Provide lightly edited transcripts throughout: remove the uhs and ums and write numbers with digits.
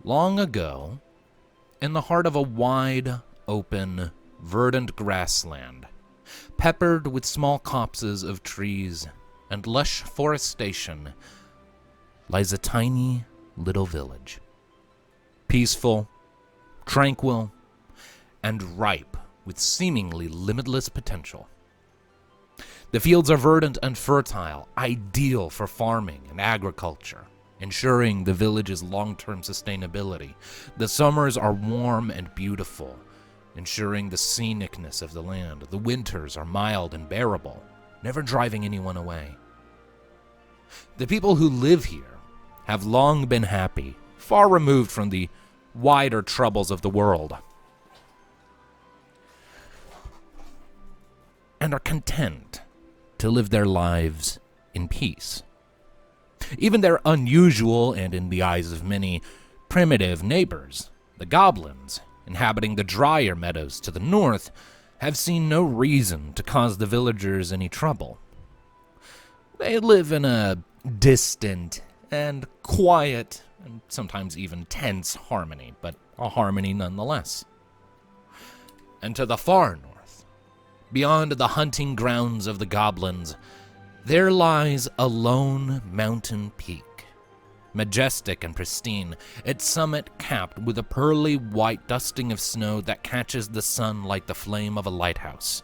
Long ago, in the heart of a wide, open, verdant grassland, peppered with small copses of trees and lush forestation, lies a tiny little village. Peaceful, tranquil, and ripe with seemingly limitless potential. The fields are verdant and fertile, ideal for farming and agriculture, ensuring the village's long-term sustainability. The summers are warm and beautiful, ensuring the scenicness of the land. The winters are mild and bearable, never driving anyone away. The people who live here have long been happy, far removed from the wider troubles of the world, and are content to live their lives in peace. Even their unusual, and in the eyes of many, primitive neighbors, the goblins, inhabiting the drier meadows to the north, have seen no reason to cause the villagers any trouble. They live in a distant and quiet, and sometimes even tense harmony, but a harmony nonetheless. And to the far north, beyond the hunting grounds of the goblins, there lies a lone mountain peak, majestic and pristine, its summit capped with a pearly white dusting of snow that catches the sun like the flame of a lighthouse.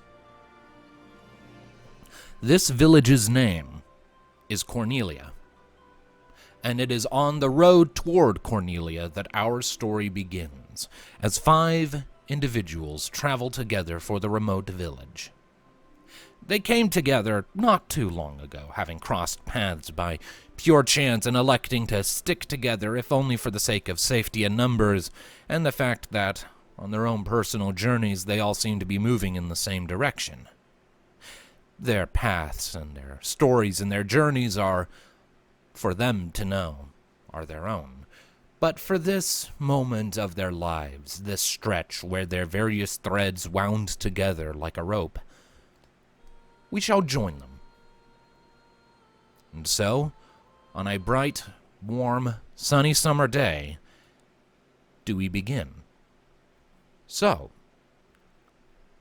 This village's name is Cornelia, and it is on the road toward Cornelia that our story begins, as 5 individuals travel together for the remote village. They came together not too long ago, having crossed paths by pure chance and electing to stick together, if only for the sake of safety and numbers, and the fact that, on their own personal journeys, they all seem to be moving in the same direction. Their paths and their stories and their journeys are, for them to know, are their own. But for this moment of their lives, this stretch where their various threads wound together like a rope, we shall join them. And so, on a bright, warm, sunny summer day, do we begin. So,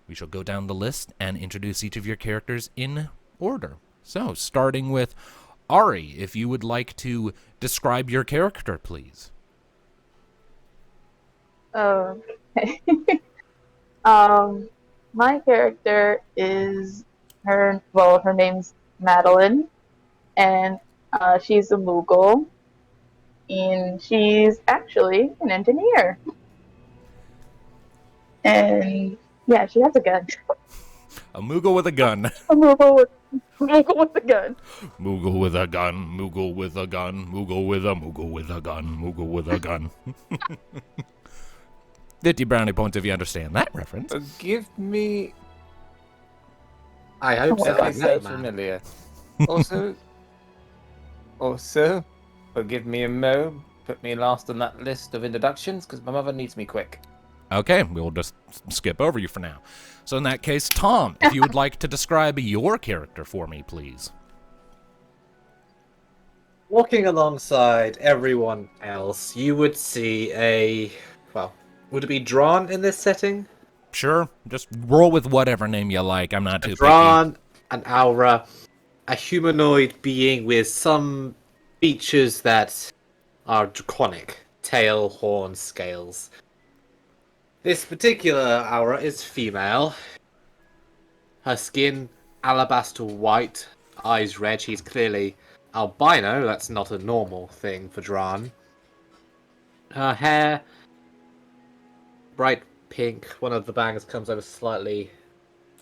we shall go down the list and introduce each of your characters in order. So, starting with Ari, if you would like to describe your character, please. Okay. My character is her name's Madeline, and she's a Moogle, and she's actually an engineer. And yeah, she has a gun. A Moogle with a gun. A Moogle with a gun. Moogle with a gun, Moogle with a gun, Moogle with a Moogle with a gun, Moogle with a gun. 50 brownie points if you understand that reference. Give me... I hope so. That sounds familiar. Also, forgive me a mo. Put me last on that list of introductions, because my mother needs me quick. Okay, we'll just skip over you for now. So in that case, Tom, if you would like to describe your character for me, please. Walking alongside everyone else, you would see a... Well, would it be Drawn in this setting? Sure, just roll with whatever name you like. I'm not too picky. Drawn, an aura, a humanoid being with some features that are draconic. Tail, horns, scales. This particular aura is female. Her skin, alabaster white, eyes red. She's clearly albino. That's not a normal thing for Dran. Her hair, bright pink. One of the bangs comes over slightly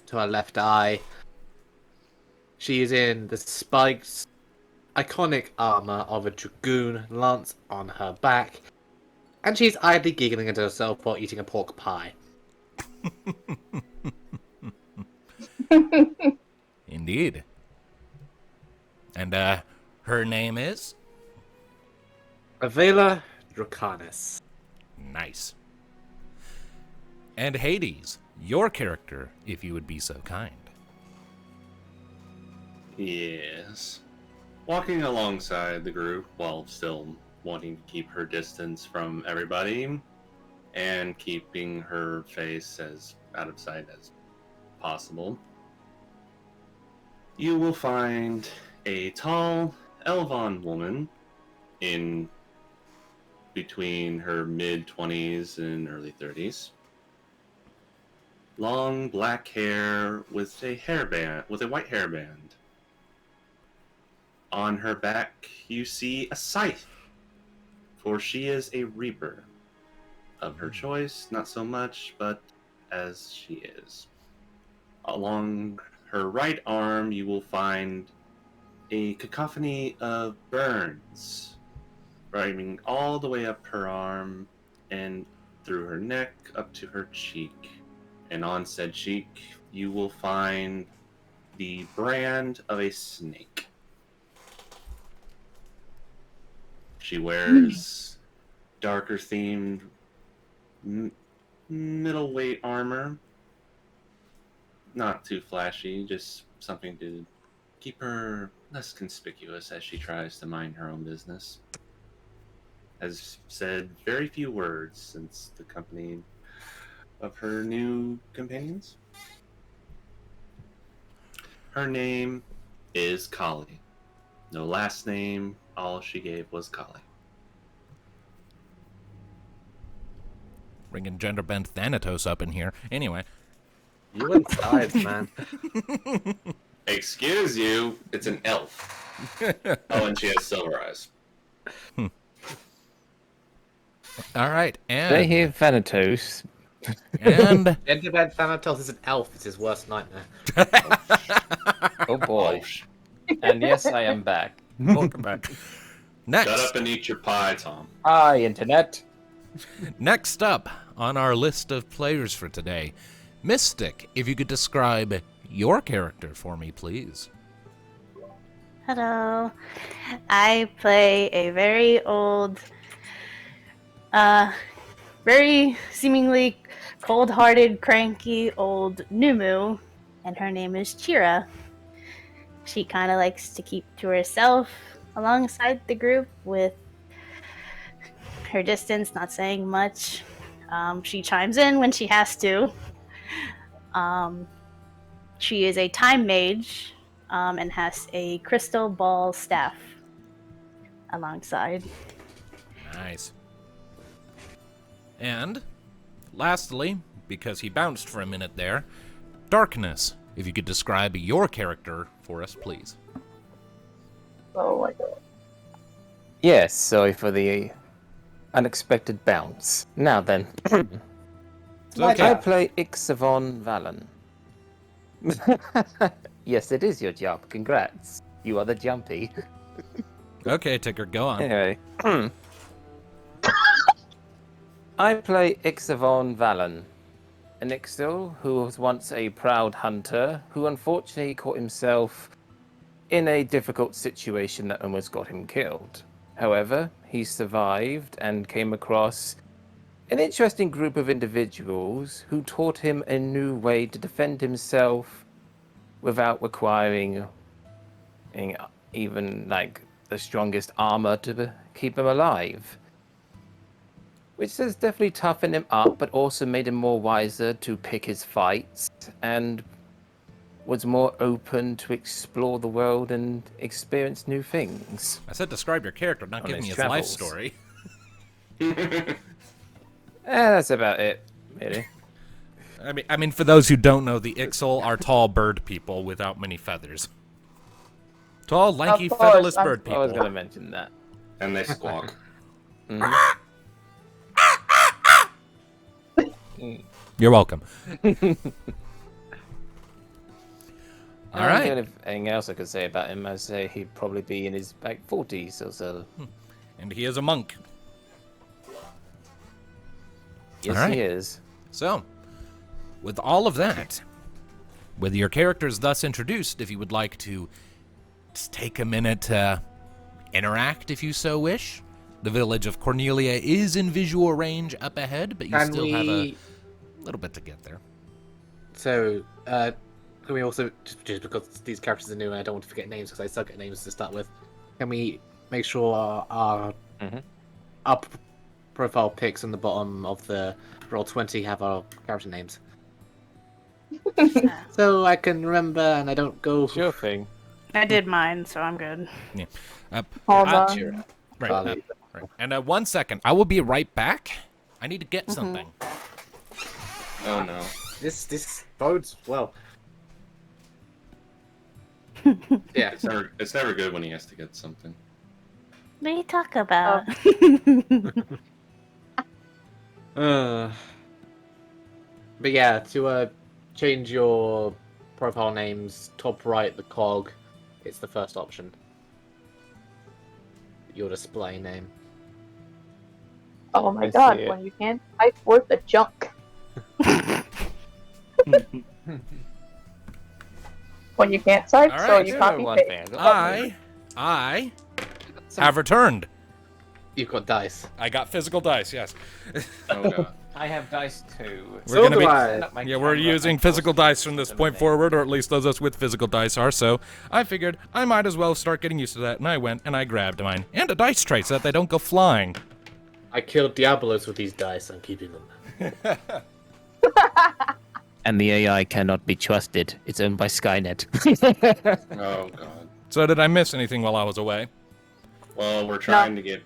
to her left eye. She is in the spiked, iconic armor of a dragoon, lance on her back. And she's idly giggling at herself while eating a pork pie. Indeed. And, her name is? Avela Dracanis. Nice. And Hades, your character, if you would be so kind. Yes. Walking alongside the group while still wanting to keep her distance from everybody and keeping her face as out of sight as possible. You will find a tall Elvon woman in between her mid-20s and early 30s. Long black hair with a white hairband. On her back, you see a scythe, for she is a reaper. Of her choice, not so much, but as she is. Along her right arm, you will find a cacophony of burns running all the way up her arm and through her neck up to her cheek. And on said cheek, you will find the brand of a snake. She wears darker themed middleweight armor. Not too flashy, just something to keep her less conspicuous as she tries to mind her own business. Has said very few words since the company of her new companions. Her name is Kali. No last name, all she gave was Kali. Bringing gender bent Thanatos up in here. Anyway. You and sides, man. Excuse you, it's an elf. Oh, and she has silver eyes. All right, They and hear Thanatos. Gender-bent Thanatos is an elf. It's his worst nightmare. Oh boy. And yes, I am back. welcome back. Next, Shut up and eat your pie, Tom. Hi, Internet. next up on our list of players for today, Mystic. If you could describe your character for me, please. Hello. I play a very old, very seemingly cold-hearted, cranky old Numu, and her name is Chira. She kind of likes to keep to herself alongside the group with her distance, not saying much. She chimes in when she has to. She is a time mage and has a crystal ball staff alongside. Nice. And lastly, because he bounced for a minute there, Darkness. If you could describe your character for us, please. Oh my god. Yes, sorry for the unexpected bounce. Now then. It's okay. I play Ixavon Valen. Yes, it is your job. Congrats. You are the jumpy. Okay, Ticker, go on. Anyway. I play Ixavon Valen, an Ixil who was once a proud hunter who unfortunately caught himself in a difficult situation that almost got him killed. However, he survived and came across an interesting group of individuals who taught him a new way to defend himself without requiring even like the strongest armor to keep him alive. Which has definitely toughened him up, but also made him more wiser to pick his fights and was more open to explore the world and experience new things. I said describe your character, not On give me his his life travels. story. That's about it, really. I mean, for those who don't know, the Ixal are tall bird people without many feathers. Tall, lanky, Of course, featherless I'm- bird I people. was going to mention that. And they squawk. Mhm. You're welcome. All I don't right. have anything else I could say about him. I'd say he'd probably be in his like 40s or so. And he is a monk. Yes, All right. he is. So, with all of that, with your characters thus introduced, if you would like to just take a minute to interact if you so wish. The village of Cornelia is in visual range up ahead, but you Can still we... have a little bit to get there. So, can we also, just because these characters are new and I don't want to forget names because I suck at names to start with, can we make sure our Mhm. Our profile pics on the bottom of the Roll20 have our character names. So I can remember and I don't go... Sure thing. I did mine, so I'm good. Hold I- on. Right. Carly. Right. And 1 second. I will be right back. I need to get something. Oh no. This bodes well. Yeah. It's never good when he has to get something. What do you talk about? But yeah, to change your profile names, top right, the cog, it's the first option. Your display name. Oh my I god, see it. when you can't type worth the junk. When you can't type, All so right. you You know copy one paste. thing. I I have returned. You've got dice. I got physical dice, yes. Oh god. have dice too. We're gonna be- Set up my Yeah, we're camera using and physical also dice from this system point name. forward, or at least those of us with physical dice are, so I figured I might as well start getting used to that, and I went and I grabbed mine. And a dice tray so that they don't go flying. I killed Diabolos with these dice. I'm keeping them. And the AI cannot be trusted. It's owned by Skynet. Oh god. So did I miss anything while I was away? Well, we're trying to get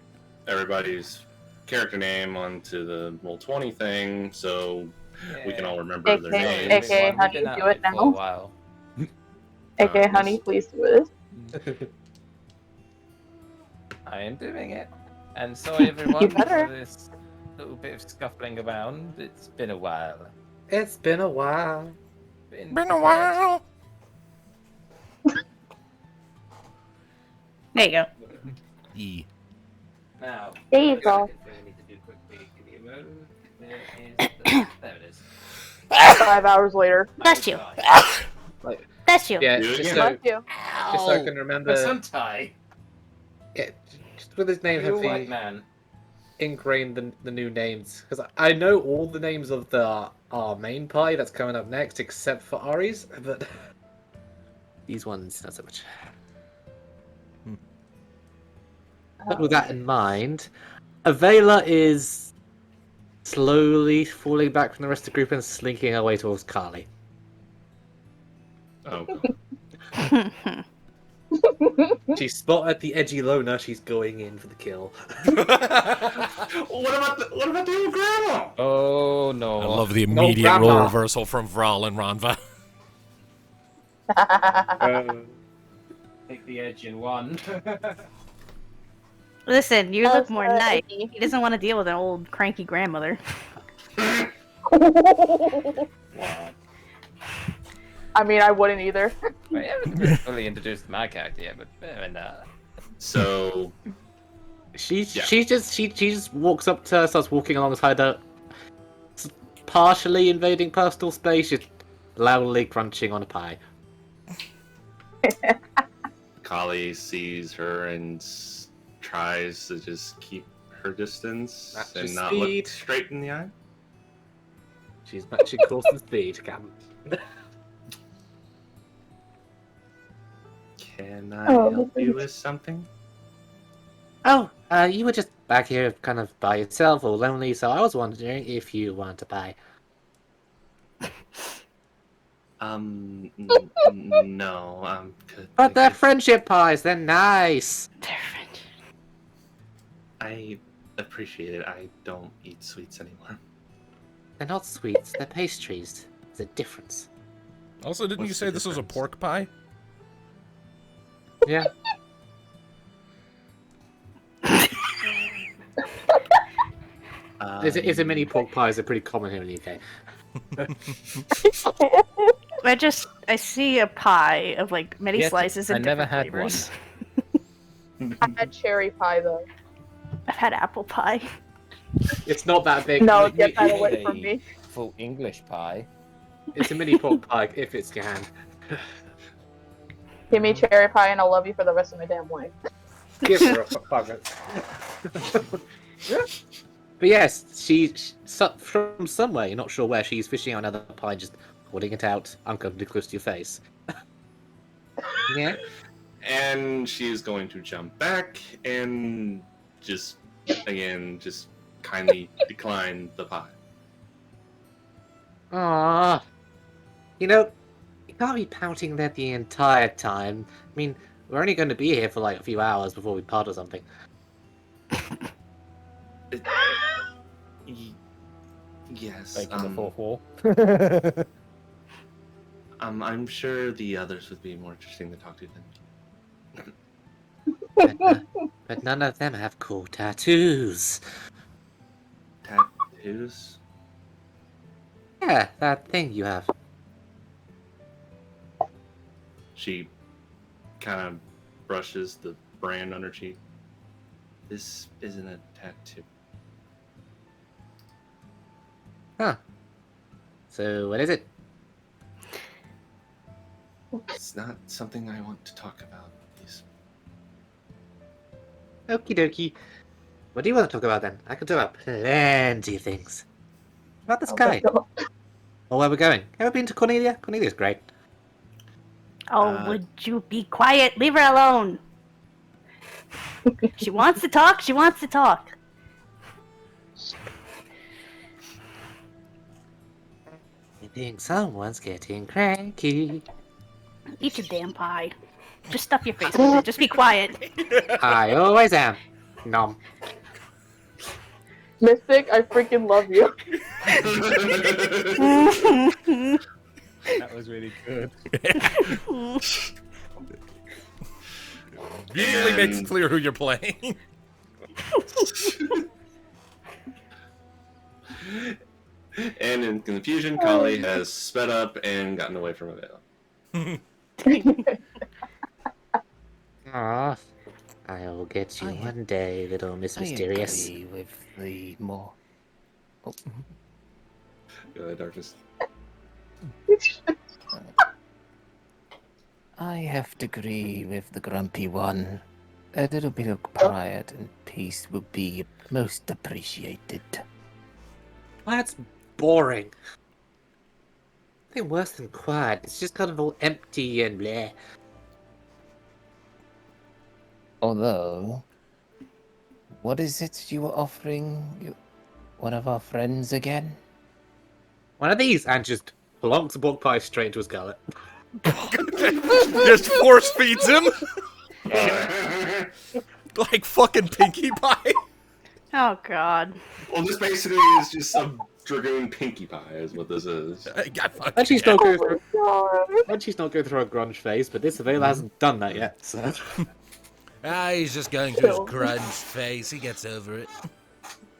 everybody's character name onto the Roll20 thing, so we can all remember their Okay, names. okay. honey, do it now. Okay, honey, please do this. I am doing it. And sorry everyone better. for this little bit of scuffling around. It's been a while. It's been a while. Been a while. There you go. E. Now, There you go. I need to do quickly. Give me a moment. There it is. 5 hours later. Bless you. Like, Bless you. yeah, Do it just again. so, Bless you. just so I can remember. Gesundheit. Yeah, just with his name You have white the man. ingrained the new names, because I know all the names of our main party that's coming up next, except for Ari's, but these ones not so much. But with that in mind, Avela is slowly falling back from the rest of the group and slinking her way towards Carly. Oh god. She's spotted the edgy loner. She's going in for the kill. What about the old grandma? Oh no. I love the No immediate role grandma. reversal from Vral and Ranva. Take the edge in one. Listen, you look more nice. Icky. He doesn't want to deal with an old cranky grandmother. I mean, I wouldn't either. I haven't fully introduced my character yet, but So She Yeah. she just walks up to her, starts walking alongside her, partially invading personal space, just loudly crunching on a pie. Kali sees her and tries to just keep her distance Match and your not speed. look straight in the eye. She's matching course and speed, Cam. Can I Oh, help you with something? Oh, you were just back here kind of by yourself or lonely, so I was wondering if you want to buy. No, I'm good. But thank they're you. friendship pies, they're nice. I appreciate it. I don't eat sweets anymore. They're not sweets, they're pastries. There's a difference. Also, didn't you What's say the this was a difference? pork pie? Yeah. It's a mini pork pies are pretty common here in the UK. I see a pie of like many Yes, slices I and never different had flavors. I had cherry pie though. I've had apple pie. It's not that big. No, You- get that you- away from me. Full English pie. It's a mini pork pie if it's your hand. Give me cherry pie and I'll love you for the rest of my damn life. Give her a bucket. But yes, from somewhere, you're not sure where, she's fishing out another pie, just holding it out uncomfortably close to your face. Yeah. And she's going to jump back and just again, just kindly decline the pie. Ah, you know, you can't be pouting that the entire time. I mean, we're only going to be here for like a few hours before we part or something. Yes. Breaking the fourth wall. I'm sure the others would be more interesting to talk to than me. But none of them have cool tattoos. Tattoos? Yeah, that thing you have. She kind of brushes the brand on her cheek. This isn't a tattoo. Huh. So, what is it? It's not something I want to talk about, please. Okie dokie. What do you want to talk about then? I can talk about plenty of things. About the sky. Or where we're going. Ever been to Cornelia? Cornelia's great. Oh, would you be quiet? Leave her alone. She wants to talk. She wants to talk. I think someone's getting cranky. Eat your damn pie. Just stuff your face with it. Just be quiet. I always am. Nom. Mystic, I freaking love you. That was really good. Usually makes it clear who you're playing. And in confusion, Kali has sped up and gotten away from Avela. Aw. I'll get you one day, little Miss Mysterious. I agree with the more. Oh. Go ahead, Darkness. I have to agree with the grumpy one. A little bit of quiet and peace would be most appreciated. That's boring. Nothing worse than quiet. It's just kind of all empty and bleh. Although, what is it you were offering one of our friends again? One of these, and just plonks a pork pie straight into his gullet. Just force feeds him. Like fucking Pinkie Pie. Oh, God. Well, this basically is just some Dragoon Pinkie Pie, is what this is. And she's not going through. And she's not going through a grunge phase, but this Avela hasn't done that yet. So. He's just going through his grunge phase. He gets over it.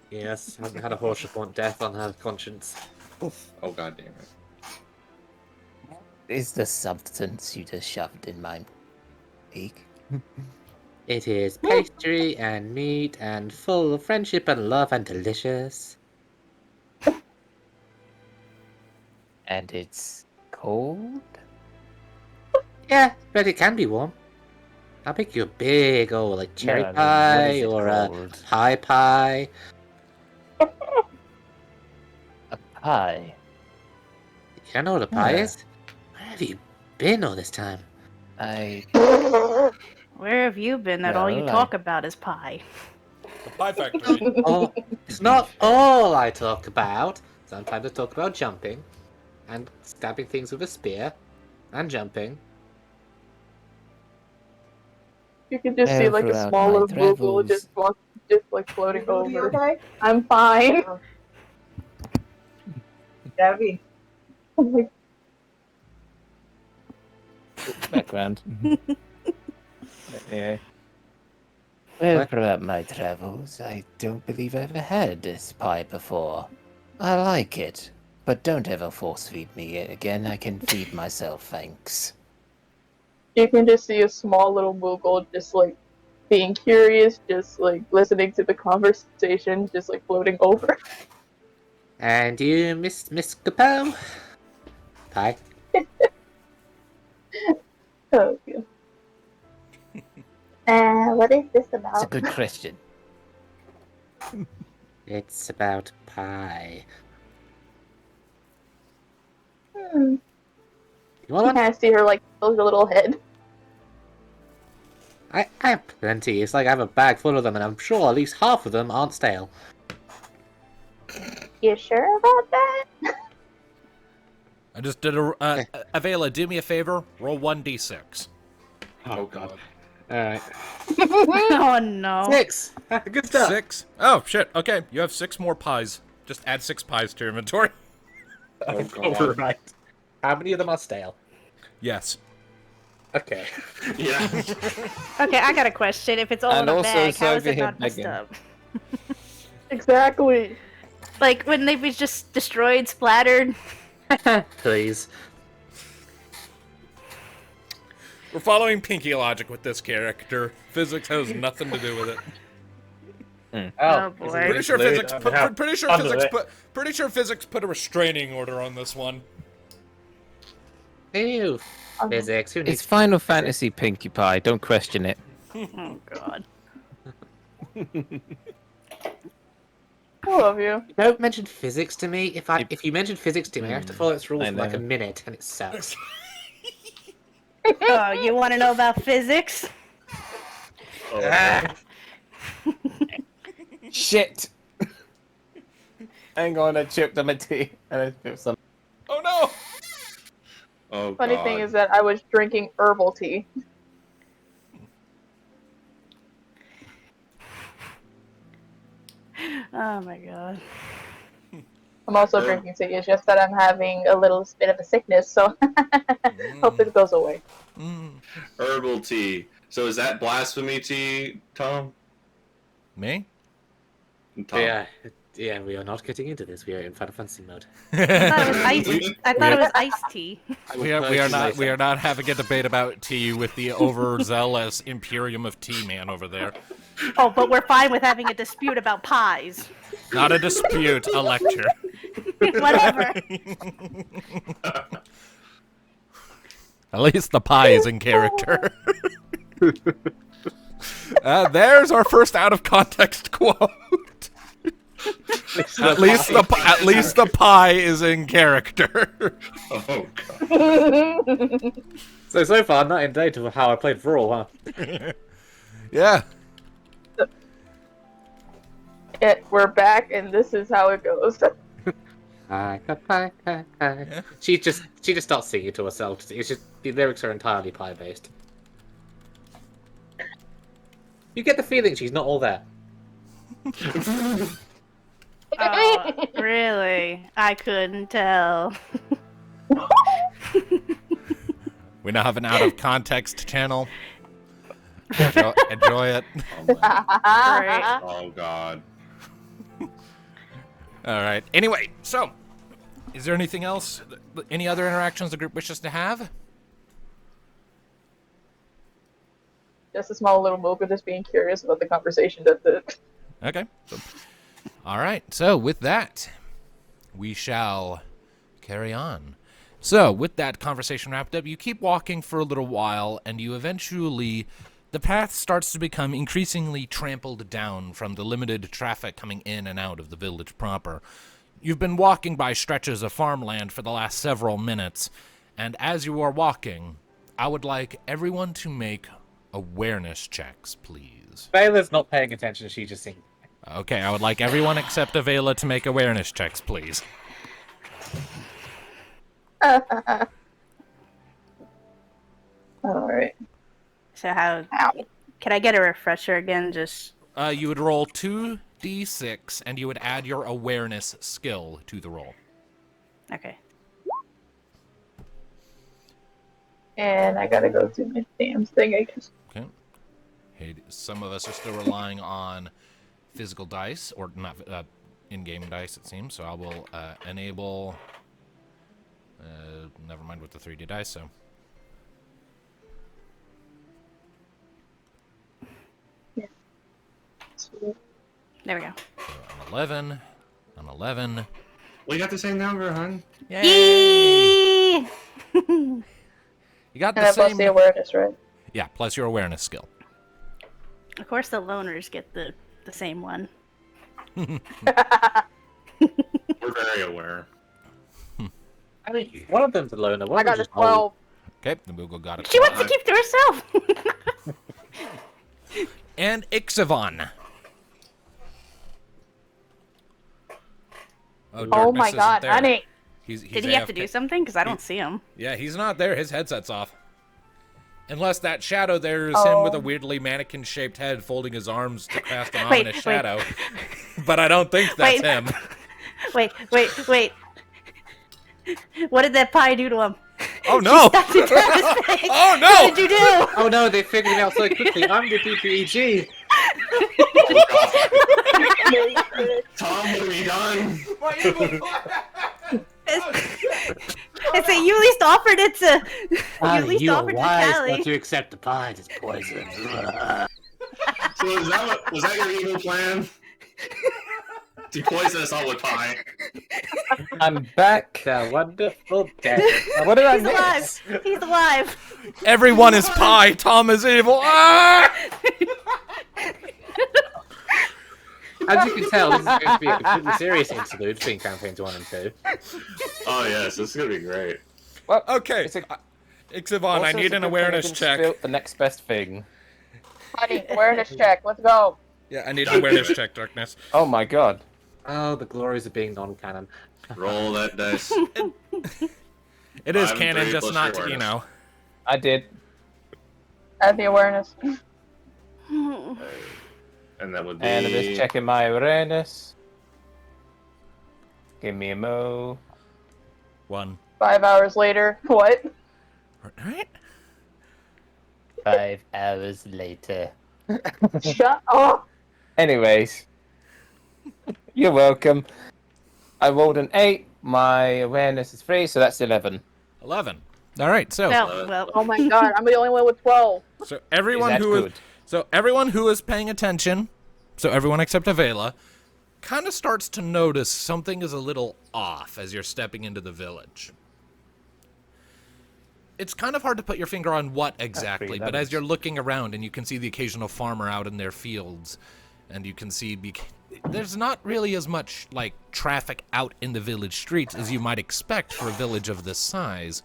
Yes, hasn't had a horse report death on her conscience. Oh, god damn it. Is the substance you just shoved in my beak? It is pastry and meat and full of friendship and love and delicious. And it's cold? Yeah, but it can be warm. I'll pick you a big old like cherry No, I mean, what pie is it or called? a pie pie. A pie. You don't know what a pie Yeah. is? Where have you been all this time? Where have you been that all you Well, talk about is pie? The Pie Factory. Oh, it's not all I talk about. Sometimes I talk about jumping and stabbing things with a spear and jumping. You can just see like a Throughout small my little Google travels. just like floating over. I'm fine. Gabby. Background. Anyway. Well, throughout my travels, I don't believe I ever had this pie before. I like it, but don't ever force feed me again. I can feed myself, thanks. You can just see a small little Google just like being curious, just like listening to the conversation, just like floating over. And you, Miss Capo? Pie. Oh, yeah. What is this It's a about? good question. It's about pie. You You want one? kind of see her like tilt her little head. I have plenty. It's like I have a bag full of them, and I'm sure at least half of them aren't stale. You sure about that? I just did a... Avela, do me a favor. Roll 1d6. Oh god. Alright. Oh no. 6! Good stuff! 6? Oh, shit. Okay, you have 6 more pies. Just add 6 pies to your inventory. Oh god. Right. How many of them are stale? Yes. Okay. Yeah. Okay, I got a question. If it's all And in a also bag, how is serve it your not messed bacon. up? Exactly. Like, wouldn't they be just destroyed, splattered? Please. We're following Pinky logic with this character. Physics has nothing to do with it. Oh, boy. Pretty sure Lewd. physics. Pretty sure physics put a restraining order on this one. Ew. Physics. Who It's needs Final Fantasy Pinkie Pie. Don't question it. Oh, God. I love you. Don't mention physics to me. If you mention physics to me, I have to follow its rules I for like a know. minute, and it sucks. Oh, you want to know about physics? Oh, Shit! Hang on, I chipped on my tea. And I chipped some. Oh no! oh Funny god. thing is that I was drinking herbal tea. Oh, my God. I'm also Yeah. drinking tea. It's just that I'm having a little bit of a sickness, so hope it goes away. Herbal tea. So is that blasphemy tea, Tom? Me? Tom. Yeah, we are not getting into this. We are in Final Fantasy mode. I thought it was iced tea. We are not having a debate about tea with the overzealous Imperium of Tea man over there. Oh, but we're fine with having a dispute about pies. Not a dispute, a lecture. Whatever. At least the pie is in character. There's our first out of context quote. At least the pie is in character. Oh god. So far, not in date with how I played Brawl, huh? Yeah. We're back, and this is how it goes. Pie. She just starts singing to herself. It's just the lyrics are entirely pie based. You get the feeling she's not all there. Oh, really? I couldn't tell. We now have an out of context channel. Enjoy it. Great. Oh god. All right. Anyway, so is there anything else? Any other interactions the group wishes to have? Just a small little mocha just being curious about the conversation. That's it. Okay. So, all right. So with that, we shall carry on. So with that conversation wrapped up, you keep walking for a little while, and you eventually, the path starts to become increasingly trampled down from the limited traffic coming in and out of the village proper. You've been walking by stretches of farmland for the last several minutes, and as you are walking, I would like everyone to make awareness checks, please. Vela's not paying attention. She just sings. Okay, I would like everyone except Avela to make awareness checks, please. Alright. So how... Can I get a refresher again? Just... You would roll 2d6, and you would add your awareness skill to the roll. Okay. And I gotta go to my damn thing, I guess. Okay. Hey, some of us are still relying on physical dice, or not in-game dice, it seems. So I will enable. Never mind with the 3D dice. So. There we go. So an 11, an 11. We got the same number, hon. Yay! Yee! You got And the I plus same. the awareness, right? Yeah, plus your awareness skill. Of course the loners get the same one. We're very aware. I mean, one of them's a loner. One I of got a them's just old. 12. Okay, the Moogle got it. She wants to keep to herself! And Ixavon. Oh Darkness my isn't god, there. honey! He's Did he have to AFK. do something? Because I don't see him. Yeah, he's not there. His headset's off. Unless that shadow there is him with a weirdly mannequin-shaped head folding his arms to cast an ominous shadow. But I don't think that's him. Wait. What did that pie do to him? Oh no! Oh no! What did you do? Oh no, they figured me out so quickly. I'm the PPEG. Tom, what have you done? I say you at least offered it to. You at least you are offered to wise Callie. not to accept the pie. It's poison. So was that your evil plan? To poison us all with pie. I'm back. The wonderful day. What did I He's miss? alive. He's alive. Everyone is pie. Tom is evil. Ah! As you can tell, this is going to be a completely serious interlude between campaigns 1 and 2. Oh yes, this is gonna be great. Well, Okay. it's a- Ixavon, also, I it's need a an good awareness thing check. built the next best thing. Honey, awareness check. Let's go. Yeah, I need an awareness check, Darkness. Oh my god. Oh, the glories of being non-canon. Roll that dice. It is 5 and canon, 3 just plus not, your you awareness. know. I did. Add the awareness. And that would be. And I'm just checking my awareness. Give me a mo. 1. 5 hours later. What? Alright. 5 hours later. Shut up! Anyways. You're welcome. I rolled an 8. My awareness is 3, so that's 11. 11. Alright, so Oh my god, I'm the only one with 12. everyone Is that who is good? so everyone who is paying attention, so everyone except Avela, kind of starts to notice something is a little off as you're stepping into the village. It's kind of hard to put your finger on what exactly, but as you're looking around and you can see the occasional farmer out in their fields, and you can see there's not really as much like traffic out in the village streets as you might expect for a village of this size.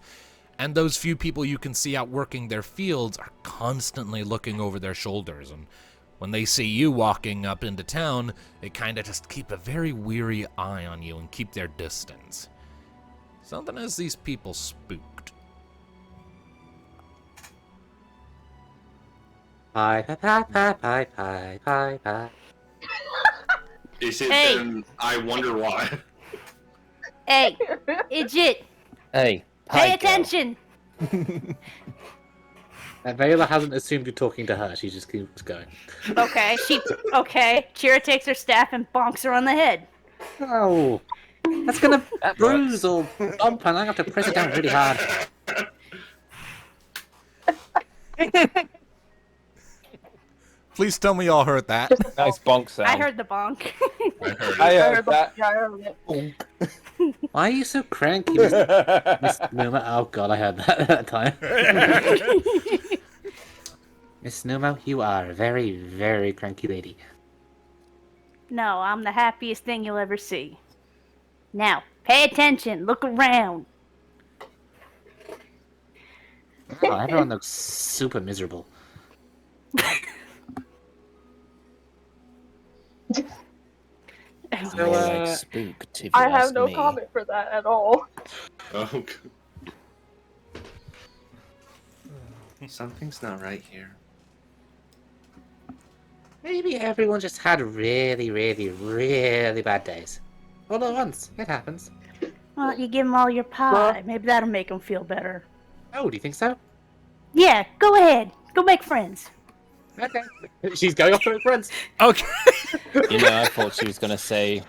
And those few people you can see out working their fields are constantly looking over their shoulders, and when they see you walking up into town, they kind of just keep a very weary eye on you and keep their distance. Something has these people spooked. Pie, pie, pie, pie, pie, pie, pie, pie. You see, Hey. then I wonder why. Hey, idiot! Hey. Pay attention! And Vela hasn't assumed you're talking to her. She just keeps going. Okay, Chira takes her staff and bonks her on the head. Oh, that's gonna bruise or bump, and I have to press it down really hard. Please tell me y'all heard that. Nice bonk sound. I heard the bonk. I heard it. I I heard heard that. yeah, I heard it. Why are you so cranky, Miss Numa? Oh god, I heard that at that time. Miss Numa, you are a very, very cranky lady. No, I'm the happiest thing you'll ever see. Now, pay attention. Look around. Oh, everyone looks super miserable. More like spooked, if you I have ask no me. comment for that at all. Oh, good. Something's not right here. Maybe everyone just had really, really, really bad days. All at once. It happens. Well, you give them all your pie. Maybe that'll make them feel better. Oh, do you think so? Yeah, go ahead. Go make friends. Okay. She's going off to her friends. Okay. You know, I thought she was gonna say.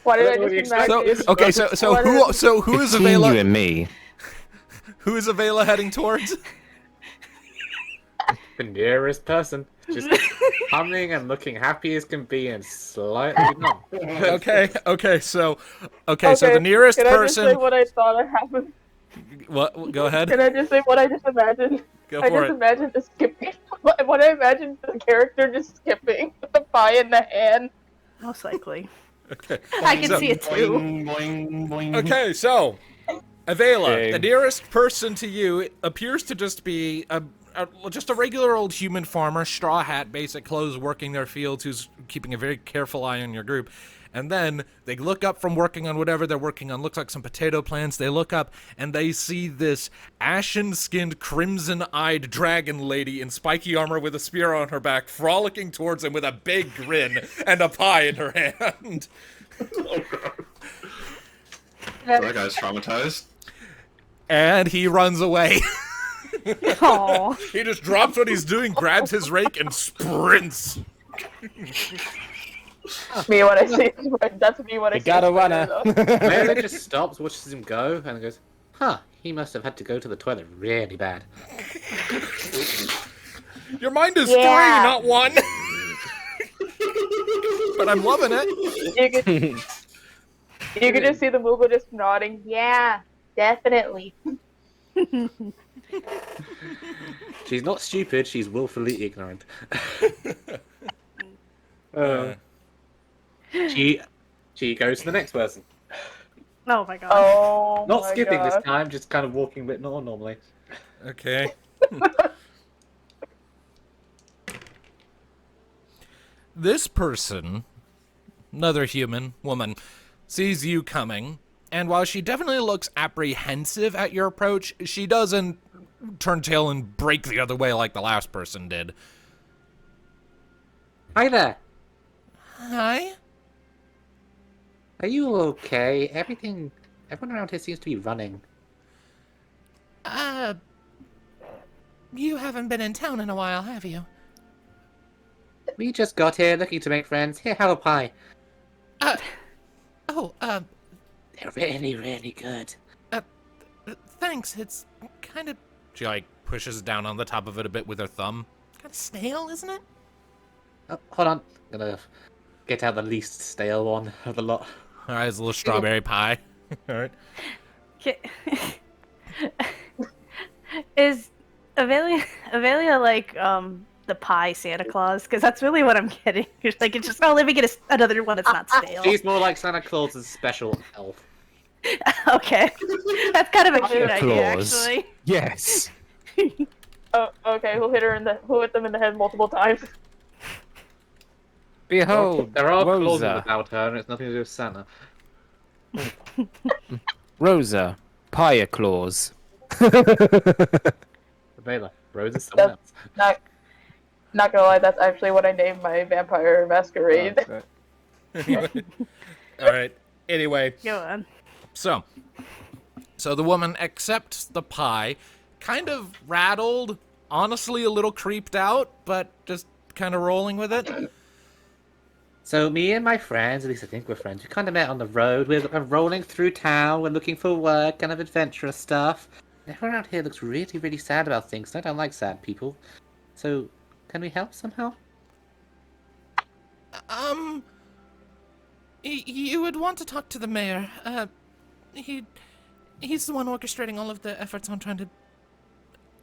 Why did I What do you just expect? imagine? So okay, so who is Between you Avela? and me. Who is Avela heading towards? The nearest person. Just humming and looking happy as can be and slightly numb. Okay, so the nearest Can I just say person. what I thought had happened? What? Go ahead. Can I just say what I just imagined? Go I for just it. imagined just skipping. What I imagined the character just skipping with the pie in the hand. Most likely. Okay. I can So- see it too. Boing, boing, boing. Okay, so Avela, Okay. the nearest person to you appears to just be just a regular old human farmer, straw hat, basic clothes, working their fields, who's keeping a very careful eye on your group. And then they look up from working on whatever they're working on. Looks like some potato plants. They look up and they see this ashen-skinned, crimson-eyed dragon lady in spiky armor with a spear on her back, frolicking towards them with a big grin and a pie in her hand. Oh god. That guy's traumatized. And he runs away. Oh. He just drops what he's doing, grabs his rake, and sprints. Me when I see that's me when I You see got a a runner. spider, though. Mary just stops, watches him go, and goes, huh, he must have had to go to the toilet really bad. Your mind is Yeah. 3, not 1. But I'm loving it. You could just see the Moogle just nodding. Yeah, definitely. She's not stupid, she's willfully ignorant. She goes to the next person. Oh my god. Oh Not my skipping God. this time, just kind of walking a bit more normally. Okay. This person, another human woman, sees you coming, and while she definitely looks apprehensive at your approach, she doesn't turn tail and break the other way like the last person did. Hi there. Hi? Are you okay? Everyone around here seems to be running. You haven't been in town in a while, have you? We just got here looking to make friends. Here, have a pie. They're really, really good. Thanks, it's kind of... She, pushes down on the top of it a bit with her thumb. Kind of stale, isn't it? Oh, hold on. I'm gonna get out the least stale one of the lot. Alright, it's a little strawberry pie. Alright. Is Avelia like the pie Santa Claus? Because that's really what I'm getting. It's like, it's just, oh, let me get another one that's not stale. She's more like Santa Claus's special elf. Okay, that's kind of a cute Santa idea, Claus. actually. Yes. Oh, okay. Who hit them in the head multiple times? Behold, There are clauses Rosa. about her, and it's nothing to do with Santa. Rosa. Pie Claus. Bela, Rose is someone else. Not gonna lie, that's actually what I named my vampire masquerade. Alright, anyway. Go on. So the woman accepts the pie, kind of rattled, honestly a little creeped out, but just kind of rolling with it. So me and my friends, at least I think we're friends, we kind of met on the road. We're rolling through town. We're looking for work, kind of adventurous stuff. Everyone around here looks really, really sad about things. I don't like sad people. So, can we help somehow? You would want to talk to the mayor. He's the one orchestrating all of the efforts on trying to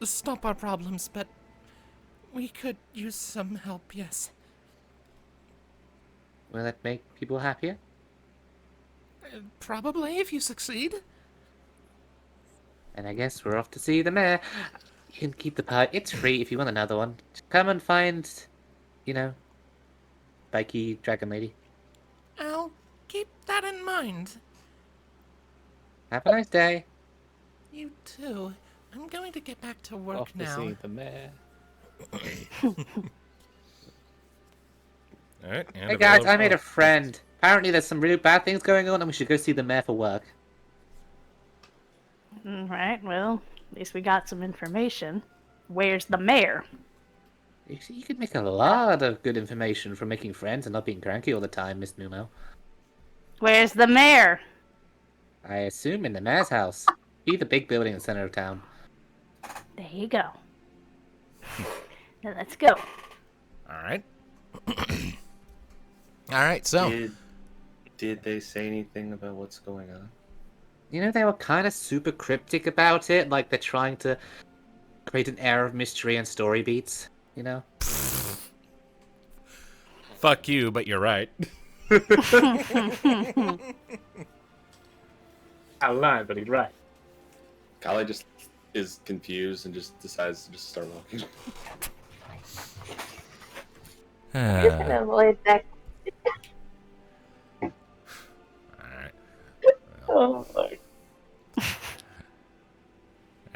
stop our problems, but we could use some help, yes. Will that make people happier? Probably, if you succeed. And I guess we're off to see the mayor. You can keep the pie. It's free if you want another one. Just come and find, Spiky Dragon Lady. I'll keep that in mind. Have a nice day. You too. I'm going to get back to work Off to now. see the mayor. Alright, Hey guys, I made a friend. Apparently there's some really bad things going on and we should go see the mayor for work. Alright, well, at least we got some information. Where's the mayor? You see, you could make a lot of good information from making friends and not being cranky all the time, Miss Numo. Where's the mayor? I assume in the mayor's house. Be the big building in the center of town. There you go. Now let's go. Alright. Alright, so. Did they say anything about what's going on? They were kind of super cryptic about it, like they're trying to create an air of mystery and story beats, Fuck you, but you're right. I lied, but he's right. Kali just is confused and just decides to just start walking. I'm just gonna avoid that. Alright. Oh, Lord.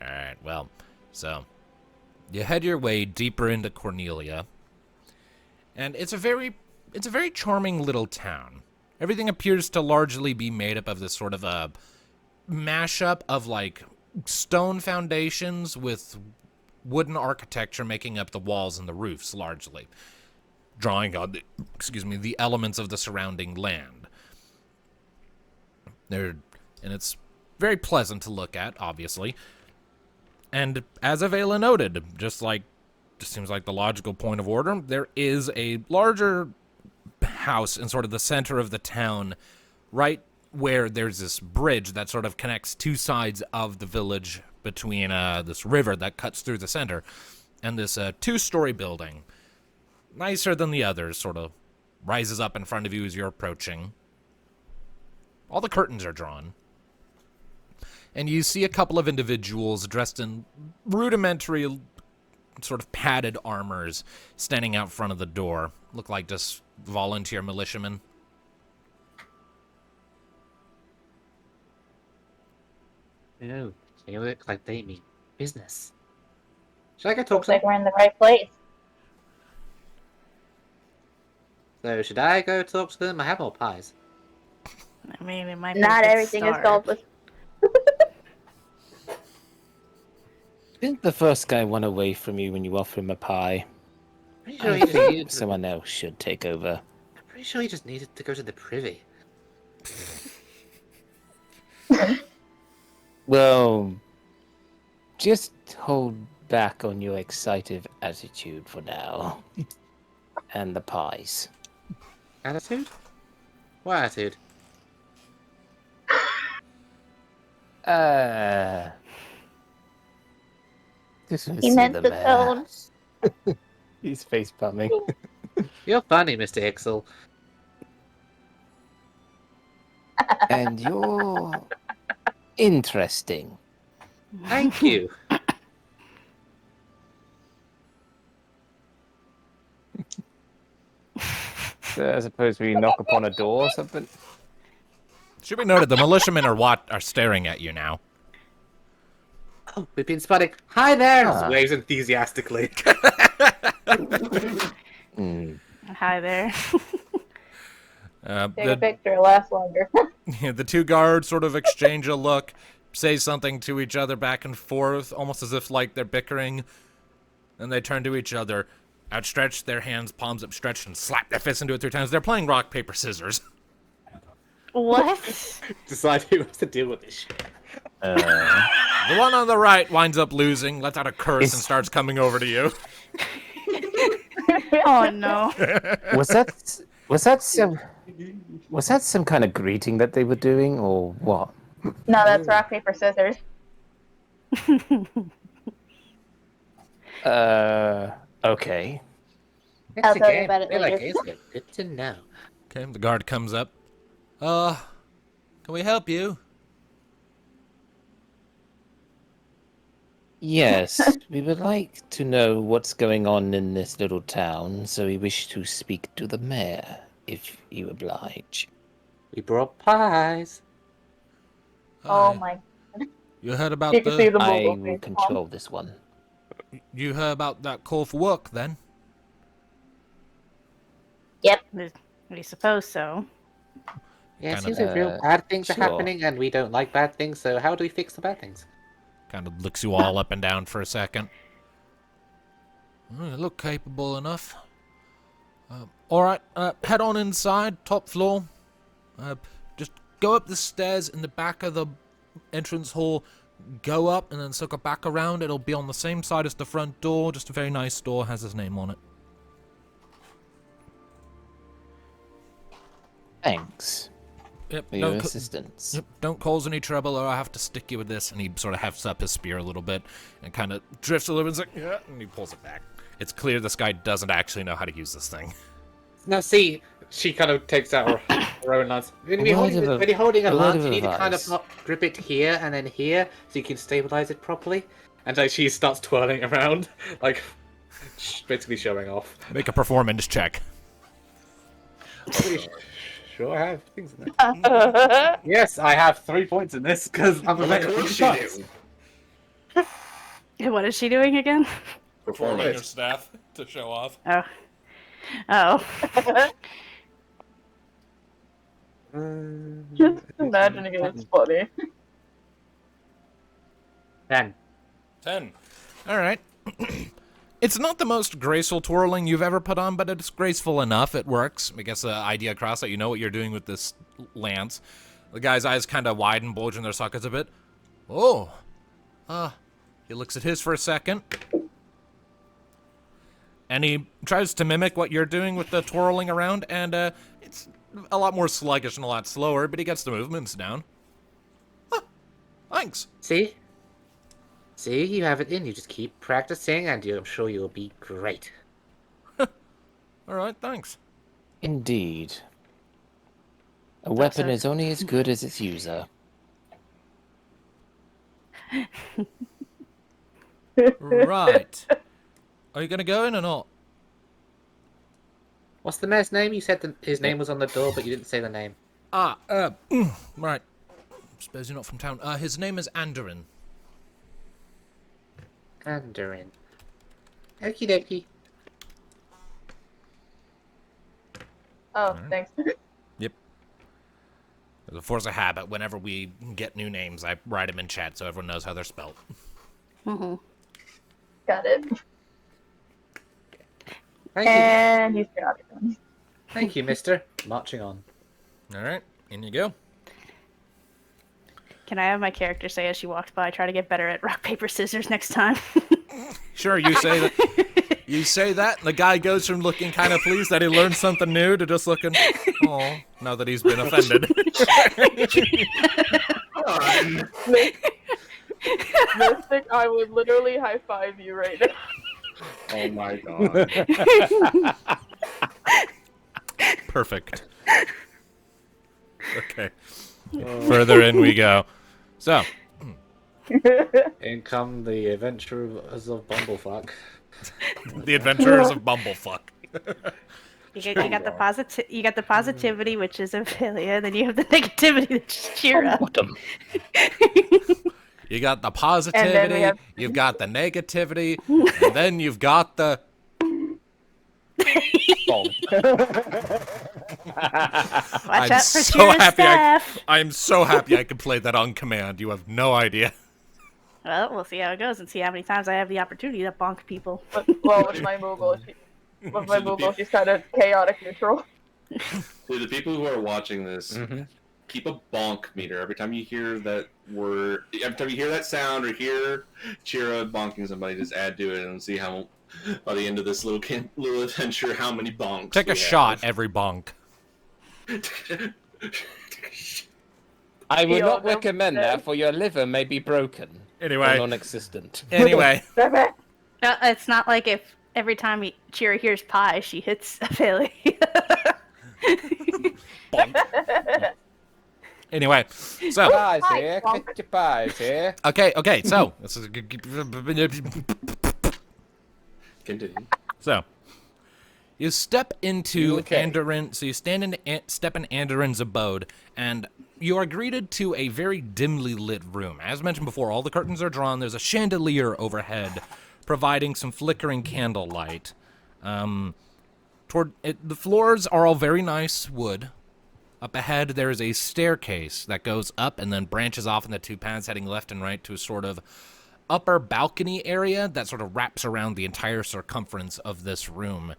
Alright, well, so you head your way deeper into Cornelia, and it's a very charming little town. Everything appears to largely be made up of this sort of a mashup of like stone foundations with wooden architecture making up the walls and the roofs largely, drawing on the elements of the surrounding land. And it's very pleasant to look at, obviously. And as Avela noted, just seems like the logical point of order, there is a larger house in sort of the center of the town, right where there's this bridge that sort of connects two sides of the village between this river that cuts through the center, and this two-story building, nicer than the others, sort of rises up in front of you as you're approaching. All the curtains are drawn. And you see a couple of individuals dressed in rudimentary, sort of padded armors standing out front of the door. Look like just volunteer militiamen. Oh, they look like they mean business. Should I go talk Looks to them? like we're in the right place. So, should I go talk to them? I have more pies. I mean, it might be Not a good everything is start. called with. Didn't the first guy run away from you when you offered him a pie? Pretty sure I he just think needed to, someone else should take over. I'm pretty sure he just needed to go to the privy. Well, just hold back on your excited attitude for now. And the pies. Attitude? What attitude? Just He meant the tone. He's face palming. You're funny, Mr. Ixel. And you're interesting. Thank you. I suppose we knock upon a door or something. Should be noted, the militiamen are staring at you now. Oh, we've been spotting. Hi there! Ah. Waves enthusiastically. Hi there. Take a picture, lasts longer. The two guards sort of exchange a look, say something to each other back and forth, almost as if like they're bickering. Then they turn to each other, outstretch their hands, palms upstretched, and slap their fists into it 3 times. They're playing rock, paper, scissors. What? Decide who has to deal with this shit. The one on the right winds up losing, lets out a curse, and starts coming over to you. Oh no. Was that some kind of greeting that they were doing, or what? No, that's rock, paper, scissors. Okay. I'll tell you about it They're like, later. it's good to know. Okay, the guard comes up. Can we help you? Yes, we would like to know what's going on in this little town, so we wish to speak to the mayor, if you oblige. We brought pies. Oh Hi. my. You heard about You can see the I Moogle will face. control this one. You heard about that call for work, then? We suppose so. Yeah, it Kind seems of, like real bad things are sure. happening, and we don't like bad things, so how do we fix the bad things? Kind of looks you all up and down for a second. You look capable enough. Alright, head on inside, top floor. Just go up the stairs in the back of the entrance hall, go up, and then circle back around. It'll be on the same side as the front door, just a very nice door, has his name on it. Thanks Yep, for your don't, assistance. yep, don't cause any trouble or I have to stick you with this. And he sort of hefts up his spear a little bit and kind of drifts a little bit, and, yeah, and he pulls it back. It's clear this guy doesn't actually know how to use this thing. Now, see, She kind of takes out her own lance. When you're Word holding a of lance, you need to kind advice. of grip it here and then here so you can stabilize it properly. And like she starts twirling around, like basically showing off. Make a performance check. Pretty sure I have things in there. Yes, I have 3 points in this because I'm Well, a of course you do. What is she doing again? Performance. staff to show off. Oh. Oh. Just imagining it, it's funny. 10. 10. All right. It's not the most graceful twirling you've ever put on, but it's graceful enough. It works. It gets the idea across that you know what you're doing with this lance. The guy's eyes kind of widen, bulge in their sockets a bit. Oh. He looks at his for a second. And he tries to mimic what you're doing with the twirling around, and it's a lot more sluggish and a lot slower, but he gets the movements down. Thanks. See? See, you have it in. You just keep practicing, and I'm sure you'll be great. All right, thanks. Indeed. A weapon is only as good as its user. Right. Are you gonna go in or not? What's the mayor's name? You said his name was on the door, but you didn't say the name. Right. Suppose you're not from town. His name is Andorin. Andorin. Okie dokie. Oh, thanks. Yep. As a force of habit, whenever we get new names, I write them in chat so everyone knows how they're spelled. Mm-hmm. Got it. Thank you. And he's got it. Thank you, mister. Marching on. All right, in you go. Can I have my character say as she walks by, try to get better at rock, paper, scissors next time? Sure, you say that. You say that, and the guy goes from looking kind of pleased that he learned something new to just looking, oh, now that he's been offended. Mystic, I would literally high five you right now. Oh my god. Perfect. Okay. Further in we go. So, In come the adventurers of Bumblefuck. the adventurers of Bumblefuck. You got the positivity, which is Ophelia, then you have the negativity, which is Kira. You got the And then positivity, we have- you've got the negativity, and then you've got the... Watch out for Kira's staff. I'm so happy I can play that on command. You have no idea. Well, we'll see how it goes and see how many times I have the opportunity to bonk people. Well, with my Moogle, she's kind of chaotic neutral. To the people who are watching this, keep a bonk meter. Every time you hear that word, every time you hear that sound or hear Chira bonking somebody, just add to it and see how, by the end of this little adventure, how many bonks. Take a shot every bonk. I would Yo, not no, recommend no. that, for your liver may be broken. Anyway. Or non-existent. Anyway. No, it's not like if every time Chira hears pie, she hits Ophelia. Anyway, so... Pies here, get your pies here. Okay, so... This is Continue. So, you step into Okay. Andorin. So you step in Andorin's abode, and you are greeted to a very dimly lit room. As mentioned before, all the curtains are drawn. There's a chandelier overhead, providing some flickering candlelight. The floors are all very nice wood. Up ahead, there is a staircase that goes up and then branches off into two paths heading left and right to a sort of upper balcony area that sort of wraps around the entire circumference of this room,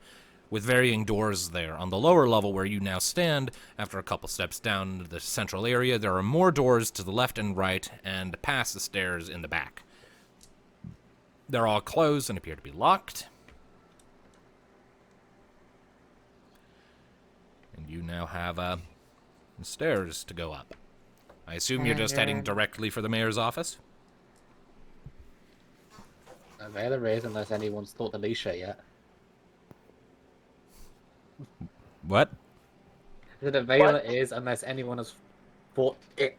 with varying doors there. On the lower level where you now stand, after a couple steps down into the central area, there are more doors to the left and right and past the stairs in the back. They're all closed and appear to be locked. And you now have stairs to go up. I assume you're just heading directly for the mayor's office? They're the raise unless anyone's thought the leash yet. What? that a Vela What? is unless anyone has thought it.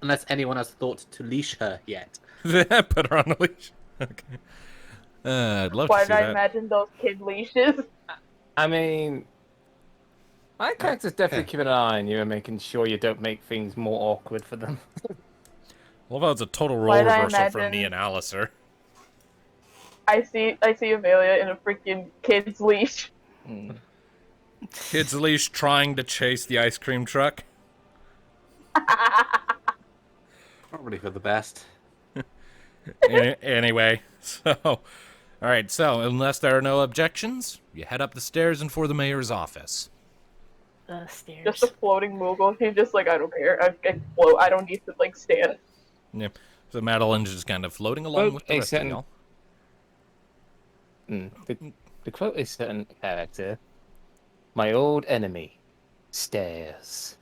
Unless anyone has thought to leash her yet. Put her on a leash. Okay. I'd love Why to did see I that. imagine those kid leashes? I mean, my character's definitely keeping an eye on you and making sure you don't make things more awkward for them. I love how it's a total Why role did I reversal from me imagine- and Alistair. I see Avelia in a freaking kid's leash. Kid's leash trying to chase the ice cream truck. Probably for the best. Anyway, alright, so unless there are no objections, you head up the stairs and for the mayor's office. Stairs. Just a floating Moogle. He's just like, I don't care. I can float. I don't need to like stand. Yeah. So Madeline's just kind of floating along with the rest of y'all. The quote is certain character. My old enemy, stairs.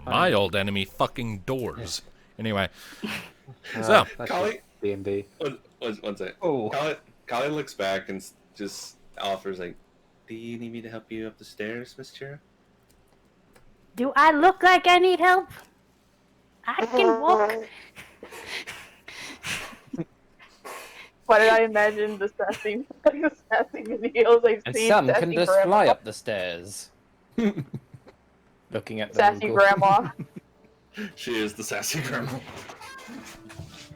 My old enemy, fucking doors. Anyway, so Kali, D&D. one second. Oh. Kali looks back and just offers like, "Do you need me to help you up the stairs, Miss Chira?" Do I look like I need help? I can walk. Why did I imagine the sassy videos I've And seen? some Sassy can just grandma. fly up the stairs. Looking at the Sassy Moogle. grandma. She is the sassy grandma.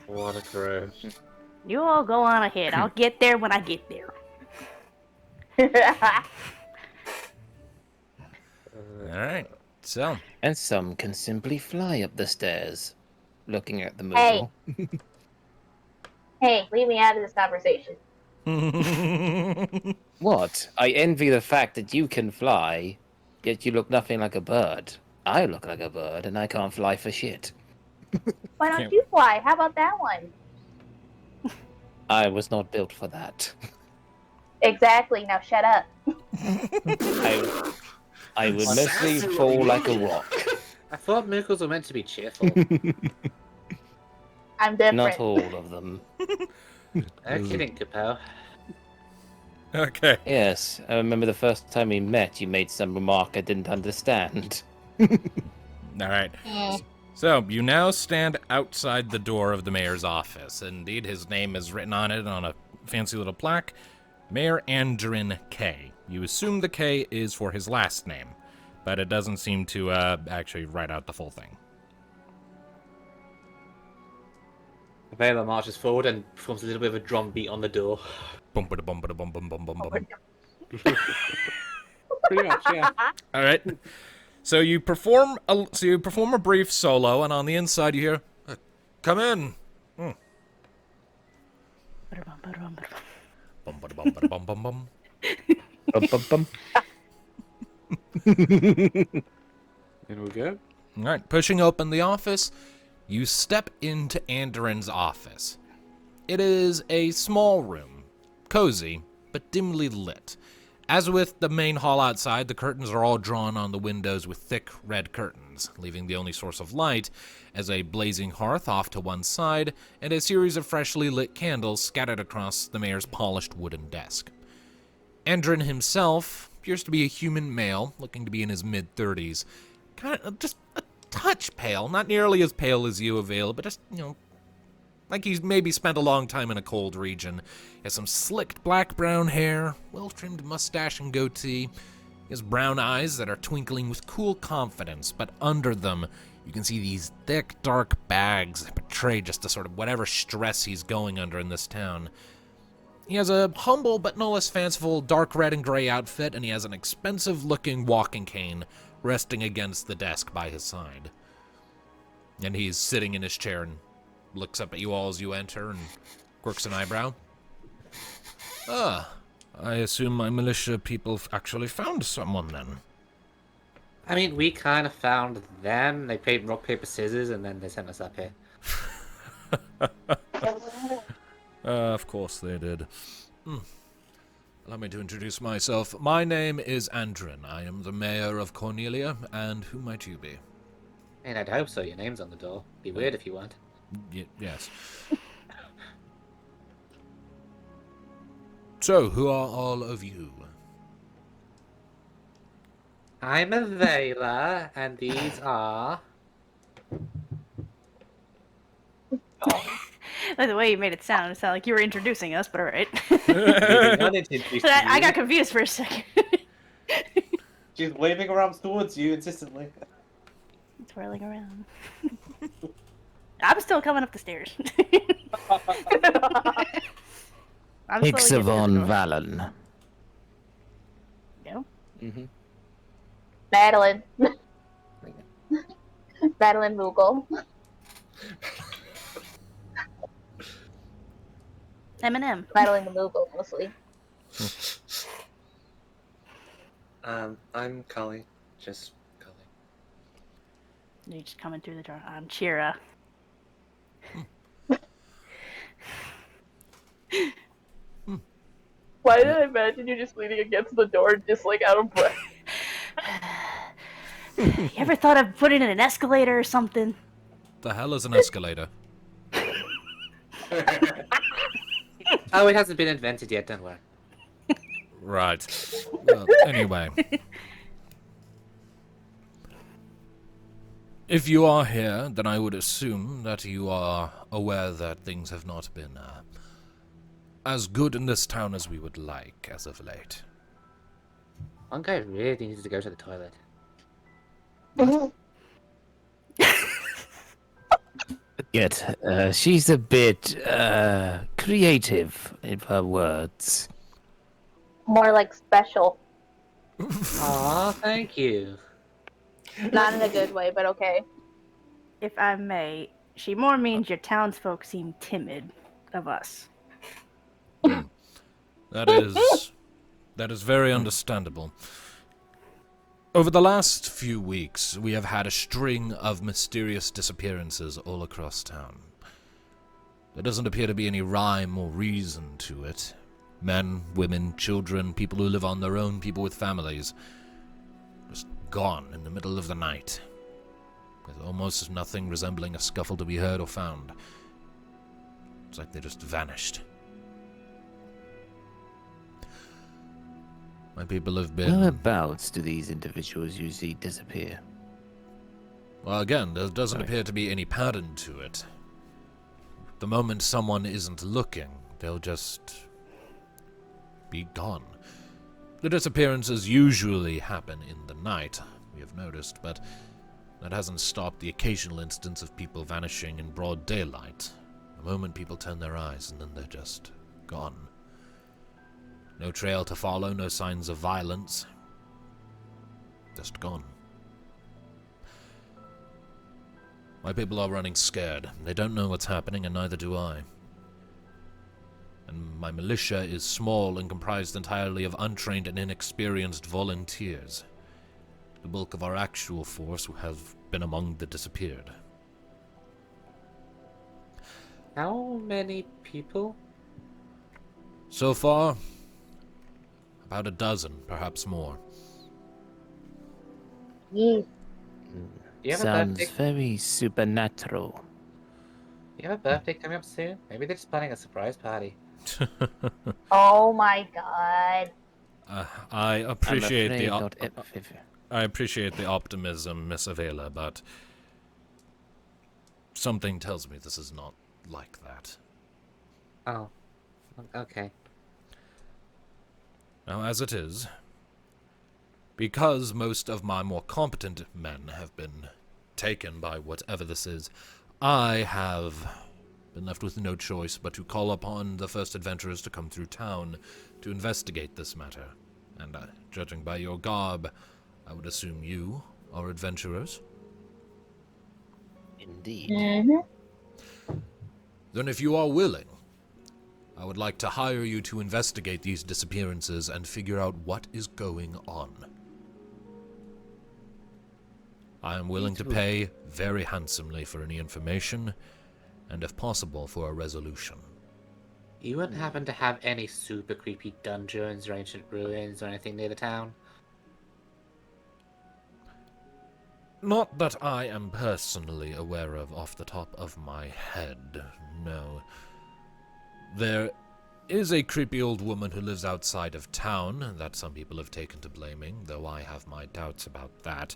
What a crew. You all go on ahead. I'll get there when I get there. alright. So And some can simply fly up the stairs. Looking at the Hey. Moogle. Hey, leave me out of this conversation. What? I envy the fact that you can fly, yet you look nothing like a bird. I look like a bird, and I can't fly for shit. Why don't Can't- you fly? How about that one? I was not built for that. Exactly. Now shut up. I would mostly fall like a rock. I thought Moogles were meant to be cheerful. I'm different. Not all of them. No kidding, Capel. okay. Yes, I remember the first time we met, you made some remark I didn't understand. Alright. Eh. So, you now stand outside the door of the mayor's office. Indeed, his name is written on it on a fancy little plaque. Mayor Andrin K. You assume the K is for his last name, but it doesn't seem to actually write out the full thing. Vela marches forward and performs a little bit of a drum beat on the door. Bum ba bum ba bum bum bum bum Oh bum. Pretty much, yeah. All right. So you perform a brief solo, and on the inside you hear, "Come in." Bum ba bum ba bum bum bum. Bum, bum, bum. In we go. All right. Pushing open the office, you step into Andrin's office. It is a small room, cozy, but dimly lit. As with the main hall outside, the curtains are all drawn on the windows with thick red curtains, leaving the only source of light as a blazing hearth off to one side and a series of freshly lit candles scattered across the mayor's polished wooden desk. Andrin himself appears to be a human male, looking to be in his mid-30s. Kind of just a touch pale, not nearly as pale as you, Avail, but just, like he's maybe spent a long time in a cold region. He has some slicked black-brown hair, well-trimmed mustache and goatee. He has brown eyes that are twinkling with cool confidence, but under them you can see these thick, dark bags that betray just the sort of whatever stress he's going under in this town. He has a humble but no less fanciful dark red and gray outfit, and he has an expensive-looking walking cane resting against the desk by his side. And he's sitting in his chair and looks up at you all as you enter and quirks an eyebrow. I assume my militia people actually found someone then. I mean, we kind of found them. They played rock, paper, scissors, and then they sent us up here. Of course they did. Allow me to introduce myself. My name is Andrin. I am the mayor of Cornelia, and who might you be? And I'd hope so. Your name's on the door. Be weird if you weren't. Yes. So, who are all of you? I'm a Vela, and these are. By the way you made it sounded like you were introducing us, but alright. Moving on into introducing I got you. confused for a second. She's waving her arms towards you insistently. Twirling around. I'm still coming up the stairs. I'm slowly getting to the Ixavon door. Valen. No? Mm-hmm. Madeline. Madeline Moogle. Eminem. Madeline the Moogle, mostly. I'm Kali. Just Kali. You're just coming through the door. I'm Chira. Why did I imagine you just leaning against the door, just like out of breath? You ever thought of putting in an escalator or something? The hell is an escalator? Oh, it hasn't been invented yet, don't worry. Right. Well, anyway. If you are here, then I would assume that you are aware that things have not been as good in this town as we would like as of late. One guy really needs to go to the toilet. Yet, she's a bit creative in her words. More like special. Aw, thank you. Not in a good way, but okay. If I may, she more means your townsfolk seem timid of us. That is very understandable. Over the last few weeks, we have had a string of mysterious disappearances all across town. There doesn't appear to be any rhyme or reason to it. Men, women, children, people who live on their own, people with families, just gone in the middle of the night. With almost nothing resembling a scuffle to be heard or found. It's like they just vanished. My people have been... Whereabouts do these individuals usually disappear? Well, again, there doesn't appear to be any pattern to it. The moment someone isn't looking, they'll just be gone. The disappearances usually happen in the night, we have noticed, but that hasn't stopped the occasional instance of people vanishing in broad daylight. The moment people turn their eyes, and then they're just gone. No trail to follow, no signs of violence. Just gone. My people are running scared. They don't know what's happening, and neither do I. And my militia is small and comprised entirely of untrained and inexperienced volunteers. The bulk of our actual force have been among the disappeared. How many people? So far, about a dozen, perhaps more. Yeah. You have a Sounds birthday? very supernatural. You have a birthday coming up soon? Maybe they're just planning a surprise party. Oh my god. I appreciate I'm the afraid not I appreciate the optimism, Miss Avela, but something tells me this is not like that. Oh. Okay. Now, as it is, because most of my more competent men have been taken by whatever this is, I have been left with no choice but to call upon the first adventurers to come through town to investigate this matter. And judging by your garb, I would assume you are adventurers? Indeed. Mm-hmm. Then if you are willing, I would like to hire you to investigate these disappearances and figure out what is going on. I am willing to pay very handsomely for any information, and if possible, for a resolution. You wouldn't happen to have any super creepy dungeons or ancient ruins or anything near the town? Not that I am personally aware of off the top of my head, no. There is a creepy old woman who lives outside of town that some people have taken to blaming, though I have my doubts about that.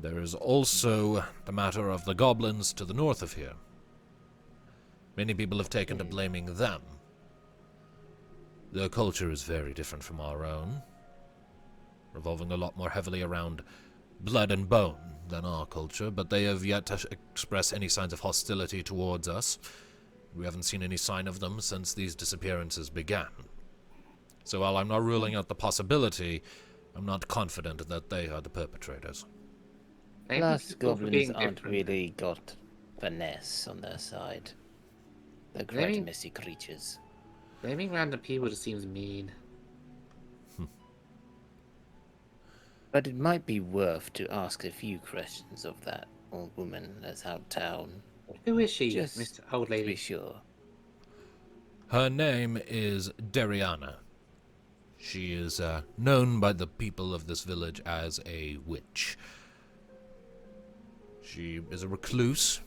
There is also the matter of the goblins to the north of here. Many people have taken to blaming them. Their culture is very different from our own, revolving a lot more heavily around blood and bone than our culture, but they have yet to express any signs of hostility towards us. We haven't seen any sign of them since these disappearances began. So while I'm not ruling out the possibility, I'm not confident that they are the perpetrators. Plus, goblins aren't really got finesse on their side. They're quite messy creatures. Blaming random people just seems mean. But it might be worth to ask a few questions of that old woman that's out town. Who is she, Just Mr. Old to Lady? be sure. Her name is Dariana. She is known by the people of this village as a witch. She is a recluse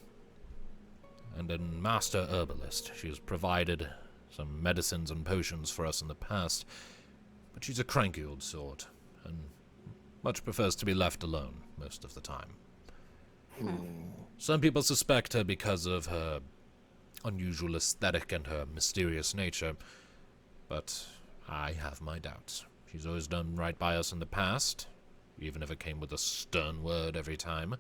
and a master herbalist. She has provided some medicines and potions for us in the past, but she's a cranky old sort, and much prefers to be left alone most of the time. Some people suspect her because of her unusual aesthetic and her mysterious nature, but I have my doubts. She's always done right by us in the past, even if it came with a stern word every time.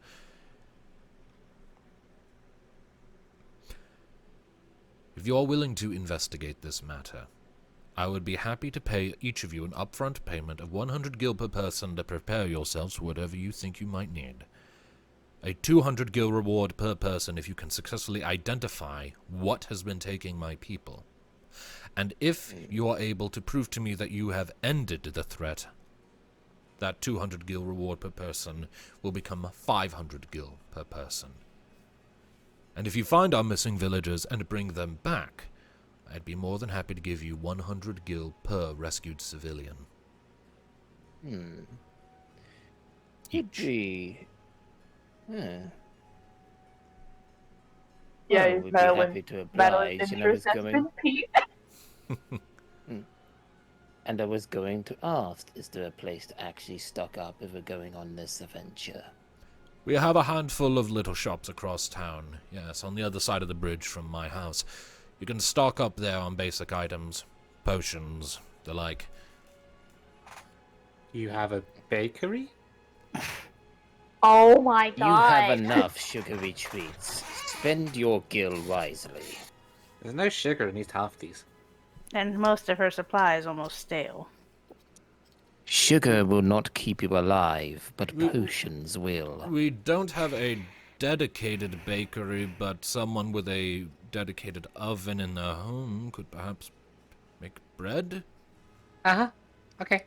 If you are willing to investigate this matter, I would be happy to pay each of you an upfront payment of 100 gil per person to prepare yourselves for whatever you think you might need. A 200 gil reward per person if you can successfully identify what has been taking my people. And if you are able to prove to me that you have ended the threat, that 200 gil reward per person will become 500 gil per person. And if you find our missing villagers and bring them back, I'd be more than happy to give you 100 gil per rescued civilian. He'd be... Yeah, Well, he's we'd be happy to oblige, Madeline's and I was interest has going... been piqued. And I was going to ask, is there a place to actually stock up if we're going on this adventure? We have a handful of little shops across town, yes, on the other side of the bridge from my house. You can stock up there on basic items, potions, the like. You have a bakery? Oh my You god. have enough sugary treats. Spend your gil wisely. There's no sugar in these half of these. And most of her supply is almost stale. Sugar will not keep you alive, but potions will. We don't have a dedicated bakery, but someone with a dedicated oven in their home could perhaps make bread? Uh-huh. Okay.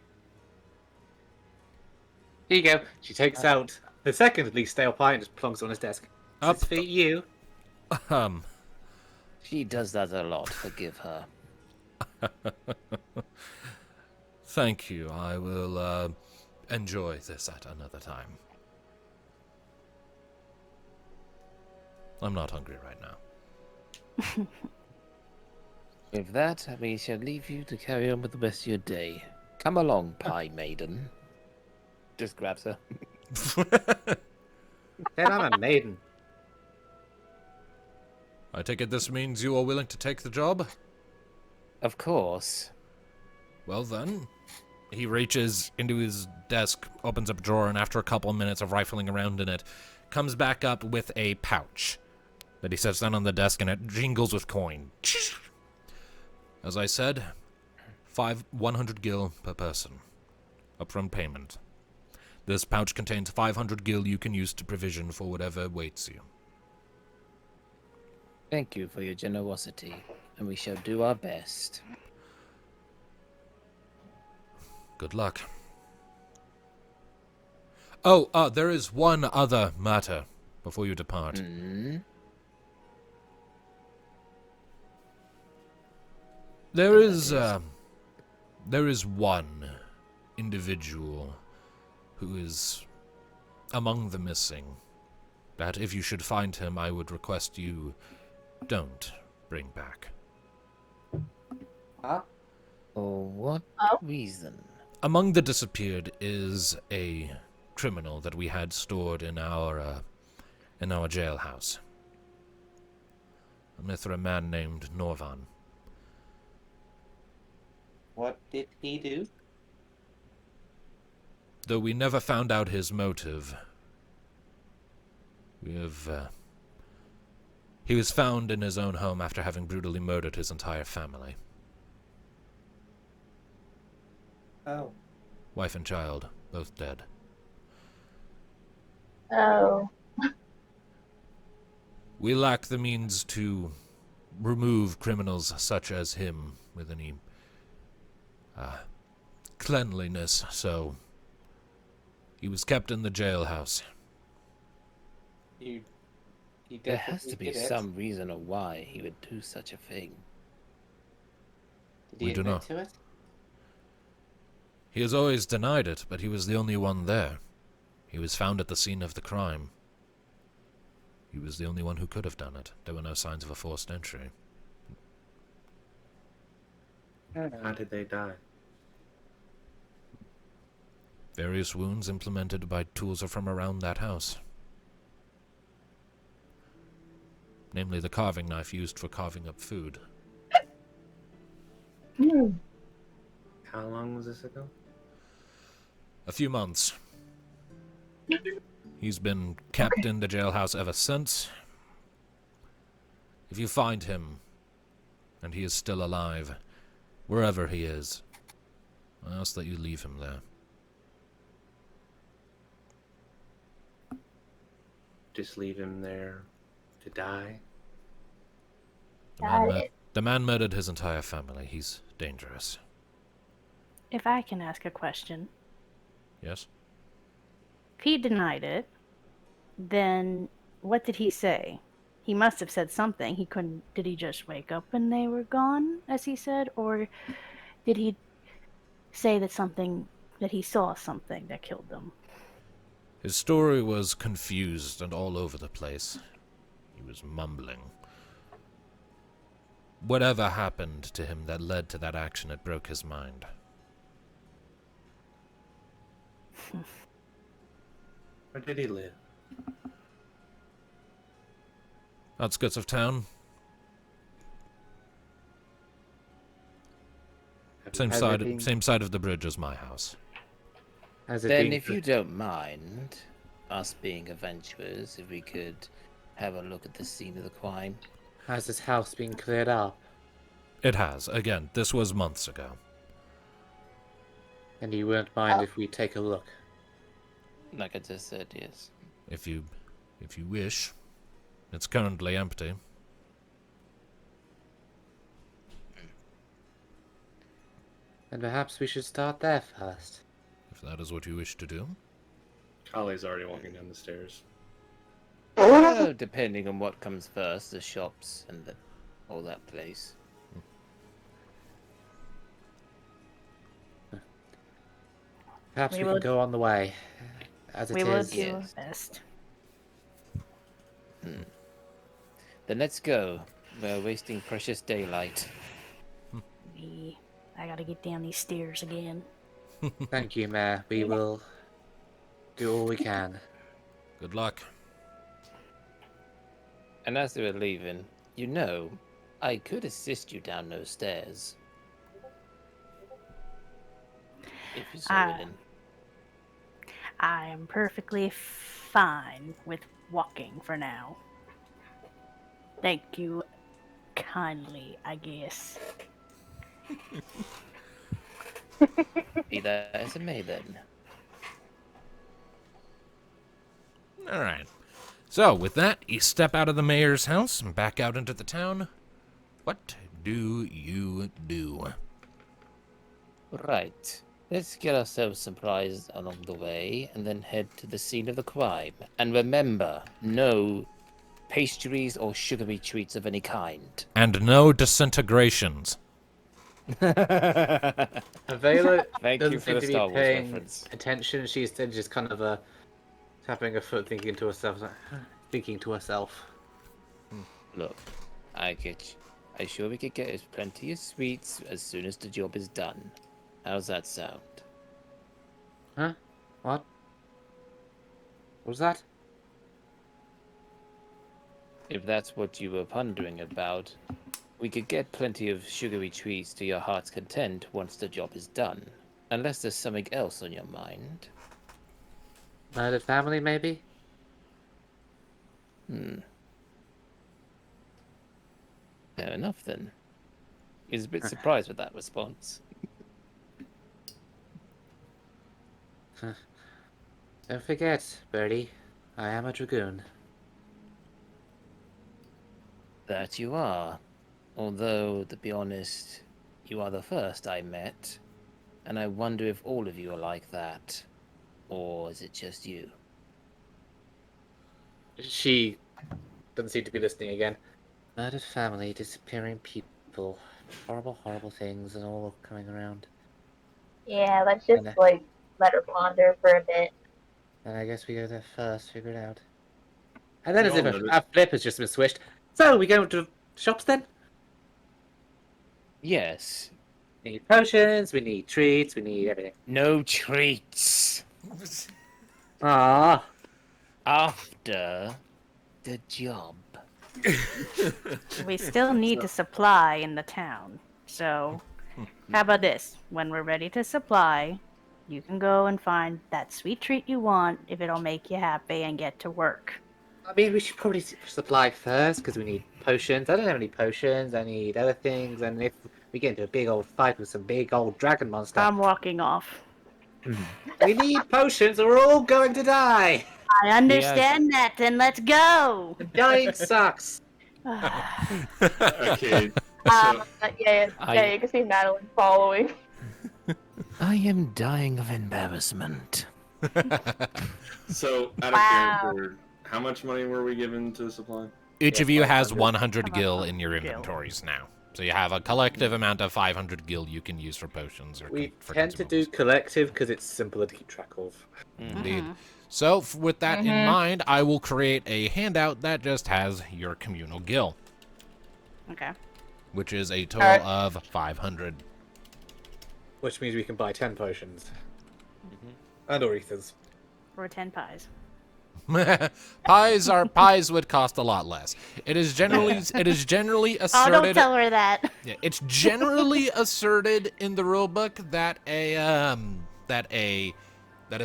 Here you go. She takes out the second least stale pie and just plonks it on his desk. Up. This is for you. She does that a lot, forgive her. Thank you. I will enjoy this at another time. I'm not hungry right now. With that, we shall leave you to carry on with the rest of your day. Come along, pie maiden. Just grabs her. Then I'm a maiden. I take it this means you are willing to take the job? Of course. Well then. He reaches into his desk, opens up a drawer, and after a couple of minutes of rifling around in it, comes back up with a pouch that he sets down on the desk, and it jingles with coin. As I said, 100 gil per person. Upfront payment. This pouch contains 500 gil you can use to provision for whatever awaits you. Thank you for your generosity, and we shall do our best. Good luck. Oh, there is one other matter before you depart. There is one individual who is among the missing that if you should find him, I would request you don't bring back. Huh? For what Oh. reason? Among the disappeared is a criminal that we had stored in our jailhouse. A Mithra man named Norvan. What did he do? Though we never found out his motive, he was found in his own home after having brutally murdered his entire family. Oh. Wife and child, both dead. Oh. We lack the means to remove criminals such as him with any cleanliness, so he was kept in the jailhouse. He There has to be did it. some reason or why he would do such a thing. Did he We do admit not. to it? He has always denied it, but he was the only one there. He was found at the scene of the crime. He was the only one who could have done it. There were no signs of a forced entry. How did they die? Various wounds implemented by tools from around that house. Namely the carving knife used for carving up food. How long was this ago? A few months. He's been kept in the jailhouse ever since. If you find him, and he is still alive, wherever he is, I ask that you leave him there. Just leave him there to die? The man murdered his entire family. He's dangerous. If I can ask a question. Yes? If he denied it, then what did he say? He must have said something. He couldn't. Did he just wake up and they were gone, as he said, or did he say that he saw something that killed them? His story was confused and all over the place. He was mumbling. Whatever happened to him that led to that action, it broke his mind. Where did he live? Outskirts of town. Same Has side, it been- same side of the bridge as my house. Has it Then, been if you don't mind, us being adventurers, if we could have a look at the scene of the crime. Has this house been cleared up? It has. Again, this was months ago. And you won't mind if we take a look? Like I just said, yes. If you wish. It's currently empty. And perhaps we should start there first. If that is what you wish to do. Kale's already walking down the stairs. Well, depending on what comes first, the shops and all that place. Perhaps We we will- can go on the way. As it We will is. do our Yes. best. Then let's go. We're wasting precious daylight. I gotta get down these stairs again. Thank you, Mayor. We will do all we can. Good luck. And as they were leaving, you know, I could assist you down those stairs. If you're so willing. I am perfectly fine with walking for now. Thank you kindly, I guess. Be that as it may then. Alright. So, with that, you step out of the mayor's house and back out into the town. What do you do? Right. Let's get ourselves some supplies along the way and then head to the scene of the crime. And remember, no pastries or sugary treats of any kind. And no disintegrations. Avela Thank doesn't you for seem the to Star be Wars paying reference. attention. She's instead just kind of tapping her foot, thinking to herself. Look, I get you. I'm sure we could get us plenty of sweets as soon as the job is done. How's that sound? Huh? What? What was that? If that's what you were pondering about, we could get plenty of sugary treats to your heart's content once the job is done. Unless there's something else on your mind. Murdered family, maybe? Fair enough, then. He was a bit surprised with that response. Don't forget, Birdie, I am a dragoon. That you are. Although, to be honest, you are the first I met. And I wonder if all of you are like that. Or is it just you? She doesn't seem to be listening again. Murdered family, disappearing people, horrible, horrible things, and all coming around. Yeah, let's just, And, like, let her ponder for a bit. And I guess we go there first, figure it out. And then, We as if all know a flip has just been switched. So, we go to shops then? Yes. We need potions, we need treats, we need everything. No treats. Ah, After the job. We still need to supply in the town. So, how about this? When we're ready to supply, you can go and find that sweet treat you want if it'll make you happy and get to work. I mean, we should probably supply first because we need potions. I don't have any potions. I need other things, and if we get into a big old fight with some big old dragon monster, I'm walking off. we need potions, or we're all going to die. I understand that, then let's go! Dying sucks. Okay. Yeah, you can see Madeline following. I am dying of embarrassment. So, out of Wow. character, how much money were we given to supply? Each Yeah, of you has 500. 100 gil in your Gil. inventories now. So you have a collective amount of 500 gil you can use for potions or We for tend to do consumables. collective because it's simpler to keep track of. Indeed. So, with that in mind, I will create a handout that just has your communal gil, Okay. which is a total Alright. of 500. Which means we can buy 10 potions. And or ethers. For 10 pies. Pies would cost a lot less. It is generally Oh, asserted. don't tell her that. Yeah, it's generally asserted in the rulebook that a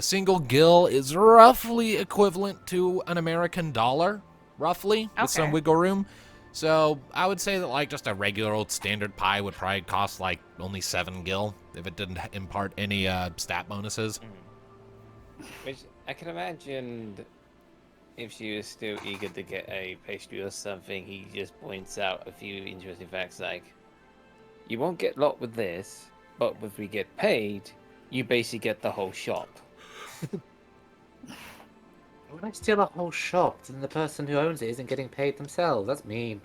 single gil is roughly equivalent to an American dollar, roughly, with some Okay. wiggle room. So I would say that like just a regular old standard pie would probably cost like only 7 gil if it didn't impart any stat bonuses. Which I can imagine if she was still eager to get a pastry or something, he just points out a few interesting facts like, you won't get a lot with this, but if we get paid, you basically get the whole shop. When I steal a whole shop, then the person who owns it isn't getting paid themselves. That's mean.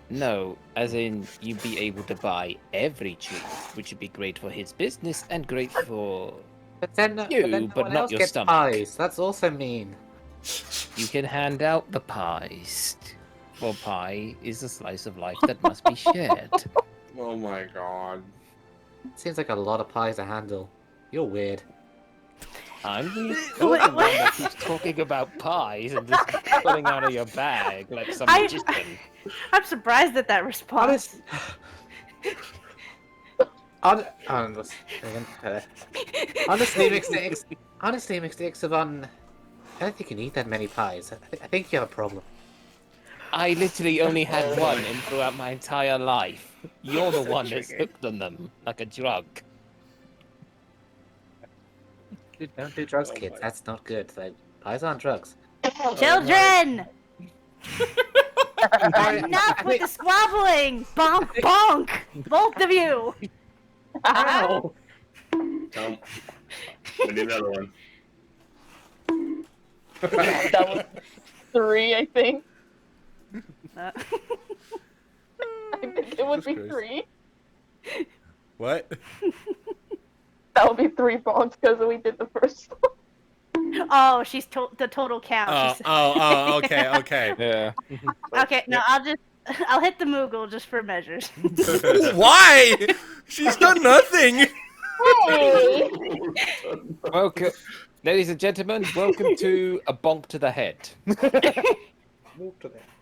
No, as in you'd be able to buy every treat, which would be great for his business and great for... But then, no but one not else your gets stomach. pies. That's also mean. You can hand out the pies. For pie is a slice of life that must be shared. Oh my god. Seems like a lot of pies to handle. You're weird. I'm the important one that keeps talking about pies and just pulling out of your bag like some I- magician. I'm surprised at that response. Honestly, Mixed Ixavon, I don't think you need that many pies. I think you have a problem. I literally only had one in throughout my entire life. You're the one that's hooked on them, like a drug. Dude, don't do drugs, Oh kids. my- That's not good. Pies aren't drugs. Children! Enough with the squabbling! Bonk, bonk! Both of you! Ow! Come. We need another one. That was 3, I think. Uh, I think it would be Christ. 3. What? That would be 3 bonks because we did the first one. oh, she's the total count. She's- okay. Yeah. Okay, no, I'll just I'll hit the Moogle just for measures. Why? She's done nothing. Hey! Welcome, ladies and gentlemen. Welcome to a bonk to the head. That's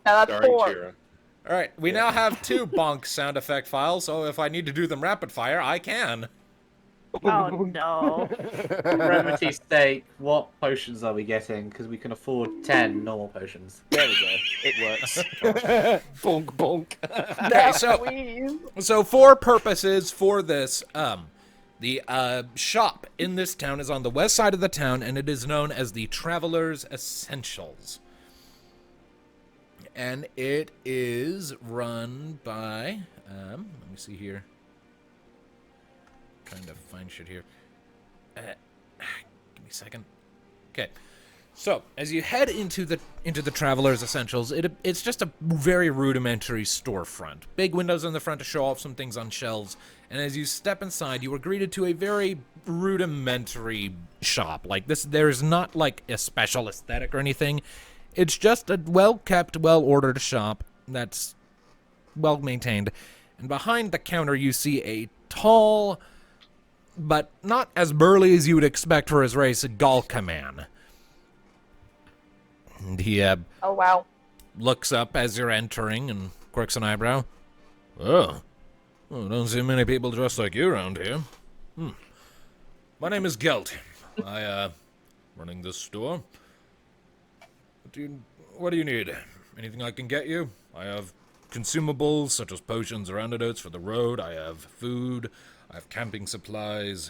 Starring 4. Tira. All right, we now have 2 bonk sound effect files, so if I need to do them rapid fire, I can. Oh no. For brevity's sake, what potions are we getting? Because we can afford 10 normal potions. There we go. It works. bonk, bonk. Okay, so Please. So for purposes for this, the shop in this town is on the west side of the town, and it is known as the Traveler's Essentials. And it is run by, let me see here. Trying to find shit here. Give me a second. Okay. So, as you head into the Traveler's Essentials, it's just a very rudimentary storefront. Big windows in the front to show off some things on shelves, and as you step inside, you are greeted to a very rudimentary shop. Like this, there's not like a special aesthetic or anything. It's just a well-kept, well-ordered shop that's well-maintained. And behind the counter, you see a tall, but not as burly as you would expect for his race, Galka man. And he Oh, wow. looks up as you're entering and quirks an eyebrow. Oh, don't see many people dressed like you around here. My name is Gelt. I, running this store. What do you need? Anything I can get you? I have consumables such as potions or antidotes for the road. I have food. I have camping supplies.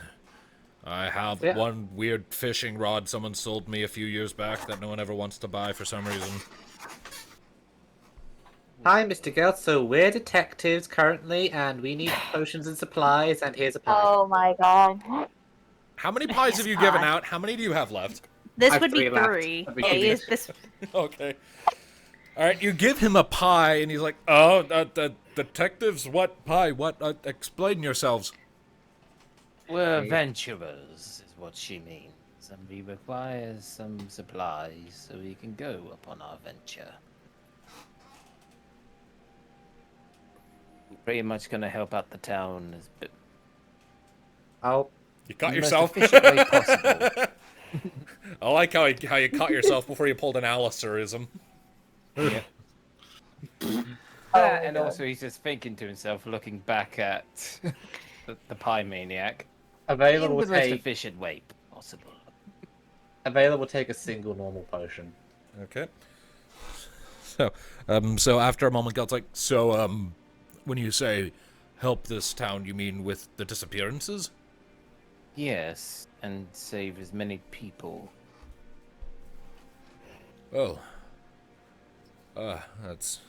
I have one weird fishing rod someone sold me a few years back that no one ever wants to buy for some reason. Hi, Mr. Gelt. So we're detectives currently, and we need potions and supplies, and here's a pie. Oh my god. How many pies have you given out? How many do you have left? This I've would be 3 left. 3. That'd be Yeah, good. this. Okay. All right, you give him a pie, and he's like, "Oh, detectives, what pie? What? Explain yourselves." We're adventurers, is what she means, and we require some supplies so we can go upon our venture. We're pretty much going to help out the town as Oh, You caught in the most yourself. efficient way possible. I like how you caught yourself before you pulled an Alistarism. Yeah. And also, he's just thinking to himself, looking back at the pie maniac. In available the most take efficient way possible. take a single normal potion. Okay. So after a moment, Gelt's like, when you say help this town, you mean with the disappearances? Yes, and save as many people. Oh. That's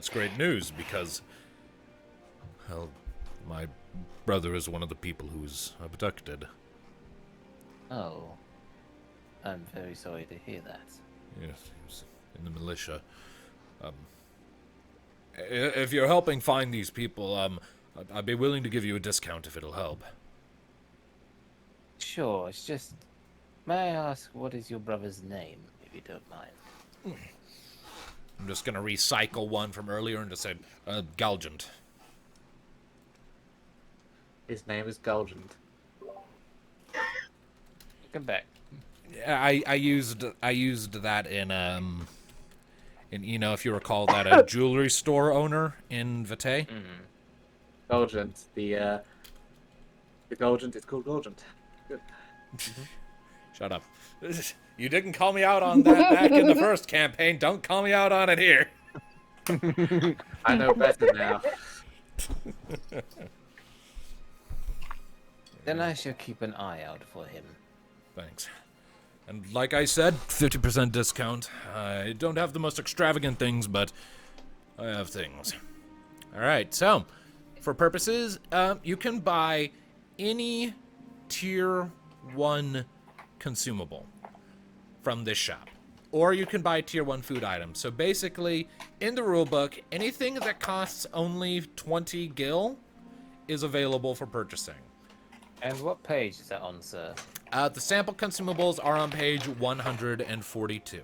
great news because, well, my brother is one of the people who's abducted. Oh. I'm very sorry to hear that. Yes, he was in the militia. If you're helping find these people, I'd be willing to give you a discount if it'll help. Sure, it's just... May I ask, what is your brother's name, if you don't mind? I'm just gonna recycle one from earlier and just say, Galgant. His name is Gulgent. Come back. Yeah, I used that in you know, if you recall that a jewelry store owner in Vitae. Gulgent. The Gulgent is called Gulgent. Good. Shut up. You didn't call me out on that back in the first campaign. Don't call me out on it here. I know better now. Then I shall keep an eye out for him. Thanks. And like I said, 50% discount. I don't have the most extravagant things, but I have things. Alright, so, for purposes, you can buy any tier 1 consumable from this shop. Or you can buy tier 1 food items. So basically, in the rulebook, anything that costs only 20 gil is available for purchasing. And what page is that on, sir? The sample consumables are on page 142.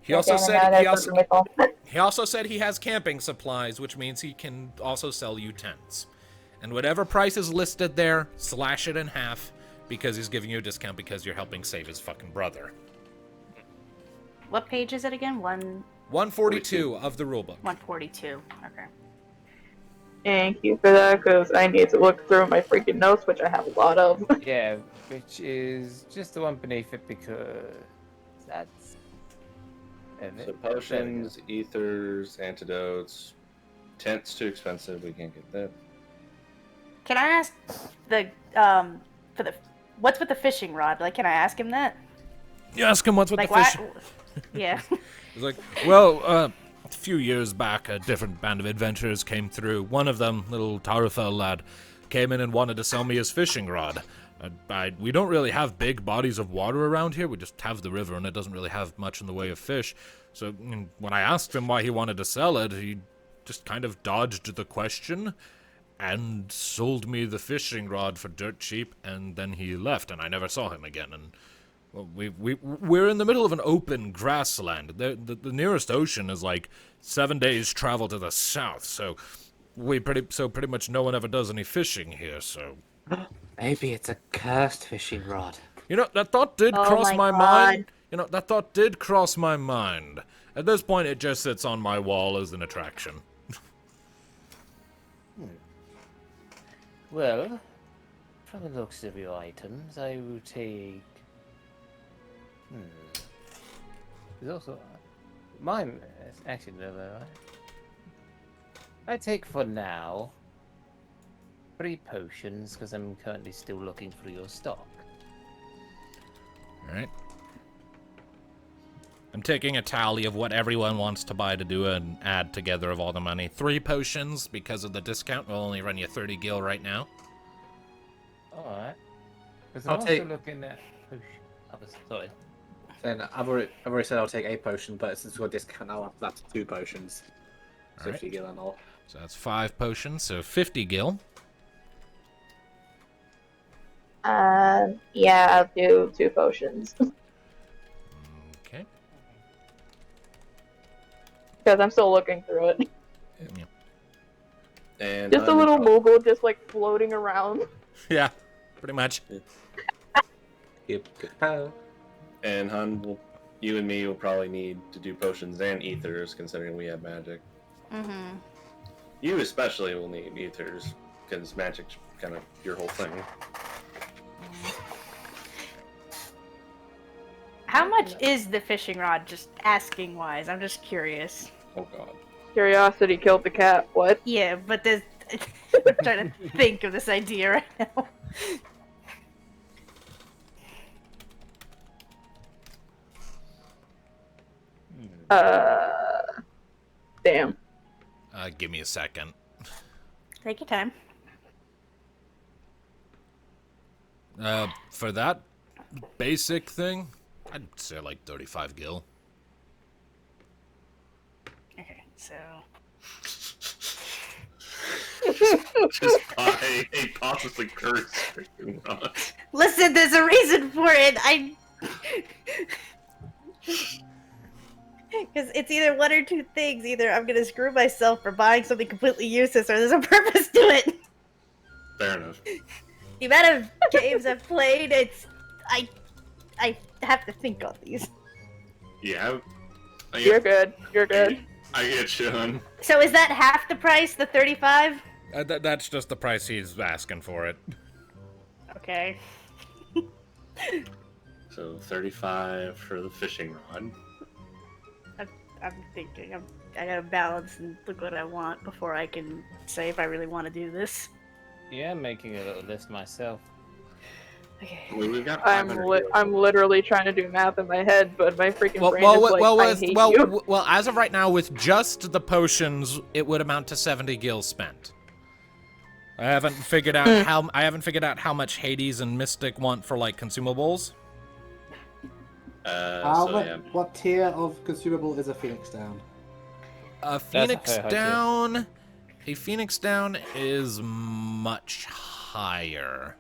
He also Okay, said now he that's also, what we call it. he also said he has camping supplies, which means he can also sell you tents. And whatever price is listed there, slash it in half because he's giving you a discount because you're helping save his fucking brother. What page is it again? 142 of the rulebook. 142. Okay. Thank you for that, because I need to look through my freaking notes, which I have a lot of. Yeah, which is just the one beneath it because that's. So potions, ethers, antidotes, tents too expensive. We can't get that. Can I ask the for the what's with the fishing rod? Like, can I ask him that? You ask him what's with Like, the why? fish. Yeah. He's like, well, a few years back, a different band of adventurers came through. One of them, little Tarafel lad, came in and wanted to sell me his fishing rod. We don't really have big bodies of water around here. We just have the river, and it doesn't really have much in the way of fish. So when I asked him why he wanted to sell it, he just kind of dodged the question and sold me the fishing rod for dirt cheap, and then he left, and I never saw him again. And well, we're in the middle of an open grassland. The nearest ocean is like 7 days travel to the south, so pretty much no one ever does any fishing here. So Maybe it's a cursed fishing rod. That thought did Oh cross my my mind. God. That thought did cross my mind. At this point, it just sits on my wall as an attraction. Well, from the looks of your items, I will take. There's also mine. Actually, no. I take for now 3 potions because I'm currently still looking through your stock. All right. I'm taking a tally of what everyone wants to buy to do an add together of all the money. 3 potions because of the discount will only run you 30 gil right now. Alright. Because I'll I'm also take- looking at sorry. Then I've already said I'll take a potion, but since we've got a discount, I'll up that to 2 potions. All right. 50 gil and all. So that's 5 potions, so 50 gil. Yeah, I'll do 2 potions. Okay. Because I'm still looking through it. Yeah. And Just a little Moogle just like floating around. Yeah, pretty much. Yep. Good. And Hun, you and me will probably need to do potions and ethers, considering we have magic. Mm-hmm. You especially will need ethers, because magic's kind of your whole thing. How much is the fishing rod? Just asking wise. I'm just curious. Oh god. Curiosity killed the cat. What? Yeah, but there's. I'm trying to think of this idea right now. Damn. Give me a second. Take your time. For that basic thing, I'd say like 35 gil. Okay, so. Just buy a possibly cursed freaking rod. Listen, there's a reason for it. Because it's either one or two things. Either I'm gonna screw myself for buying something completely useless, or there's a purpose to it. Fair enough. The amount of games I've played, I have to think on these. Yeah. You're good. You're good. I get you, Hun. So is that half the price, the 35? That's just the price he's asking for it. Okay. So 35 for the fishing rod. I'm thinking. I gotta balance and look what I want before I can say if I really want to do this. Yeah, I'm making a little list myself. Okay. We've got I'm 500 I'm literally trying to do math in my head, but my freaking brain is like, I hate you. Well, as of right now, with just the potions, it would amount to 70 gil spent. I haven't figured out how much Hades and Mystic want for like consumables. What tier of consumable is a Phoenix Down? A Phoenix Down is much higher.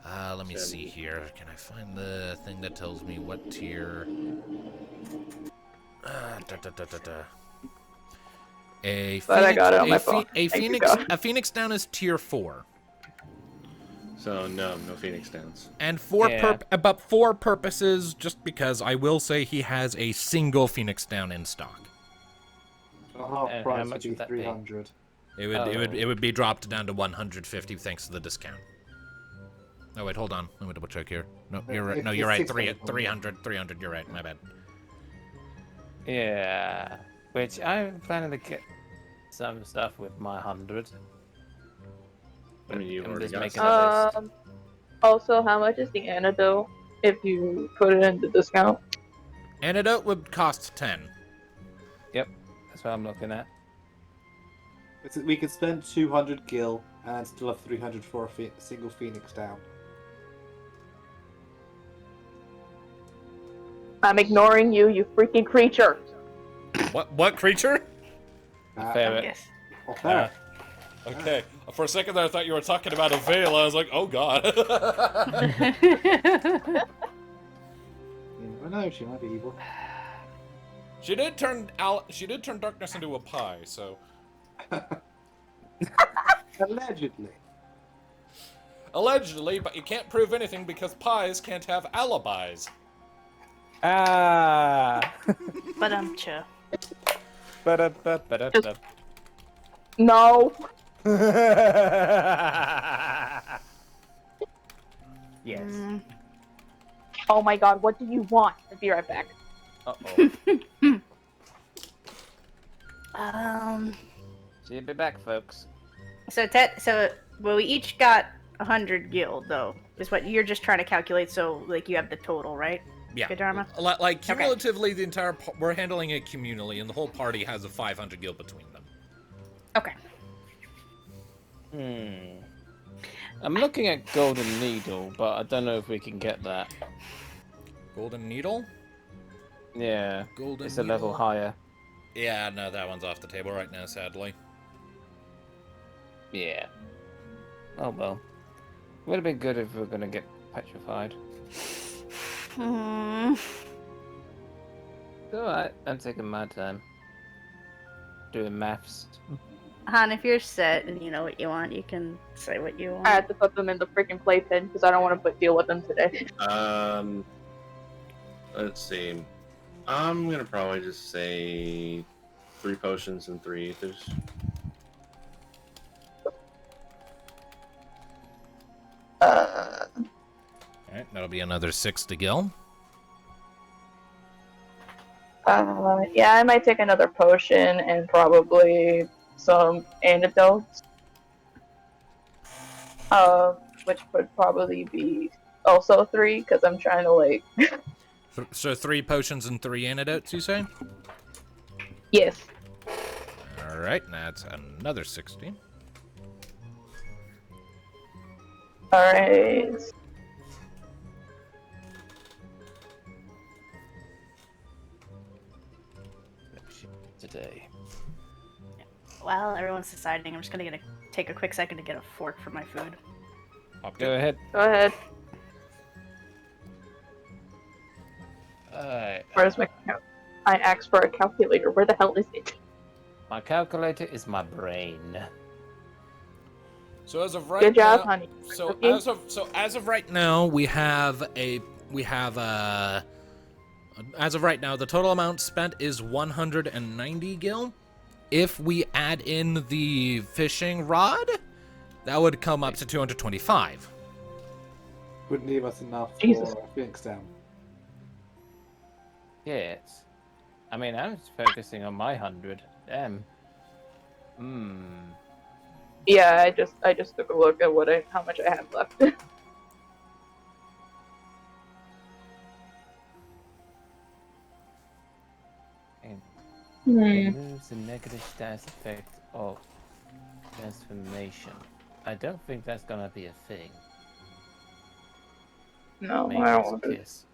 Let me see here. Can I find the thing that tells me what tier? A But I got it on my phoenix, phone. a Thank you, phoenix, God. a phoenix down is tier 4, So no Phoenix Downs. and Yeah. about 4 purposes. Just because I will say he has a single phoenix down in stock. The half And how price would much be would that be? 300. It would be dropped down to 150 thanks to the discount. Oh wait, hold on. Let me double check here. No, you're right. No, you're right. It's 300. You're right. My bad. Yeah. Which I'm planning to get some stuff with my 100. I mean, you've I'm already just got making some. a list. Also, how much is the antidote if you put it in the discount? Antidote would cost 10. Yep. That's what I'm looking at. We could spend 200 gil and still have 300 for a single Phoenix down. I'm ignoring you, you freaking creature. What creature? Fair. Yes. Oh, fair. Okay. For a second there, I thought you were talking about a veil. I was like, oh god. I know she might be evil. She did turn darkness into a pie. So Allegedly. but you can't prove anything because pies can't have alibis. Ah. But I'm chill. No. Yes. Oh my god, what do you want? I'll be right back. Uh-oh. See you be back, folks. So well, we each got 100 gil though. Is what you're just trying to calculate. So like you have the total, right? Yeah. Good Dharma? Like cumulatively, the entire we're handling it communally, and the whole party has a 500 gil between them. Okay. I'm looking at Golden Needle, but I don't know if we can get that. Golden Needle? Yeah. Golden It's a level Needle? higher. Yeah, no, that one's off the table right now, sadly. Yeah. Oh well. Would have been good if we were gonna get petrified. It's alright, I'm taking my time. Doing maths. Han, if you're set and you know what you want, you can say what you want. I had to put them in the freaking playpen because I don't want to deal with them today. Let's see. I'm gonna probably just say 3 potions and 3 ethers. Alright, that'll be another 6 to gil. Yeah, I might take another potion and probably some antidotes. Which would probably be also 3 because I'm trying to like. So 3 potions and 3 antidotes, you say? Yes. Alright, that's another 60. Alright. Today. While everyone's deciding, I'm just gonna take a quick second to get a fork for my food. Go ahead. Go ahead. Alright. Where's my I asked for a calculator. Where the hell is it? My calculator is my brain. So as of right Good job, now, honey. So Okay. as of right now, as of right now, the total amount spent is 190 gil. If we add in the fishing rod, that would come up to 225. Wouldn't leave us enough Jesus. for a Phoenix down. Yes. I mean, I'm just focusing on my 100. Damn. Yeah, I just took a look at how much I have left. Removes the negative status effect of transformation. I don't think that's gonna be a thing. No, Maybe I don't it's a want to. kiss.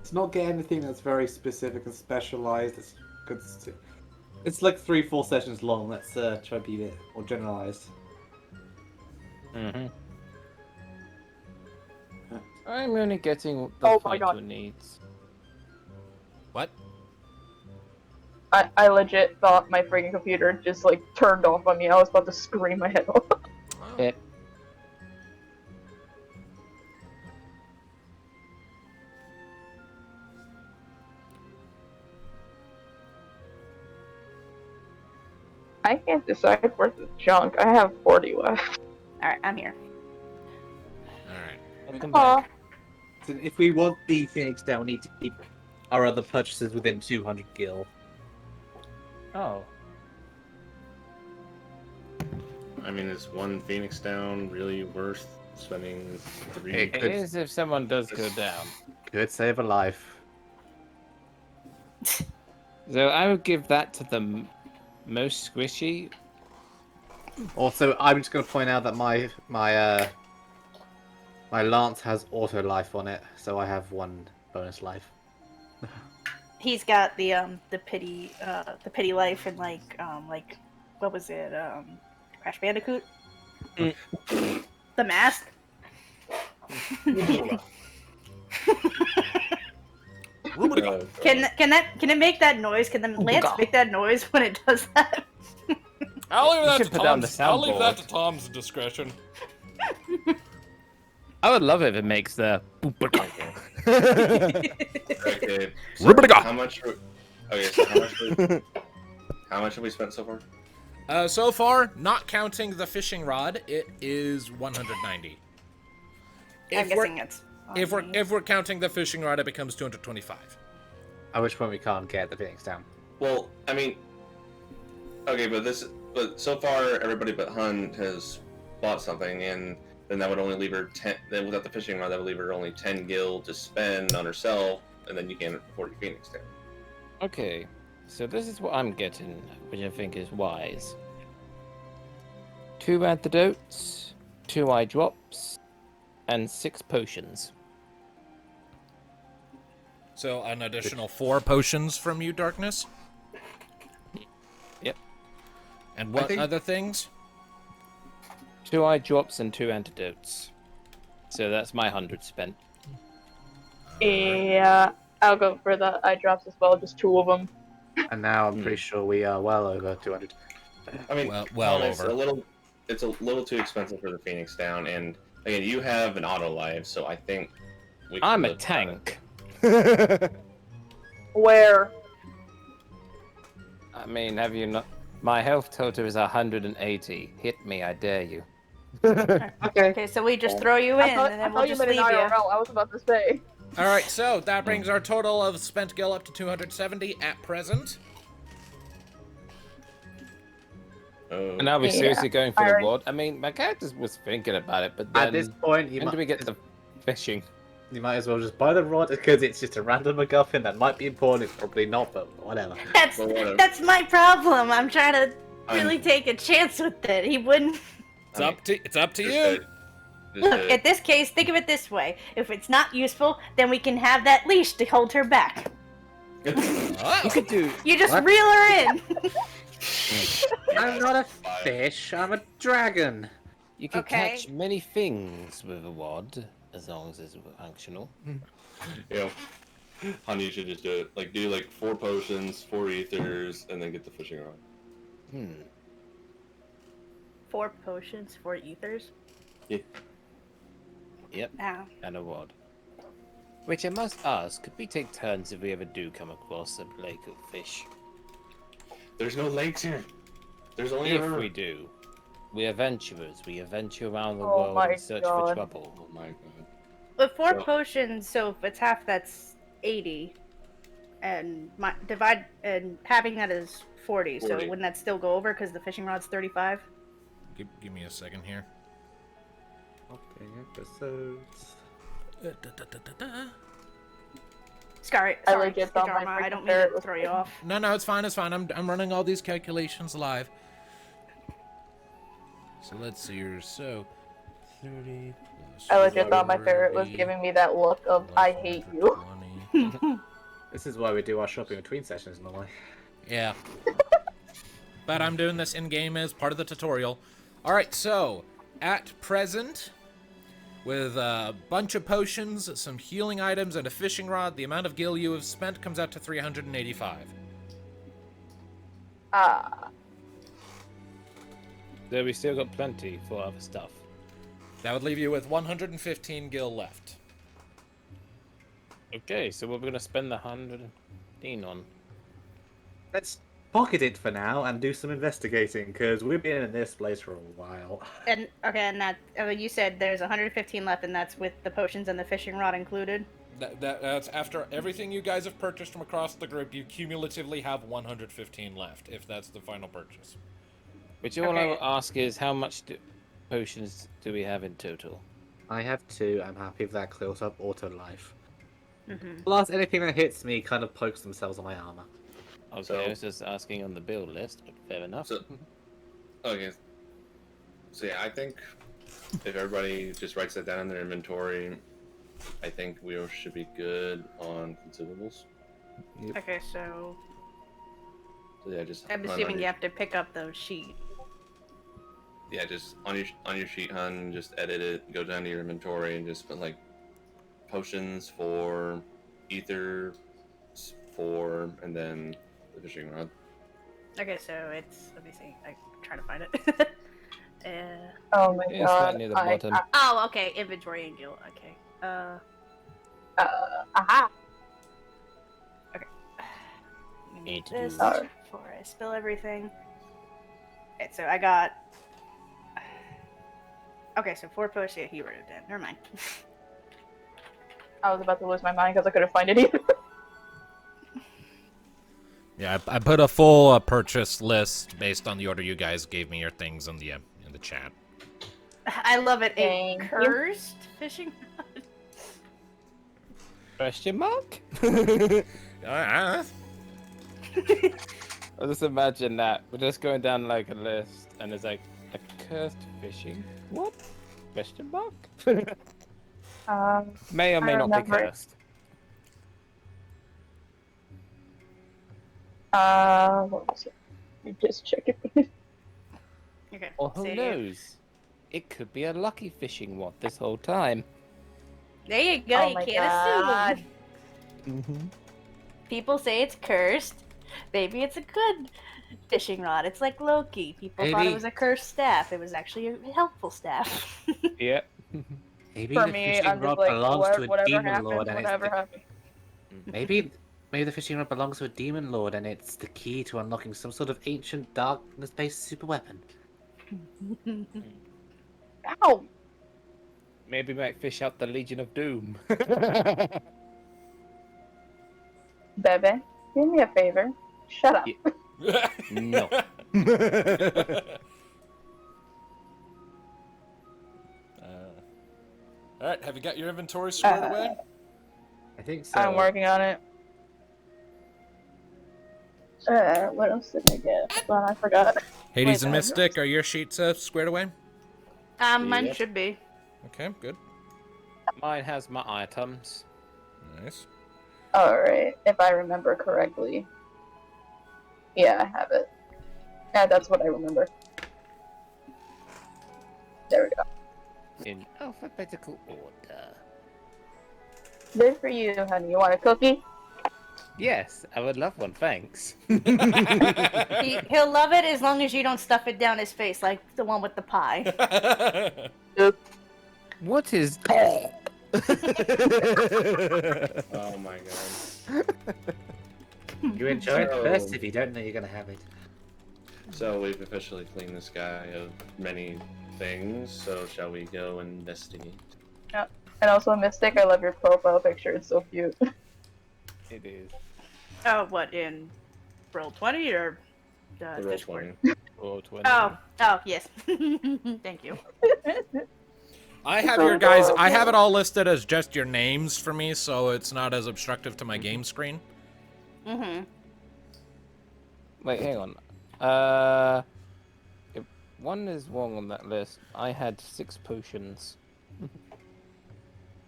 It's not get anything that's very specific and specialized. It's good. It's like 3-4 sessions long. Let's try to be a bit more generalized. I'm only getting the Oh my fighter God. needs. What? I legit thought my freaking computer just like turned off on me. I was about to scream my head off. Yep. I can't decide where the junk. I have 40 left. Alright, I'm here. Alright. Welcome Aw. back. So if we want the Phoenix down, we need to keep our other purchases within 200 gil. Oh. I mean, is one Phoenix down really worth spending 3? It It could, is if someone does go down. could save a life. So I would give that to the most squishy. Also, I'm just going to point out that my lance has auto life on it, so I have 1 bonus life. He's got the pity life and like what was it, Crash Bandicoot? The mask? Can it make that noise? Can the lance make that noise when it does that? I'll leave You that should to put down the Tom's. I'll leave that soundboard. to Tom's discretion. I would love it if it makes the. Okay. So Rubidiga! how much? Okay, so how much have we spent so far? So far, not counting the fishing rod, it is 190. I'm guessing it's. If we're counting the fishing rod, it becomes 225. At which point we can't get the Phoenix down. Well, I mean, okay, but so far everybody but Hun has bought something, and then that would only leave her 10. Then without the fishing rod, that would leave her only 10 gil to spend on herself, and then you can afford your Phoenix down. Okay, so this is what I'm getting, which I think is wise. 2 antidotes, 2 eye drops, and 6 potions. So an additional 4 potions from you, Darkness? Yep. And what other things? 2 eye drops and 2 antidotes. So that's my 100 spent. Yeah, I'll go for the eye drops as well, just 2 of them. And now I'm pretty sure we are well over 200. I mean, Well it's over. It's a little too expensive for the Phoenix down, and again, you have an auto life, so I think we can I'm a live with tank. Where? I mean, have you not? My health total is 180. Hit me, I dare you. Okay, so we just throw you in, I thought, and I then we'll thought you just meant leave an you. IRL. I was about to say. All right, so that brings our total of spent gil up to 270 at present. that. And are we Yeah, seriously going for I the already- reward? I mean, my character was thinking about it, but then At this point, when do we get the fishing? you might as well just buy the rod because it's just a random MacGuffin that might be important, probably not, but whatever. That's Well, whatever. that's my problem. I'm trying to I'm- really take a chance with it. He wouldn't. It's up to Just you. Just Look, at this case, think of it this way: if it's not useful, then we can have that leash to hold her back. Oh. You could do. You just What? reel her in. I'm not a fish, I'm a dragon. You can Okay. catch many things with a wad, as long as it's functional. Yeah. Honey, you should just do it. Like, do like 4 potions, 4 ethers, and then get the fishing rod. Hmm. 4 potions, 4 ethers. Yep, Ow. and a wad. Which I must ask, could we take turns if we ever do come across a lake of fish? There's no lakes here. There's only a If river. we do, we are adventurers. We adventure around the Oh world my in search God. for trouble. Oh my god. With 4 Well- potions, so if it's half, that's 80, and divide and having that is 40. So 40. wouldn't that still go over because the fishing rod's 35? Give me a second here. Okay, episodes. Sorry, I sorry, legit thought my Dharma, I freaking don't mean ferret to was- throw you off. No, it's fine. I'm running all these calculations live. So let's see here. So 30 plus I legit thought my 40, ferret was giving me that look of I hate you. 20. This is why we do our shopping between sessions normally. Yeah. But I'm doing this in-game as part of the tutorial. Alright, so, at present, with a bunch of potions, some healing items, and a fishing rod, the amount of gil you have spent comes out to 385. Ah, So we still got plenty for other stuff. That would leave you with 115 gil left. Okay, so what we're gonna spend the 115 on? Let's pocket it for now and do some investigating, because we've been in this place for a while. And that you said there's 115 left, and that's with the potions and the fishing rod included. That's after everything you guys have purchased from across the group. You cumulatively have 115 left, if that's the final purchase. Which all I will ask is how much potions do we have in total? I have 2. I'm happy with that close up auto life. Mm-hmm. Plus, anything that hits me kind of pokes themselves on my armor. Okay, So- I was just asking on the build list, but fair enough. So, okay. So yeah, I think if everybody just writes that down in their inventory, I think we should be good on consumables. Okay, so So yeah, just I'm hunt on assuming your- you have to pick up those sheets. Yeah, just on your sheet hunt, just edit it, go down to your inventory, and just put like potions for ether, for, and then the fishing rod. Okay, so it's, let me see, I try to find it. oh my It's right god. near the bottom. Oh, okay, inventory angel. Okay. Aha. Need to This do this. before I spill everything. Okay, so I got. Okay, so 4 posts. Yeah, he wrote it down. Never mind. I was about to lose my mind because I couldn't find it either. Yeah, I put a full purchase list based on the order you guys gave me your things in the chat. I love it. A Thank you. cursed fishing rod. Question mark? Uh, I just imagine that. We're just going down like a list, and it's like a cursed fishing. What? Question mark? May or may I not be remember. cursed. What was it? You just check it. Okay. Or who save. knows? It could be a lucky fishing rod this whole time. There you go. Oh you my can't god. assume. People say it's cursed. Maybe it's a good fishing rod. It's like Loki. People thought Maybe. it was a cursed staff. It was actually a helpful staff. Yeah. Maybe For the me, fishing I'm just rod like, belongs to a whatever demon happened, lord, and whatever it's happened. maybe the fishing rod belongs to a demon lord, and it's the key to unlocking some sort of ancient darkness-based super weapon. Ow! Maybe we might fish out the Legion of Doom. Bebe, do me a favor. Shut up. Yeah. No. Alright, have you got your inventory squared away? I think so. I'm working on it. What else did I get? Hold on, I forgot. Hades Wait, and that- Mystic, are your sheets squared away? Mine Yep. should be. Okay, good. Mine has my items. Nice. Alright, if I remember correctly. Yeah, I have it. Yeah, that's what I remember. There we go. In alphabetical order. Good for you, honey. You want a cookie? Yes, I would love one, thanks. He'll love it as long as you don't stuff it down his face like the one with the pie. What is... Oh my god. You enjoy it So- first if you don't know you're gonna have it. So we've officially cleaned this guy of many things, so shall we go investigate? And also, Mystic, I love your profile picture. It's so cute. It is. Oh, what, in Roll 20 or The roll Discord? 20. Or 20. Oh, yes. Thank you. I have your guys, I have it all listed as just your names for me, so it's not as obstructive to my game screen. Mm-hmm. Wait, hang on. If one is wrong on that list, I had 6 potions.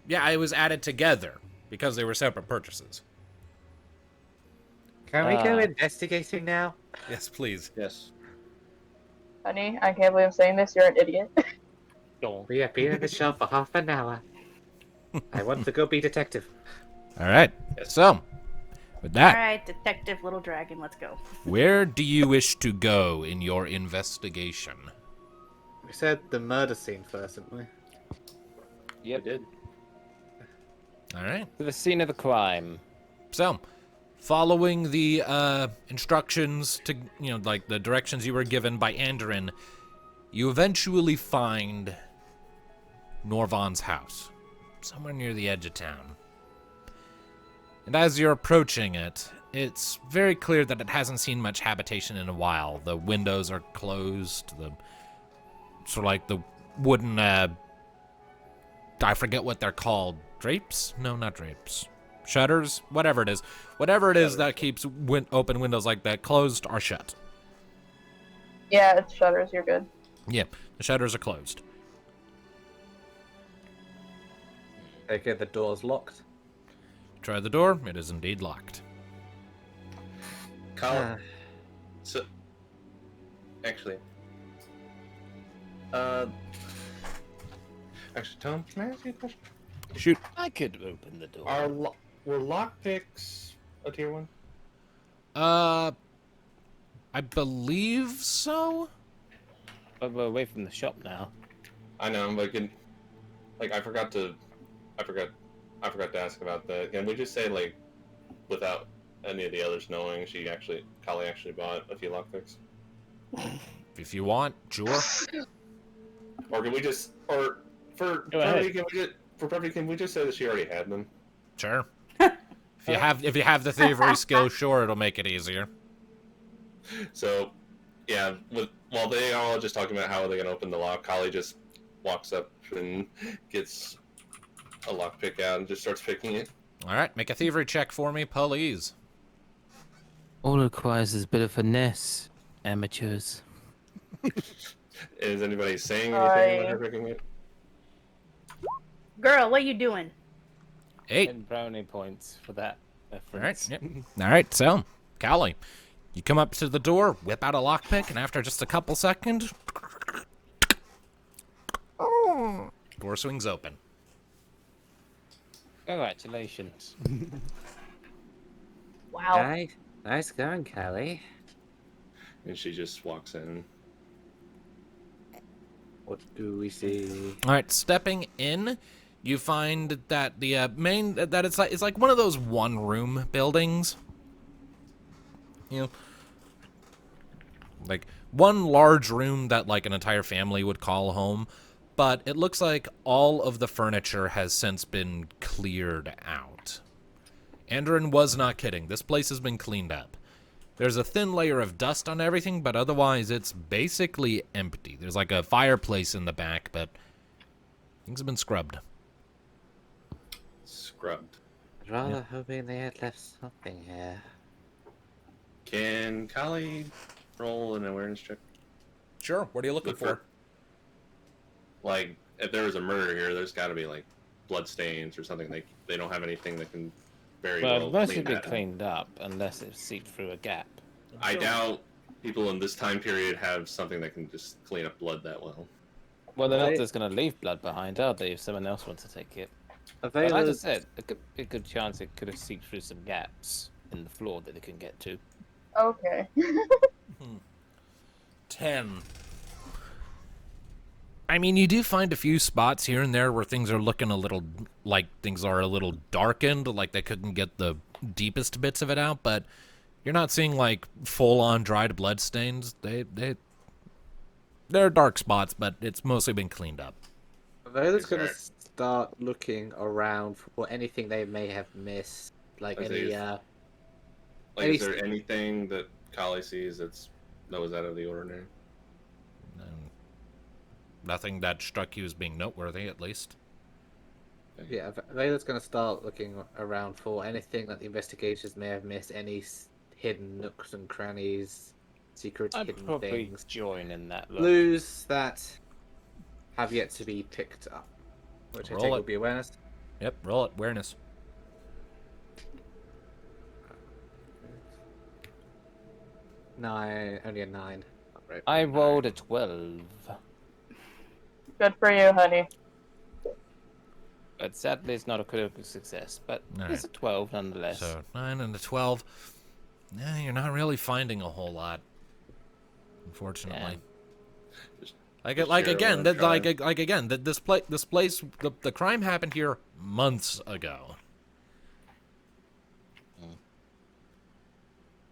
Yeah, it was added together because they were separate purchases. Can we go Ah. investigating now? Yes, please. Yes. Honey, I can't believe I'm saying this. You're an idiot. We have been at the shelf for half an hour. I want to go be detective. All right. Yes. So, With that, Alright, Detective Little Dragon, let's go. where do you wish to go in your investigation? We said the murder scene first, didn't we? Yep. We did. All right. To the scene of the crime. So, following the instructions to, like the directions you were given by Andrin, you eventually find Norvan's house, somewhere near the edge of town. And as you're approaching it, it's very clear that it hasn't seen much habitation in a while. The windows are closed, the sort of like the wooden, I forget what they're called. Drapes? No, not drapes. Shutters? Whatever it is. Whatever it is that keeps open windows like that closed are shut. Yeah, it's shutters. You're good. Yeah, the shutters are closed. Okay, the door's locked. Try the door. It is indeed locked. Colin. So, actually, Tom, can I ask you a question? Shoot. I could open the door. Were lockpicks a tier 1? I believe so. But we're away from the shop now. I know, but I forgot to ask about that. Can we just say, like, without any of the others knowing, Kali actually bought a few lockpicks? If you want, sure. Or can we just, or for Go ahead. brevity, can we just say that she already had them? Sure. If you have the thievery skill, sure, it'll make it easier. So, yeah, while they are all just talking about how they're gonna open the lock, Kali just walks up and gets a lockpick out and just starts picking it. All right, make a thievery check for me, please. All it requires is a bit of finesse, amateurs. Is anybody saying anything about her picking it? Girl, what you doing? 8. 10 brownie points for that All right. reference. Yep. All right. So, Callie, you come up to the door, whip out a lockpick, and after just a couple seconds, door swings open. Congratulations. Wow. Nice going, Callie. And she just walks in. What do we see? All right, stepping in, you find that the that it's like one of those one-room buildings. You know, like one large room that like an entire family would call home, but it looks like all of the furniture has since been cleared out. Andrin was not kidding. This place has been cleaned up. There's a thin layer of dust on everything, but otherwise it's basically empty. There's like a fireplace in the back, but things have been scrubbed. Scrubbed. Rather hoping they had left something here. Can Kali roll an awareness check? Sure. What are you looking Look for- Like, if there was a murder here, there's got to be like blood stains or something. They don't have anything that can very Well, well most clean would be that. cleaned up unless it seeped through a gap. I doubt people in this time period have something that can just clean up blood that well. Well, they're not Right. just going to leave blood behind, are they, if someone else wants to take it? But Available. as I said, it could be a good chance it could have seeped through some gaps in the floor that they can get to. Okay. 10. I mean, you do find a few spots here and there where things are looking a little like things are a little darkened, like they couldn't get the deepest bits of it out, but you're not seeing like full-on dried blood stains. They're dark spots, but it's mostly been cleaned up. Vela's gonna Exact- start looking around for anything they may have missed, like I any see. Like, Any- is there anything that Kali sees that was out of the ordinary? Nothing that struck you as being noteworthy, at least. Yeah, Vela's gonna start looking around for anything that the investigators may have missed, any hidden nooks and crannies, secret I'd hidden probably things, join in that look. clues that have yet to be picked up, which I Roll take it. will be awareness. Yep, roll it. Awareness. Only a 9. Right. I rolled a 12. Good for you, honey. But sadly, it's not a critical success. But All it's a 12 nonetheless. So 9 and a 12. Yeah, you're not really finding a whole lot, unfortunately. Like again, this place, the crime happened here months ago.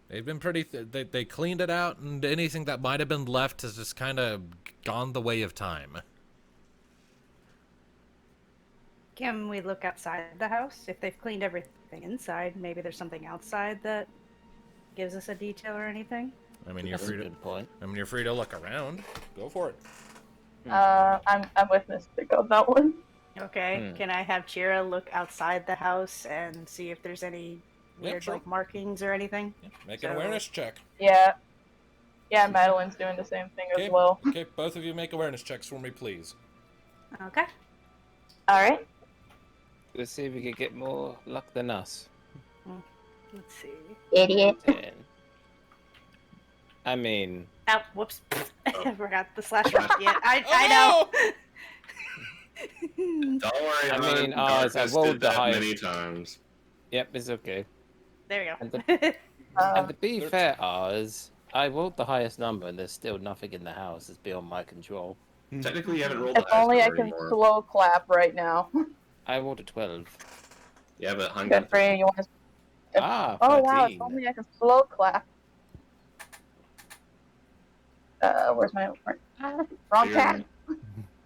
They've been pretty. They cleaned it out, and anything that might have been left has just kind of gone the way of time. Can we look outside the house? If they've cleaned everything inside, maybe there's something outside that gives us a detail or anything. I mean, you're That's a free to. good point. I mean, you're free to look around. Go for it. I'm with Mystic on that one. Okay. Can I have Chira look outside the house and see if there's any weird sure. like markings or anything? Yeah, make an awareness check. Yeah. Yeah, Madeline's doing the same thing as well. Okay, both of you make awareness checks for me, please. Okay. Alright. Let's see if we can get more luck than us. Let's see. Idiot. 10. I mean... Oh, whoops. I forgot the slash rock yet. I know. Don't worry. I mean, Darkness I rolled did the that highest. many times. Yep, it's okay. There we And, go. and to be fair, Oz, I rolled the highest number and there's still nothing in the house that's beyond my control. Technically, you haven't rolled the If highest only I number can anymore. slow clap right now. I rolled a 12. Yeah, but hung Good for you. You want to... Ah, Oh wow, if 13. only I can slow clap. Where's my... wrong tab.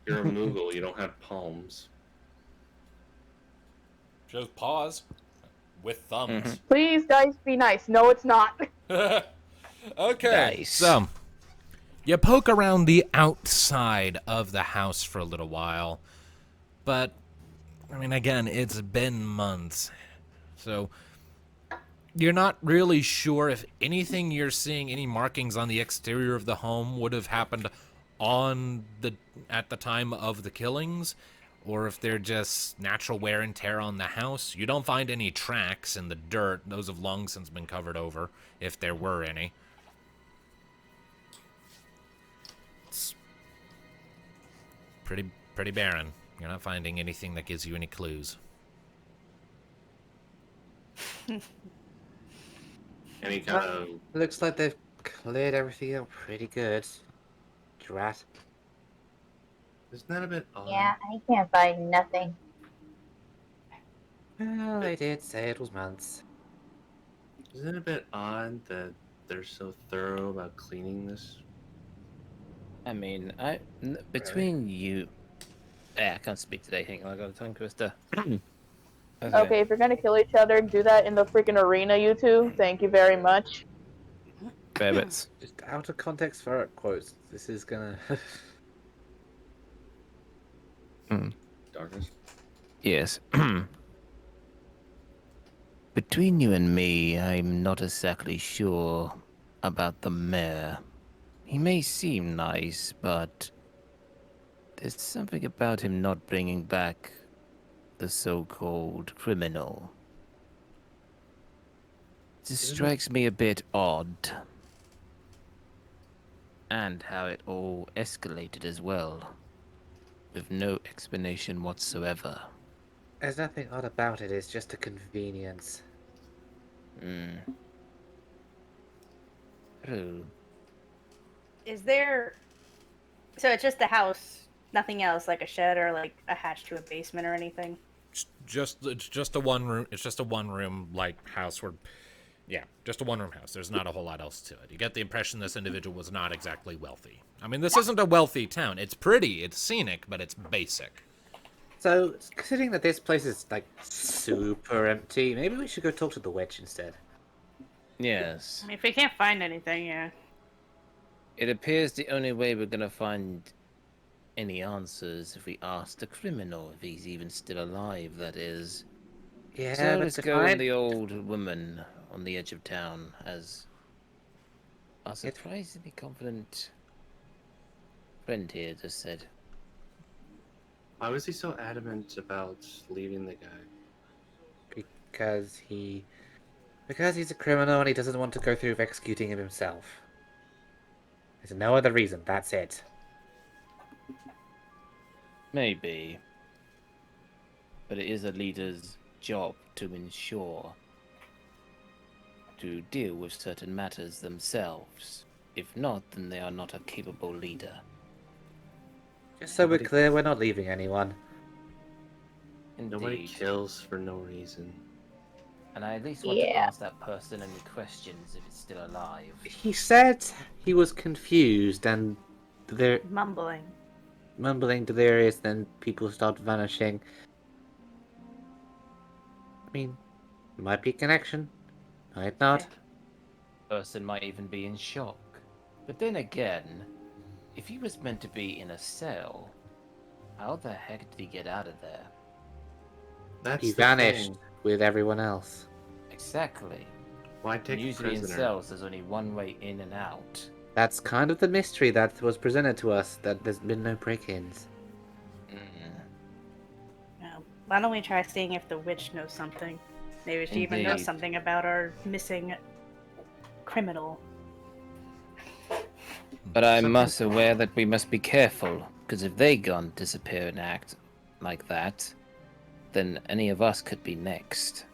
You're a Moogle. You don't have palms. Shows paws with thumbs. Please, guys, be nice. No, it's not. Okay. Nice. So, you poke around the outside of the house for a little while, but, I mean, again, it's been months. So, you're not really sure if anything you're seeing, any markings on the exterior of the home would have happened at the time of the killings, or if they're just natural wear and tear on the house. You don't find any tracks in the dirt. Those have long since been covered over, if there were any. It's pretty barren. You're not finding anything that gives you any clues. Any kind of... Looks like they've cleared everything up pretty good. Drat. Isn't that a bit odd? Yeah, I can't find nothing. Well, they did say it was months. Isn't it a bit odd that they're so thorough about cleaning this? I mean, between you... I can't speak today. Hang on, I got a tongue twister. Okay, if you're gonna kill each other, do that in the freaking arena, you two. Thank you very much. Babbitts. Just out of context for quotes. This is gonna. Darkness? Yes. Between you and me, I'm not exactly sure about the mayor. He may seem nice, but there's something about him not bringing back the so-called criminal. This strikes me a bit odd. And how it all escalated as well, with no explanation whatsoever. There's nothing odd about it. It's just a convenience. True. Is there... So it's just a house, nothing else, like a shed or like a hatch to a basement or anything? It's just a one room. It's just a one room like house where, yeah, just a one room house. There's not a whole lot else to it. You get the impression this individual was not exactly wealthy. I mean, this isn't a wealthy town. It's pretty, it's scenic, but it's basic. So, considering that this place is like super empty, maybe we should go talk to the witch instead. Yes. I mean, if we can't find anything, yeah. It appears the only way we're gonna find any answers if we ask the criminal if he's even still alive, that is. Yeah, So but let's to go on find... the old woman on the edge of town, as our surprisingly confident friend here just said. Why was he so adamant about leaving the guy? Because he's a criminal and he doesn't want to go through executing him himself. There's no other reason, that's it. Maybe. but it is a leader's job to ensure to deal with certain matters themselves. If not, then they are not a capable leader. Just so we're clear, we're not leaving anyone. Nobody Indeed. kills for no reason. And I at least want to Yeah. ask that person any questions if it's still alive. He said he was confused and Mumbling. mumbling delirious, then people start vanishing. I mean, might be a connection, might not. Person might even be in shock. But then again, if he was meant to be in a cell, how the heck did he get out of there? That's He the vanished thing. with everyone else. Exactly. Why take a Usually in prisoner? cells, there's only one way in and out. That's kind of the mystery that was presented to us, that there's been no break-ins. Well, why don't we try seeing if the witch knows something? Maybe she even knows Indeed. something about our missing criminal. But I'm Something- must aware that we must be careful, because if they gone disappear and act like that, then any of us could be next.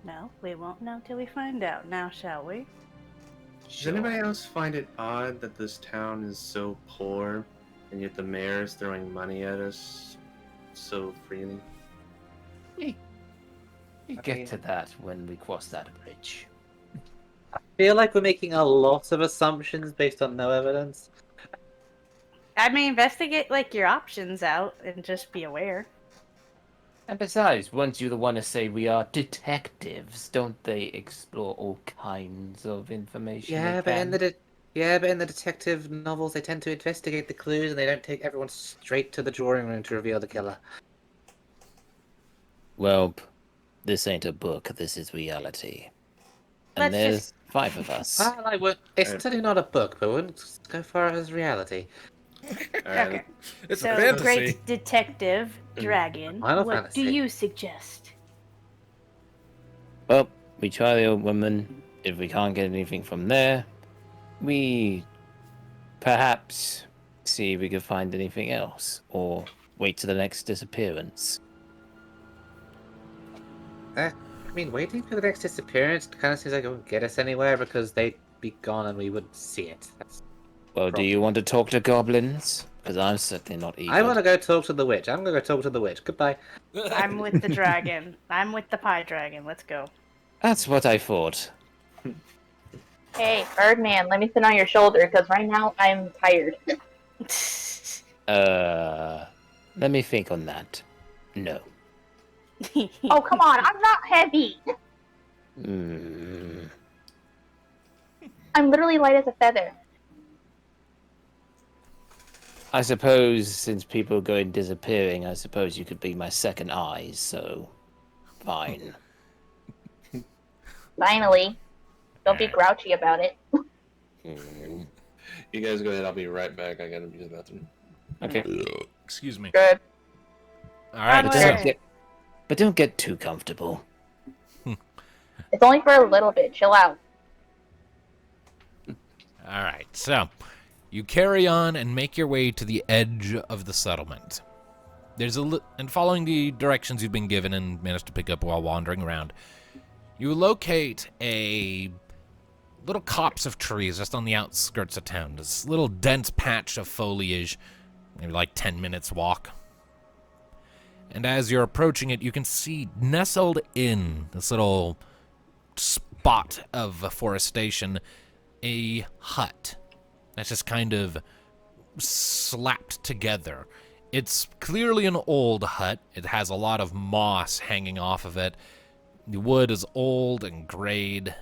No, we won't know till we find out. Now, shall we? Does anybody else find it odd that this town is so poor, and yet the mayor is throwing money at us so freely? We I get mean- to that when we cross that bridge. I feel like we're making a lot of assumptions based on no evidence. I mean, investigate like your options out and just be aware. And besides, once you're the one to say we are detectives, don't they explore all kinds of information? Yeah, they but in can? the detective novels, they tend to investigate the clues, and they don't take everyone straight to the drawing room to reveal the killer. Well, this ain't a book. This is reality. And Let's there's 5 of us. Well, it's certainly not a book, but wouldn't go far as reality. Okay. It's So, a fantasy. great detective dragon, Final what Fantasy. do you suggest? Well, we try the old woman. If we can't get anything from there, we perhaps see if we can find anything else, or wait to the next disappearance. I mean, waiting for the next disappearance kind of seems like it won't get us anywhere because they'd be gone and we wouldn't see it. Well, do you want to talk to goblins? Because I'm certainly not eager. I want to go talk to the witch. I'm going to go talk to the witch. Goodbye. I'm with the dragon. I'm with the pie dragon. Let's go. That's what I thought. Hey, Birdman, let me sit on your shoulder because right now I'm tired. Let me think on that. No. Oh, come on, I'm not heavy. Mm. I'm literally light as a feather. I suppose since people are going disappearing, I suppose you could be my second eye, so fine. Finally. Don't be grouchy about it. Mm. You guys go ahead. I'll be right back. I gotta use the bathroom. Okay. Excuse me. Good. All right. Onward. So, But don't get too comfortable. It's only for a little bit. Chill out. all right. So, you carry on and make your way to the edge of the settlement. And following the directions you've been given and managed to pick up while wandering around, you locate a little copse of trees just on the outskirts of town. This little dense patch of foliage, maybe like 10 minutes walk. And as you're approaching it, you can see nestled in this little spot of forestation a hut that's just kind of slapped together. It's clearly an old hut. It has a lot of moss hanging off of it. The wood is old and grayed.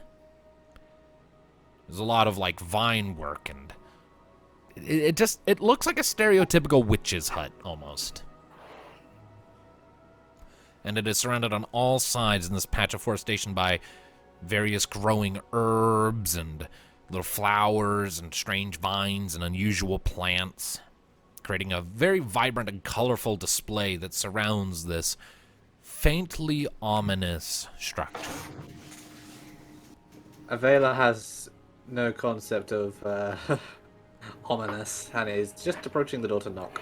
There's a lot of like vine work, and it looks like a stereotypical witch's hut almost. And it is surrounded on all sides in this patch of forestation by various growing herbs and little flowers and strange vines and unusual plants, creating a very vibrant and colorful display that surrounds this faintly ominous structure. Avela has no concept of ominous and is just approaching the door to knock.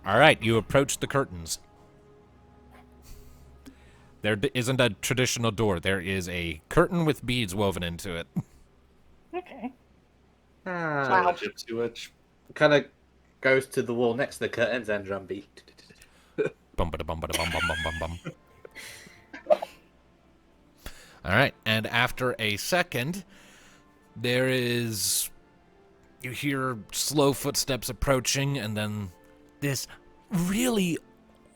All right, you approach the curtains. isn't a traditional door. There is a curtain with beads woven into it. Okay. Ah, Gypsy witch. Kind of goes to the wall next to the curtains and drum beat. Bum bada bum bada bum bum bum bum bum. All right, and after a second, you hear slow footsteps approaching, and then this really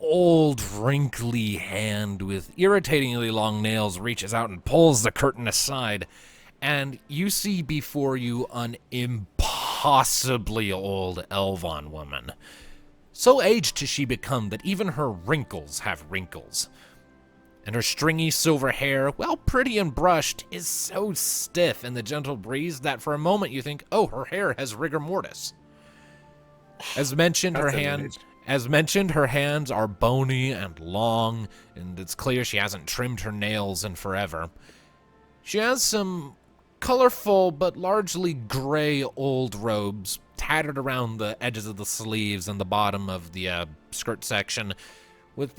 old, wrinkly hand with irritatingly long nails reaches out and pulls the curtain aside, and you see before you an impossibly old Elvon woman. So aged has she become that even her wrinkles have wrinkles. And her stringy silver hair, while pretty and brushed, is so stiff in the gentle breeze that for a moment you think, oh, her hair has rigor mortis. As mentioned, her hands are bony and long, and it's clear she hasn't trimmed her nails in forever. She has some colorful but largely gray old robes tattered around the edges of the sleeves and the bottom of the skirt section, with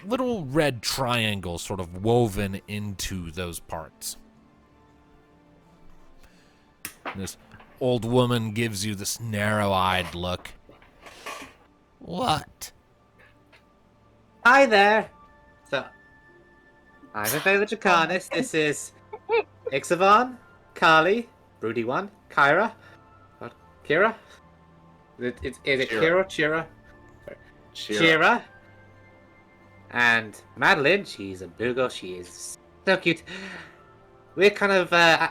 little red triangles sort of woven into those parts. This old woman gives you this narrow-eyed look. What? Hi there. So, I'm Available Jacanis. This is Ixavon, Kali, Broody One, Kyra, Kira. Is it Kira? Chira? Chira. And Madeline, she's a Boogle. She is so cute. We're kind of an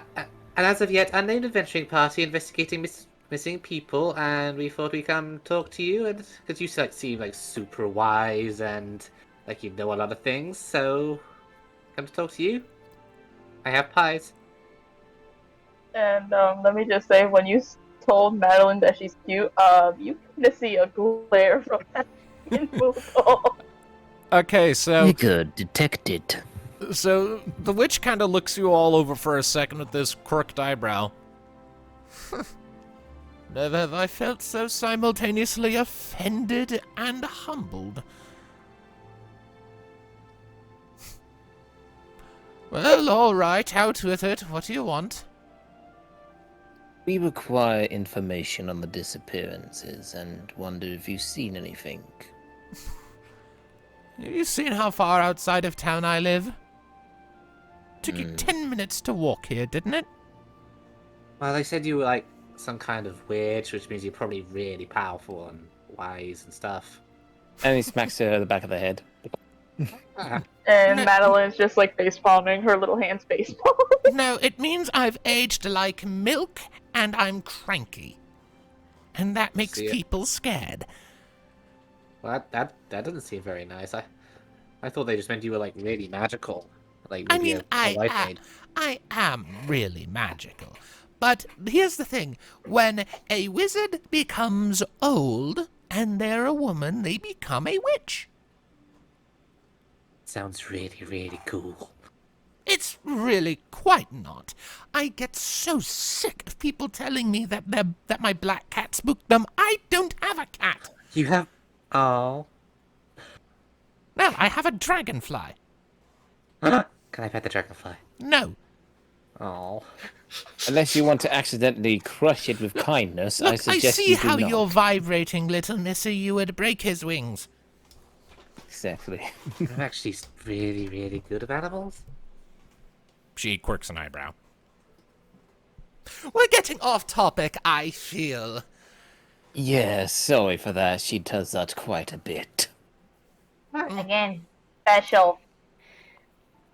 as of yet unnamed adventuring party investigating missing people, and we thought we'd come talk to you, and because you seem like super wise and like you know a lot of things, so come to talk to you. I have pies. And let me just say, when you told Madeline that she's cute, you kind of see a glare from that in Moogle. Okay, so Good detected. So the witch kind of looks you all over for a second with this crooked eyebrow. Never have I felt so simultaneously offended and humbled. Well, all right, out with it. What do you want? We require information on the disappearances and wonder if you've seen anything. Have you seen how far outside of town I live? Took you 10 minutes to walk here, didn't it? Well, they said you were like some kind of witch, which means you're probably really powerful and wise and stuff. And he smacks her at the back of the head. And Madeline's just like face palming, her little hands face palming. No, it means I've aged like milk and I'm cranky. And that makes people scared. Well, that doesn't seem very nice. I thought they just meant you were like really magical. Like I mean, I am really magical. But here's the thing. When a wizard becomes old and they're a woman, they become a witch. Sounds really, really cool. It's really quite not. I get so sick of people telling me that my black cat spooked them. I don't have a cat. You have... Oh. No, I have a dragonfly. Can I pet the dragonfly? No. Oh. Unless you want to accidentally crush it with kindness, I Look, suggest see you do how not. you're vibrating, little missy. You would break his wings. Exactly. I'm actually really, really good at animals. She quirks an eyebrow. We're getting off topic, I feel. Yeah, sorry for that. She does that quite a bit. Again, special.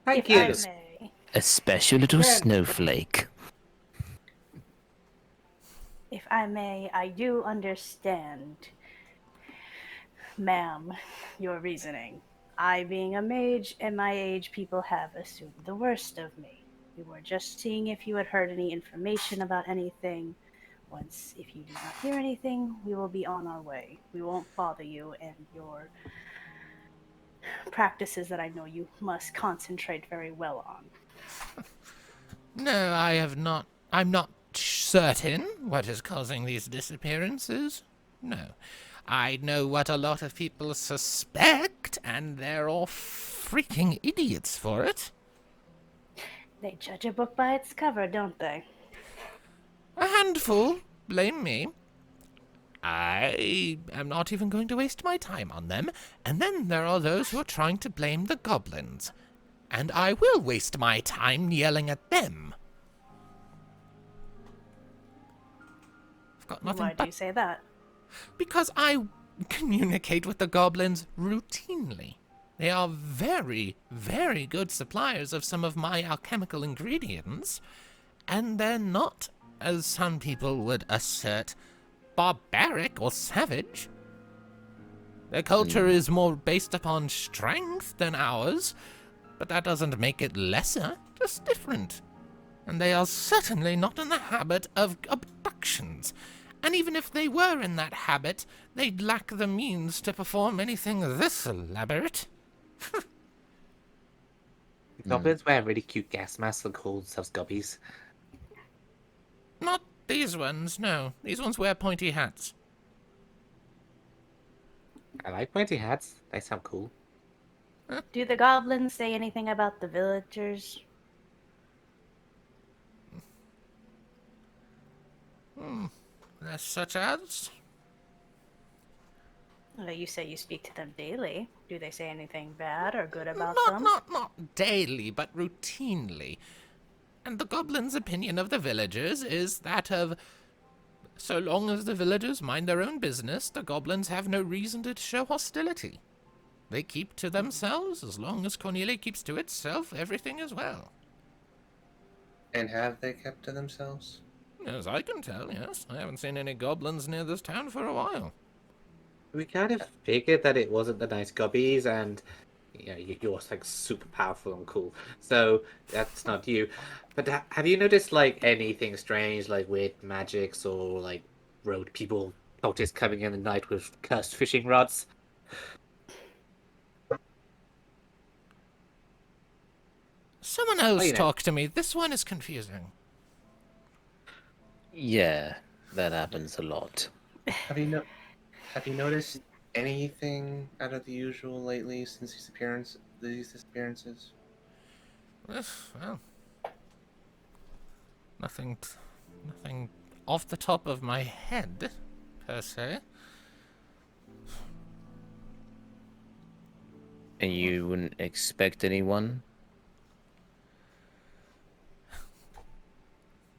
Thank If you. I may, A special little snowflake. if I may, I do understand, ma'am, your reasoning. I, being a mage, and my age, people have assumed the worst of me. We were just seeing if you had heard any information about anything. Once, if you do not hear anything, we will be on our way. We won't bother you and your practices that I know you must concentrate very well on. No, I have not. I'm not certain what is causing these disappearances. No. I know what a lot of people suspect, and they're all freaking idiots for it. They judge a book by its cover, don't they? A handful, blame me. I am not even going to waste my time on them. And then there are those who are trying to blame the goblins. And I will waste my time yelling at them. I've got nothing Why do you say that? Because I communicate with the goblins routinely. They are very, very good suppliers of some of my alchemical ingredients, and they're not, as some people would assert, barbaric or savage. Their culture is more based upon strength than ours, but that doesn't make it lesser, just different. And they are certainly not in the habit of abductions. And even if they were in that habit, they'd lack the means to perform anything this elaborate. Goblins wear really cute gas masks and call themselves gobbies. Not these ones, no. These ones wear pointy hats. I like pointy hats. They sound cool. Do the goblins say anything about the villagers? Such as? Well, you say you speak to them daily. Do they say anything bad or good about them? Not daily, but routinely. And the goblins' opinion of the villagers is that of, so long as the villagers mind their own business, the goblins have no reason to show hostility. They keep to themselves. As long as Cornelia keeps to itself, everything is well. And have they kept to themselves? As I can tell, yes. I haven't seen any goblins near this town for a while. We kind of figured that it wasn't the nice gobbies, and you're like super powerful and cool, so that's not you. But have you noticed like anything strange, like weird magics or like road people cultists coming in the night with cursed fishing rods? Someone else talk to me. This one is confusing. Yeah, that happens a lot. Have you noticed anything out of the usual lately since these disappearances? Well, nothing off the top of my head, per se. And you wouldn't expect anyone?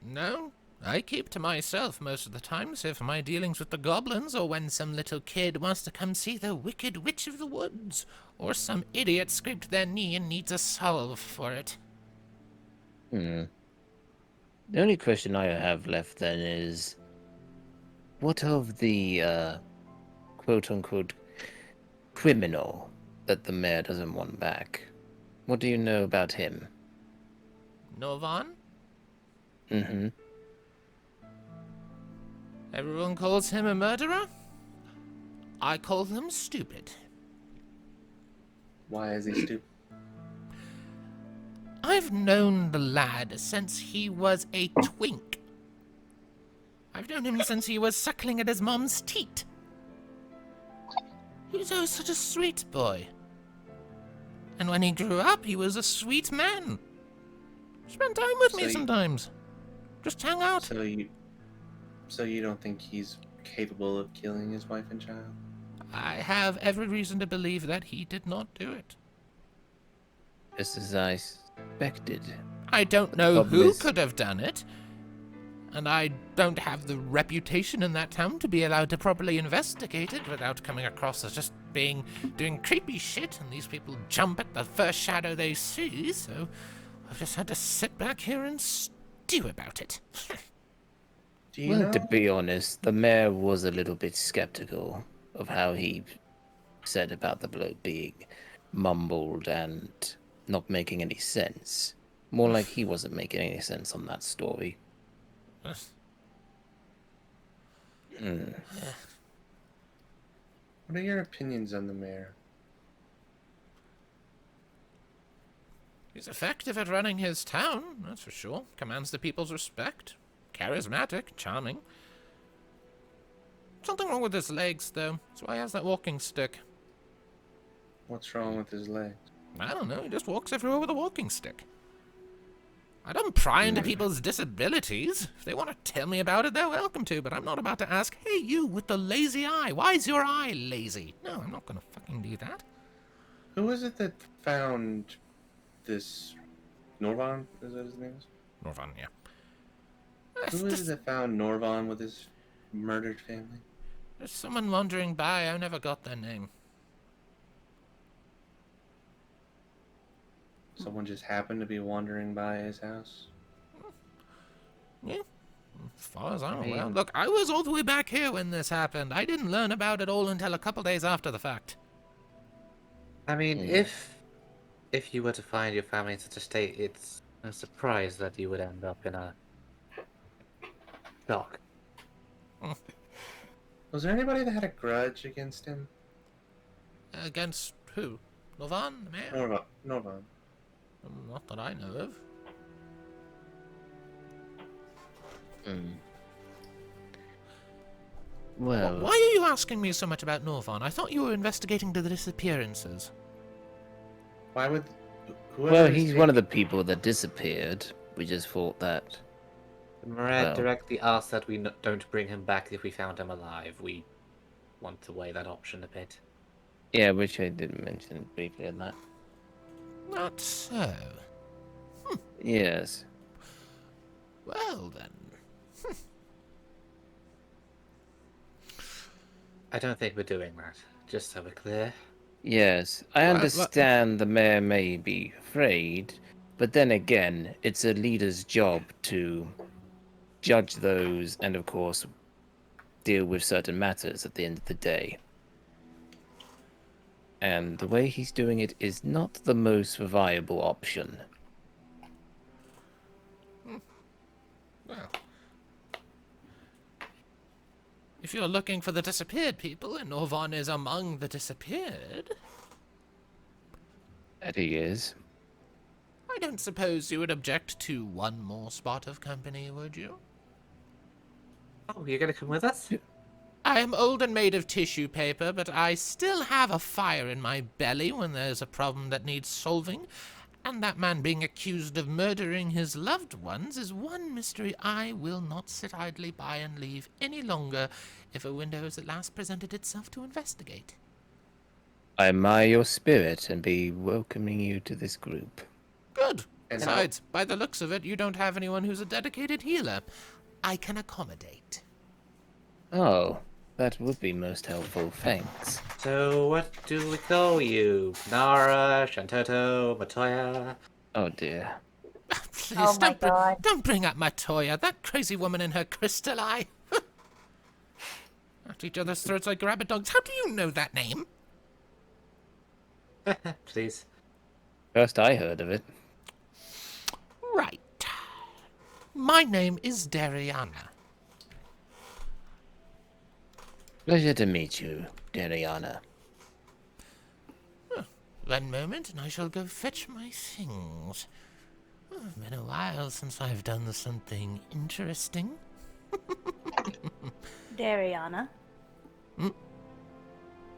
No, I keep to myself most of the time, save for my dealings with the goblins, or when some little kid wants to come see the Wicked Witch of the Woods, or some idiot scraped their knee and needs a salve for it. The only question I have left then is, what of the, quote-unquote, criminal that the mayor doesn't want back? What do you know about him? Novan? Mm-hmm. Everyone calls him a murderer? I call him stupid. Why is he stupid? I've known the lad since he was a twink. I've known him since he was suckling at his mom's teat. He was always such a sweet boy. And when he grew up, he was a sweet man. Spent time with me sometimes. Just hang out. So you don't think he's capable of killing his wife and child? I have every reason to believe that he did not do it. Just as I suspected. I don't know who could have done it, and I don't have the reputation in that town to be allowed to properly investigate it without coming across as just doing creepy shit, and these people jump at the first shadow they see, so I've just had to sit back here and stew about it. To be honest, the mayor was a little bit skeptical of how he said about the bloke being mumbled and not making any sense. More like he wasn't making any sense on that story. What are your opinions on the mayor? He's effective at running his town, that's for sure. Commands the people's respect. Charismatic, charming. Something wrong with his legs, though. That's why he has that walking stick. What's wrong with his legs? I don't know. He just walks everywhere with a walking stick. I don't pry into people's disabilities. If they want to tell me about it, they're welcome to, but I'm not about to ask, hey, you with the lazy eye, why is your eye lazy? No, I'm not going to fucking do that. Who was it that found this Norvon? Is that his name? Norvon, yeah. Who is it that found Norvon with his murdered family? There's someone wandering by. I never got their name. Someone just happened to be wandering by his house? Yeah. As far as I'm aware. Look, I was all the way back here when this happened. I didn't learn about it all until a couple days after the fact. I mean, if you were to find your family in such a state, it's no surprise that you would end up in a dock. Was there anybody that had a grudge against him? Against who? Norvon, the mayor? Norvon. Not that I know of. Well, Why are you asking me so much about Norvon? I thought you were investigating the disappearances. Why would... well, he's one of the people that disappeared. We just thought that... Murad directly asked that we don't bring him back if we found him alive. We want to weigh that option a bit. Yeah, which I did mention briefly in that. Not so. Yes. Well then. I don't think we're doing that, just so we're clear. Yes, I understand the mayor may be afraid, but then again, it's a leader's job to judge those and, of course, deal with certain matters at the end of the day. And the way he's doing it is not the most viable option. Well, if you're looking for the disappeared people, and Norvon is among the disappeared... That he is. I don't suppose you would object to one more spot of company, would you? Oh, you're gonna come with us? I am old and made of tissue paper, but I still have a fire in my belly when there's a problem that needs solving, and that man being accused of murdering his loved ones is one mystery I will not sit idly by and leave any longer if a window has at last presented itself to investigate. I admire your spirit and be welcoming you to this group. Good. Besides, by the looks of it, you don't have anyone who's a dedicated healer. I can accommodate. Oh, that would be most helpful, thanks. So what do we call you? Nara, Shantoto, Matoya? Oh dear. Please, Oh my God. don't bring up Matoya, that crazy woman in her crystal eye. At each other's throats like rabbit dogs. How do you know that name? Please. First I heard of it. Right. My name is Dariana. Pleasure to meet you, Dariana. One moment, and I shall go fetch my things. It's been a while since I've done something interesting. Dariana.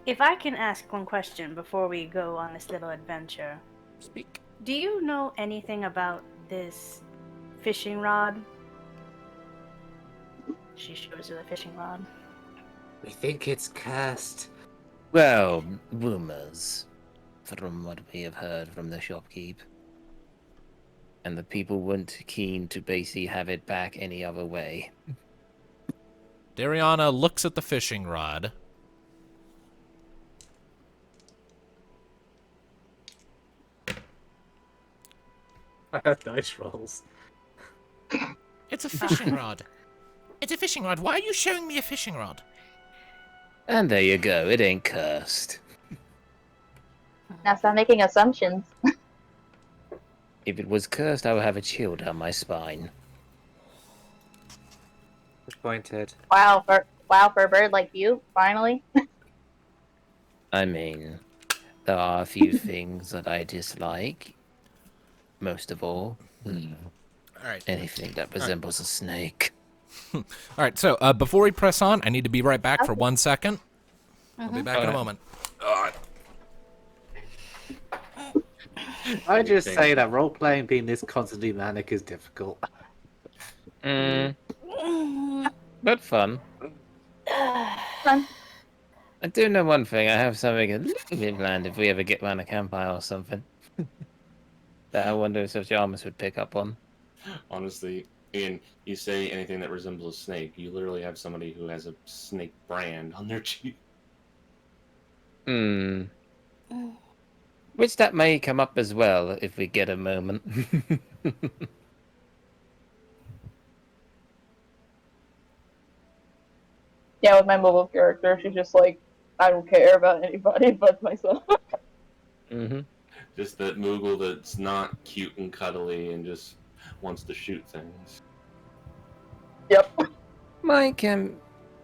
If I can ask one question before we go on this little adventure. Speak. Do you know anything about this fishing rod? She shows you the fishing rod. We think it's cursed. Well, rumors, from what we have heard from the shopkeep. And the people weren't keen to basically have it back any other way. Dariana looks at the fishing rod. I have dice rolls. It's a fishing rod. It's a fishing rod. Why are you showing me a fishing rod? And there you go, it ain't cursed. Now stop making assumptions. If it was cursed, I would have a chill down my spine. Disappointed. Wow, for a bird like you, finally. I mean, there are a few things that I dislike. Most of all, All right. anything that resembles a snake. All right, so before we press on, I need to be right back for 1 second. I'll be back in a moment. I just Anything. say that role playing being this constantly manic is difficult. But fun. Fun. I do know one thing. I have something a little bit planned if we ever get round a campfire or something. That I wonder if Jarmus would pick up on. Honestly, Ian, you say anything that resembles a snake, you literally have somebody who has a snake brand on their cheek. Which that may come up as well if we get a moment. Yeah, with my mobile character, she's just like, I don't care about anybody but myself. Just that Moogle that's not cute and cuddly and just wants to shoot things. Yep. Mine can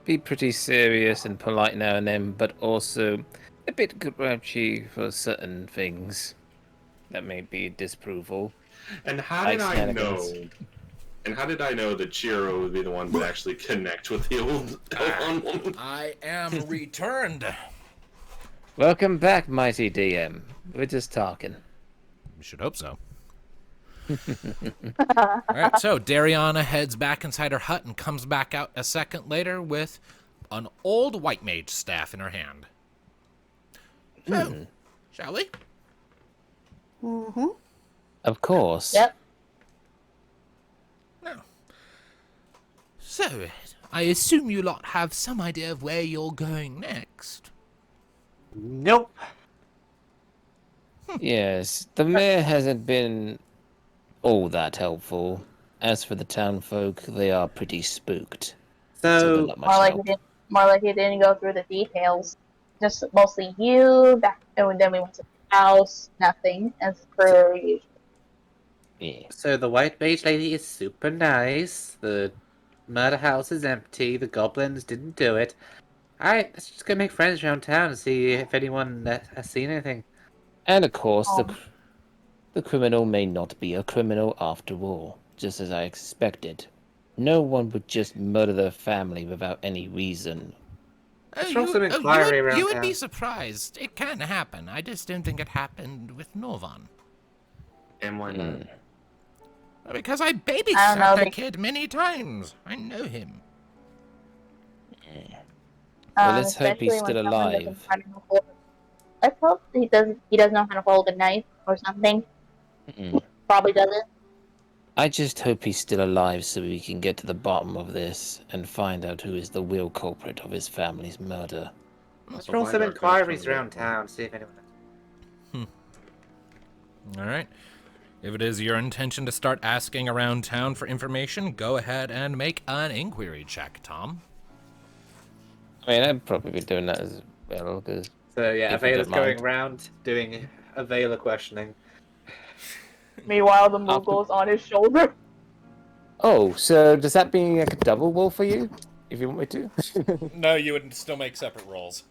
be pretty serious and polite now and then, but also a bit grouchy for certain things that may be disapproval. And how Like did I shenanigans. know? And how did I know that Chiro would be the one to actually connect with the old Elon woman? I am returned. Welcome back, mighty DM. We're just talking. We should hope so. All right, so Dariana heads back inside her hut and comes back out a second later with an old white mage staff in her hand. So, shall we? Of course. Yep. No. So, I assume you lot have some idea of where you're going next. Nope. Yes, the mayor hasn't been all that helpful. As for the town folk, they are pretty spooked. So they're So, not much More like help. he didn't go through the details. Just mostly you back, and then we went to the house. Nothing as per usual. Yeah. so the white mage lady is super nice. The murder house is empty. The goblins didn't do it. Alright, let's just go make friends around town and see if anyone has seen anything. And of course, Oh. the criminal may not be a criminal after all, just as I expected. No one would just murder their family without any reason. Let's roll some inquiry around you would town. be surprised. It can happen. I just don't think it happened with Norvan. And why not? Because I I don't babysat know, the they- kid many times. I know him. Well, let's hope he's Especially when still someone doesn't alive. know how to hold- Let's hope he doesn't know how to hold a knife or something. Probably doesn't. I just hope he's still alive so we can get to the bottom of this and find out who is the real culprit of his family's murder. Let's So roll why some are inquiries connection around town, see if anyone. All right. If it is your intention to start asking around town for information, go ahead and make an inquiry check, Tom. I mean, I'd probably be doing that as well, because... So yeah, If you Avela's don't mind. going around doing Avela questioning. Meanwhile, the Moogle's on his shoulder. Oh, so does that mean like a double roll for you? If you want me to? No, you would still make separate rolls.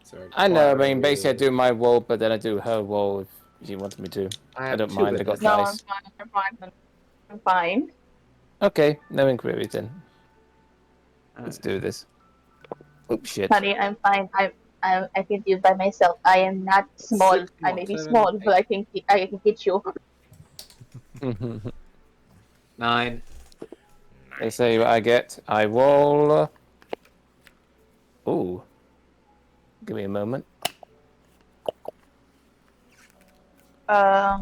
So I know, I mean, inquiry- basically I do my roll, but then I do her roll if you wanted me to. I I have don't two mind, I got witnesses. No, I'm dice. fine. I'm fine. I'm fine. Okay, no inquiries then. Let's do this. Oops, shit. Honey, I'm fine. I can do it by myself. I am not small. Six, I may be seven, small, eight. but I can hit you. 9. Let's see what I get. I roll... Ooh. Give me a moment.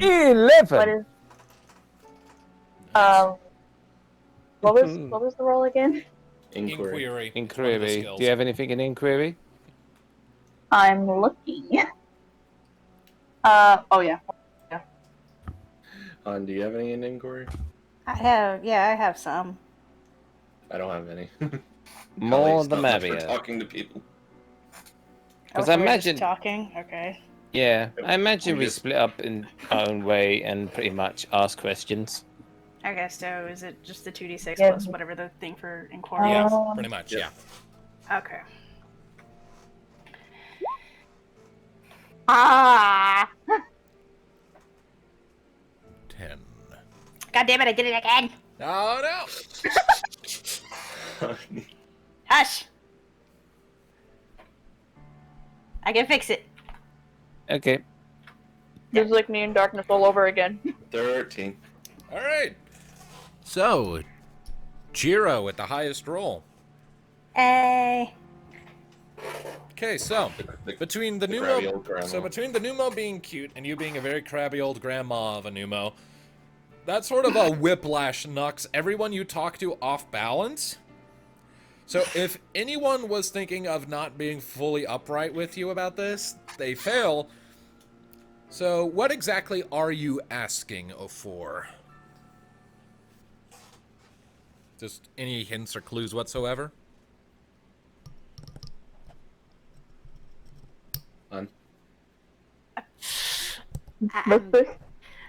11! What is what was the roll again? Inquiry. Inquiry. Do you have anything in inquiry? I'm looking. Oh yeah. Do you have any in inquiry? I have some. I don't have any. More Colleagues the not much for merrier. talking to people. 'Cause Oh, I so we're just imagine- talking. Okay. Yeah, I imagine we Yes. split up in our own way and pretty much ask questions. Okay, so is it just the 2d6 Yeah. plus whatever the thing for inquiry Yeah, is? pretty much, yeah. Okay. Ah! 10. God damn it! I did it again. Oh, no! Hush. I can fix it. Okay. This is like me in darkness all over again. 13. All right. So, Jiro with the highest roll. Hey. Okay, so between the crabby old Numo, grandma. so between the Numo being cute and you being a very crabby old grandma of a Numo, that sort of a whiplash knocks everyone you talk to off balance. So if anyone was thinking of not being fully upright with you about this, they fail. So what exactly are you asking for? Just any hints or clues whatsoever? None.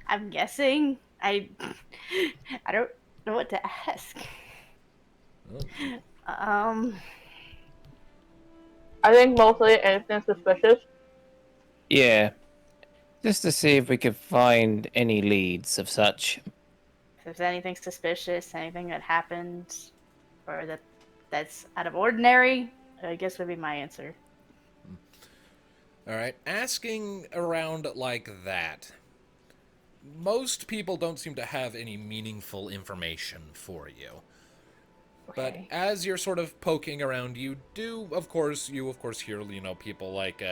I'm guessing. I don't know what to ask. Oh. I think mostly anything suspicious. Yeah. Just to see if we could find any leads of such. If there's anything suspicious, anything that happened, or that's out of ordinary, I guess would be my answer. All right, asking around like that. Most people don't seem to have any meaningful information for you. But Okay. as you're sort of poking around, you of course hear, people like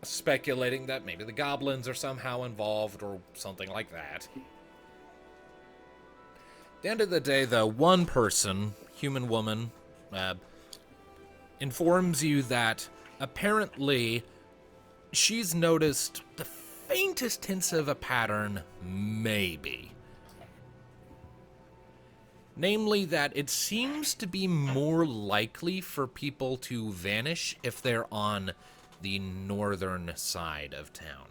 speculating that maybe the goblins are somehow involved or something like that. At the end of the day, though, one person, human woman, informs you that apparently she's noticed the faintest hints of a pattern, maybe. Namely, that it seems to be more likely for people to vanish if they're on the northern side of town.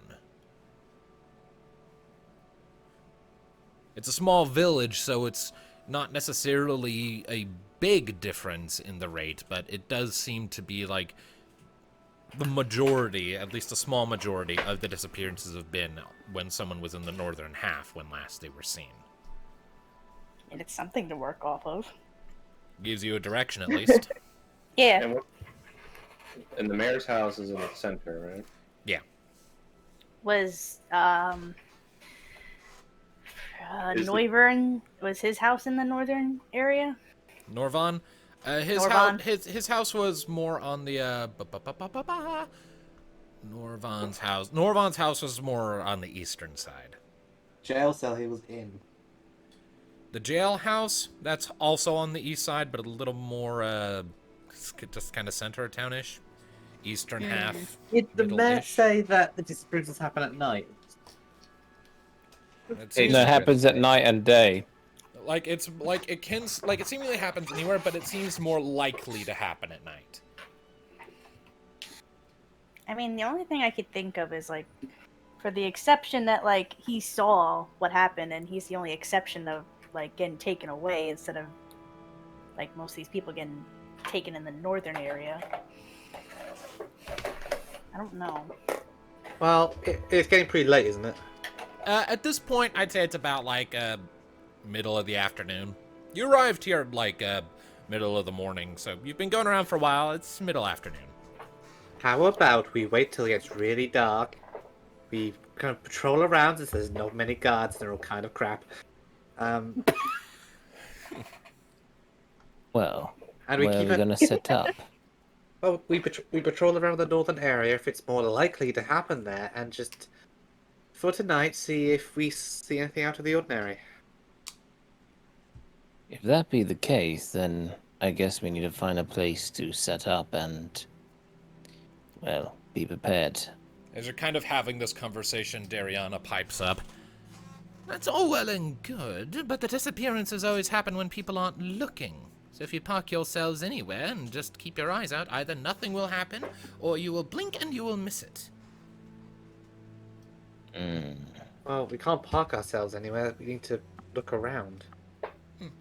It's a small village, so it's not necessarily a big difference in the rate, but it does seem to be like the majority, at least a small majority, of the disappearances have been when someone was in the northern half when last they were seen. And it's something to work off of. Gives you a direction, at least. Yeah. And the mayor's house is in the center, right? Yeah. Was Is the- Neuvern, was his house in the northern area? Norvan? Norvan? His house was more on the Norvan's house. Norvan's house was more on the eastern side. Jail cell he was in. The jail house, that's also on the east side, but a little more just kind of center of townish. Eastern half. Did the mayor middle-ish. say that the disappearances happen at night? It And seems that happens at night and day. like it seemingly happens anywhere, but it seems more likely to happen at night. I mean, the only thing I could think of is, like, for the exception that, like, he saw what happened and he's the only exception of, like, getting taken away instead of, like, most of these people getting taken in the northern area. I don't know. Well, it's getting pretty late, isn't it? At this point, I'd say it's about like middle of the afternoon. You arrived here like middle of the morning, so you've been going around for a while. It's middle afternoon. How about we wait till it gets really dark? We kind of patrol around since there's not many guards. They're all kind of crap. Well, And we where are keep we it- going to set up? Well, we patrol around the northern area if it's more likely to happen there, and just for tonight see if we see anything out of the ordinary. If that be the case, then I guess we need to find a place to set up and, well, be prepared. As you're kind of having this conversation, Dariana pipes up. That's all well and good, but the disappearances always happen when people aren't looking. So if you park yourselves anywhere and just keep your eyes out, either nothing will happen, or you will blink and you will miss it. Well, we can't park ourselves anywhere. We need to look around.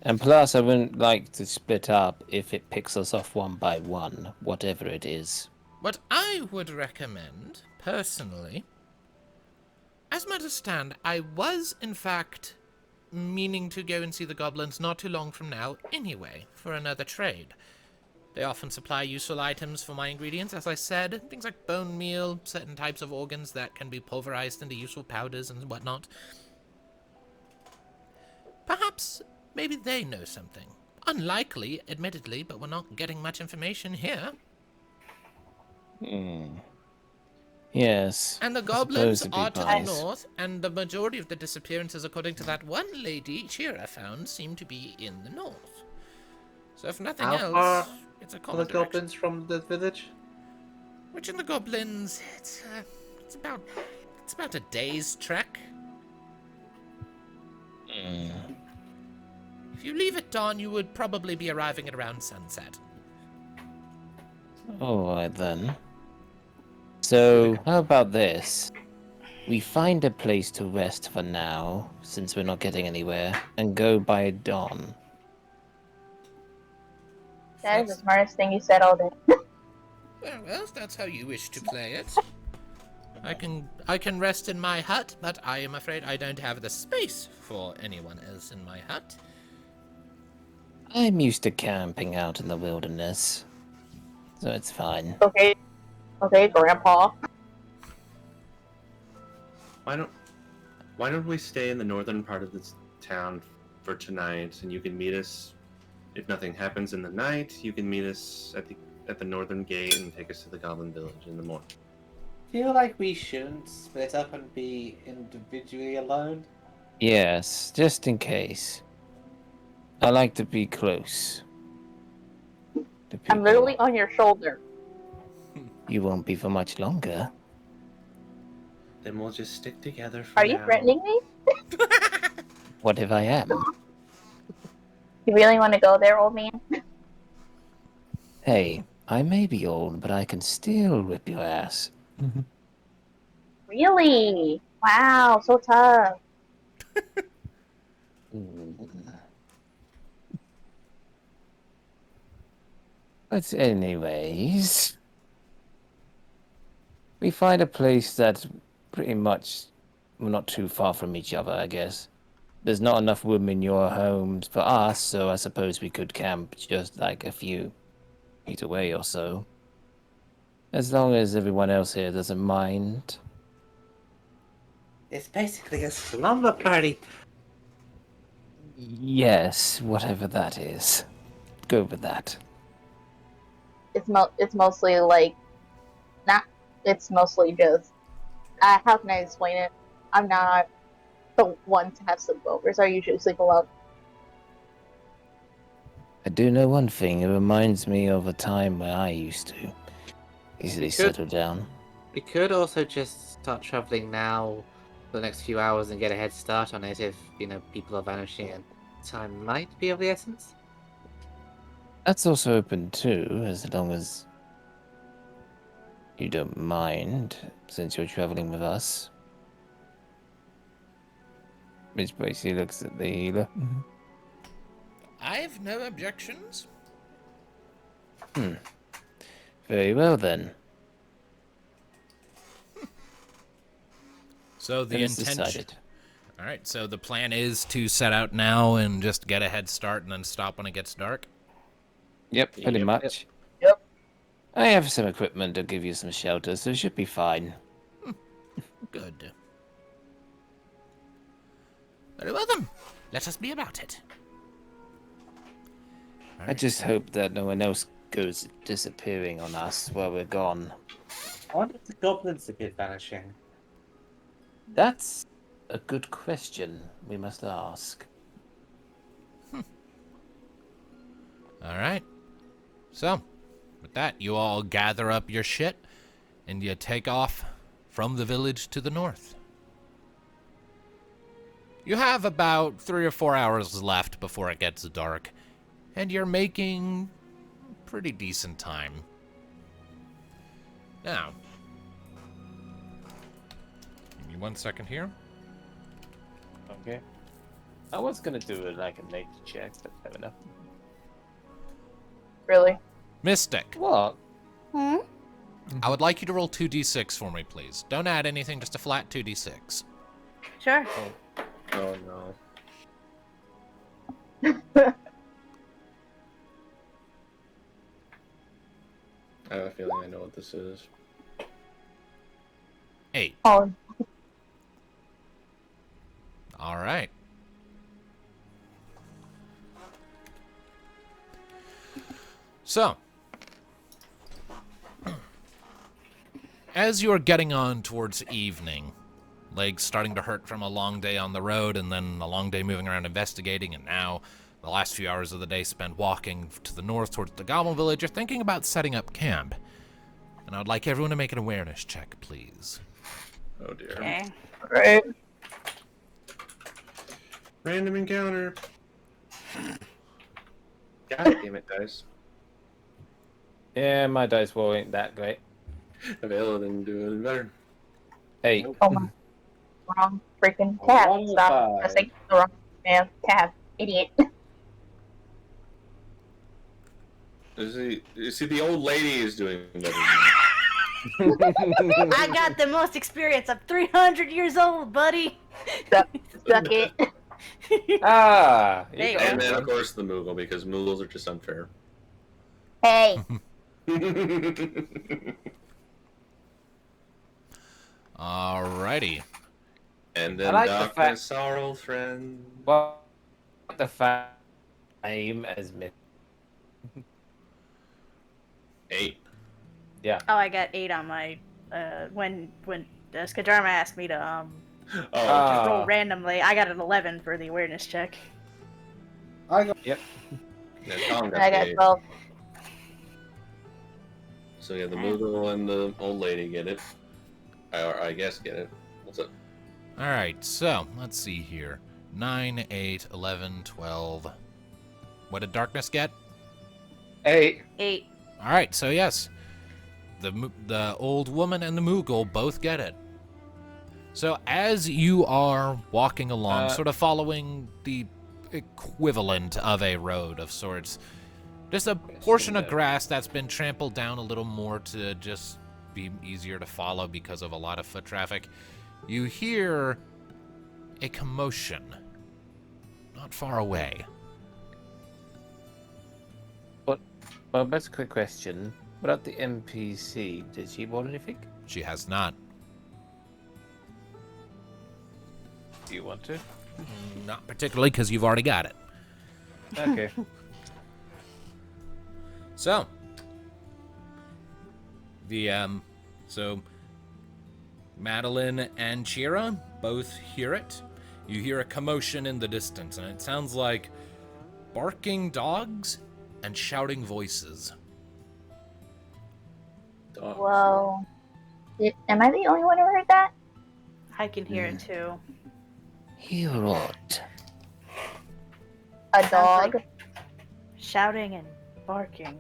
And plus, I wouldn't like to split up if it picks us off one by one, whatever it is. What I would recommend, personally, as matters stand, I was, in fact, meaning to go and see the goblins not too long from now anyway, for another trade. They often supply useful items for my ingredients, as I said. Things like bone meal, certain types of organs that can be pulverized into useful powders and whatnot. Perhaps, maybe they know something. Unlikely, admittedly, but we're not getting much information here. Yes. And the I goblins suppose it'd be are to the nice. north, and the majority of the disappearances, according to that one lady Chira found, seem to be in the north. So if nothing How else, far it's a are common the direction. goblins from the village? Reaching the goblins, it's about a day's trek. If you leave at dawn, you would probably be arriving at around sunset. Alright then. So, how about this? We find a place to rest for now, since we're not getting anywhere, and go by dawn. That is the smartest thing you said all day. Well, if that's how you wish to play it. I can rest in my hut, but I am afraid I don't have the space for anyone else in my hut. I'm used to camping out in the wilderness, so it's fine. Okay, Grandpa. Why don't we stay in the northern part of this town for tonight, and you can meet us if nothing happens in the night. You can meet us at the northern gate and take us to the Goblin Village in the morning. Feel like we shouldn't split up and be individually alone. Yes, just in case. I like to be close to people. I'm literally on your shoulder. You won't be for much longer. Then we'll just stick together for Are you now. threatening me? What if I am? You really want to go there, old man? Hey, I may be old, but I can still whip your ass. Really? Wow, so tough. But anyways, we find a place that's pretty much not too far from each other, I guess. There's not enough room in your homes for us, so I suppose we could camp just like a few feet away or so. As long as everyone else here doesn't mind. It's basically a slumber party. Yes, whatever that is. Go with that. It's mostly like, it's mostly just, how can I explain it? I'm not the one to have sleepovers. I usually sleep alone. I do know one thing, it reminds me of a time where I used to easily settle down. We could also just start traveling now for the next few hours and get a head start on it if, people are vanishing and time might be of the essence. That's also open too, as long as you don't mind, since you're traveling with us. Which basically looks at the healer. I've no objections. Very well then. So the Then it's intention. decided. All right. So the plan is to set out now and just get a head start, and then stop when it gets dark. Yep, pretty Yep. much. Yep. I have some equipment to give you some shelter, so it should be fine. Good. Very well then. Let us be about it. All I right. just hope that no one else goes disappearing on us while we're gone. I wonder if the goblins appear vanishing. That's a good question we must ask. All right. So, with that, you all gather up your shit and you take off from the village to the north. You have about 3 or 4 hours left before it gets dark, and you're making pretty decent time. Now, give me 1 second here. Okay. I was gonna do it like a nature check, but fair enough. Really? Mystic, What? Hmm? I would like you to roll 2d6 for me, please. Don't add anything, just a flat 2d6. Sure. Oh no. feeling I know what this is. 8. Oh, All right. So, as you're getting on towards evening, legs starting to hurt from a long day on the road and then a long day moving around investigating, and now the last few hours of the day spent walking to the north towards the Goblin Village, you're thinking about setting up camp. And I'd like everyone to make an awareness check, please. Oh dear. Okay. great. Random encounter. God damn it, dice. Yeah, my dice roll ain't that great. Avail didn't do any better. 8. Oh my. Wrong freaking A tab. 1 Stop 5. pressing the wrong damn tab. Idiot. You see, the old lady is doing better. I got the most experience. I'm 300 years old, buddy. Suck it. Ah! There you And go. then, of course, the Moogle, because Moogles are just unfair. Hey. Alrighty. And then I like the darkness, our old friend. Well, the same as me. 8. Oh, I got 8 on my when Skadarma asked me to Oh, roll randomly. I got an 11 for the awareness check. I got yeah, Tom got I the got 8. 12. So yeah, the Moogle and the old lady get it. Or I guess get it. What's up? Alright, so, let's see here. 9, 8, 11, 12. What did Darkness get? 8. 8. Alright, so yes. The old woman and the Moogle both get it. So as you are walking along, sort of following the equivalent of a road of sorts, just a portion of grass that's been trampled down a little more to just be easier to follow because of a lot of foot traffic, you hear a commotion not far away. Well, that's a quick question. What about the NPC? Did she want anything? She has not. Do you want to? Not particularly, because you've already got it. Okay. So, so Madeline and Chira both hear it. You hear a commotion in the distance, and it sounds like barking dogs and shouting voices. Dogs. Well, am I the only one who heard that? I can hear it too. Hear what? A Sounds dog? like shouting and barking.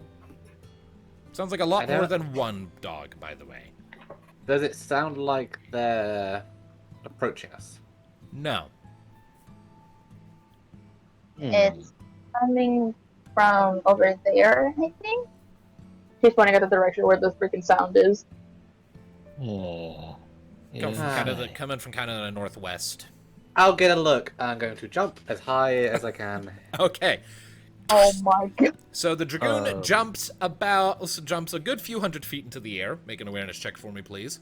Sounds like a lot I don't- more than one dog, by the way. Does it sound like they're approaching us? No. It's coming from over there, I think. She's pointing at the direction where the freaking sound is. Oh. Coming from kind of the northwest. I'll get a look. I'm going to jump as high as I can. Okay. Oh my god. So the dragoon jumps a good few hundred feet into the air. Make an awareness check for me, please.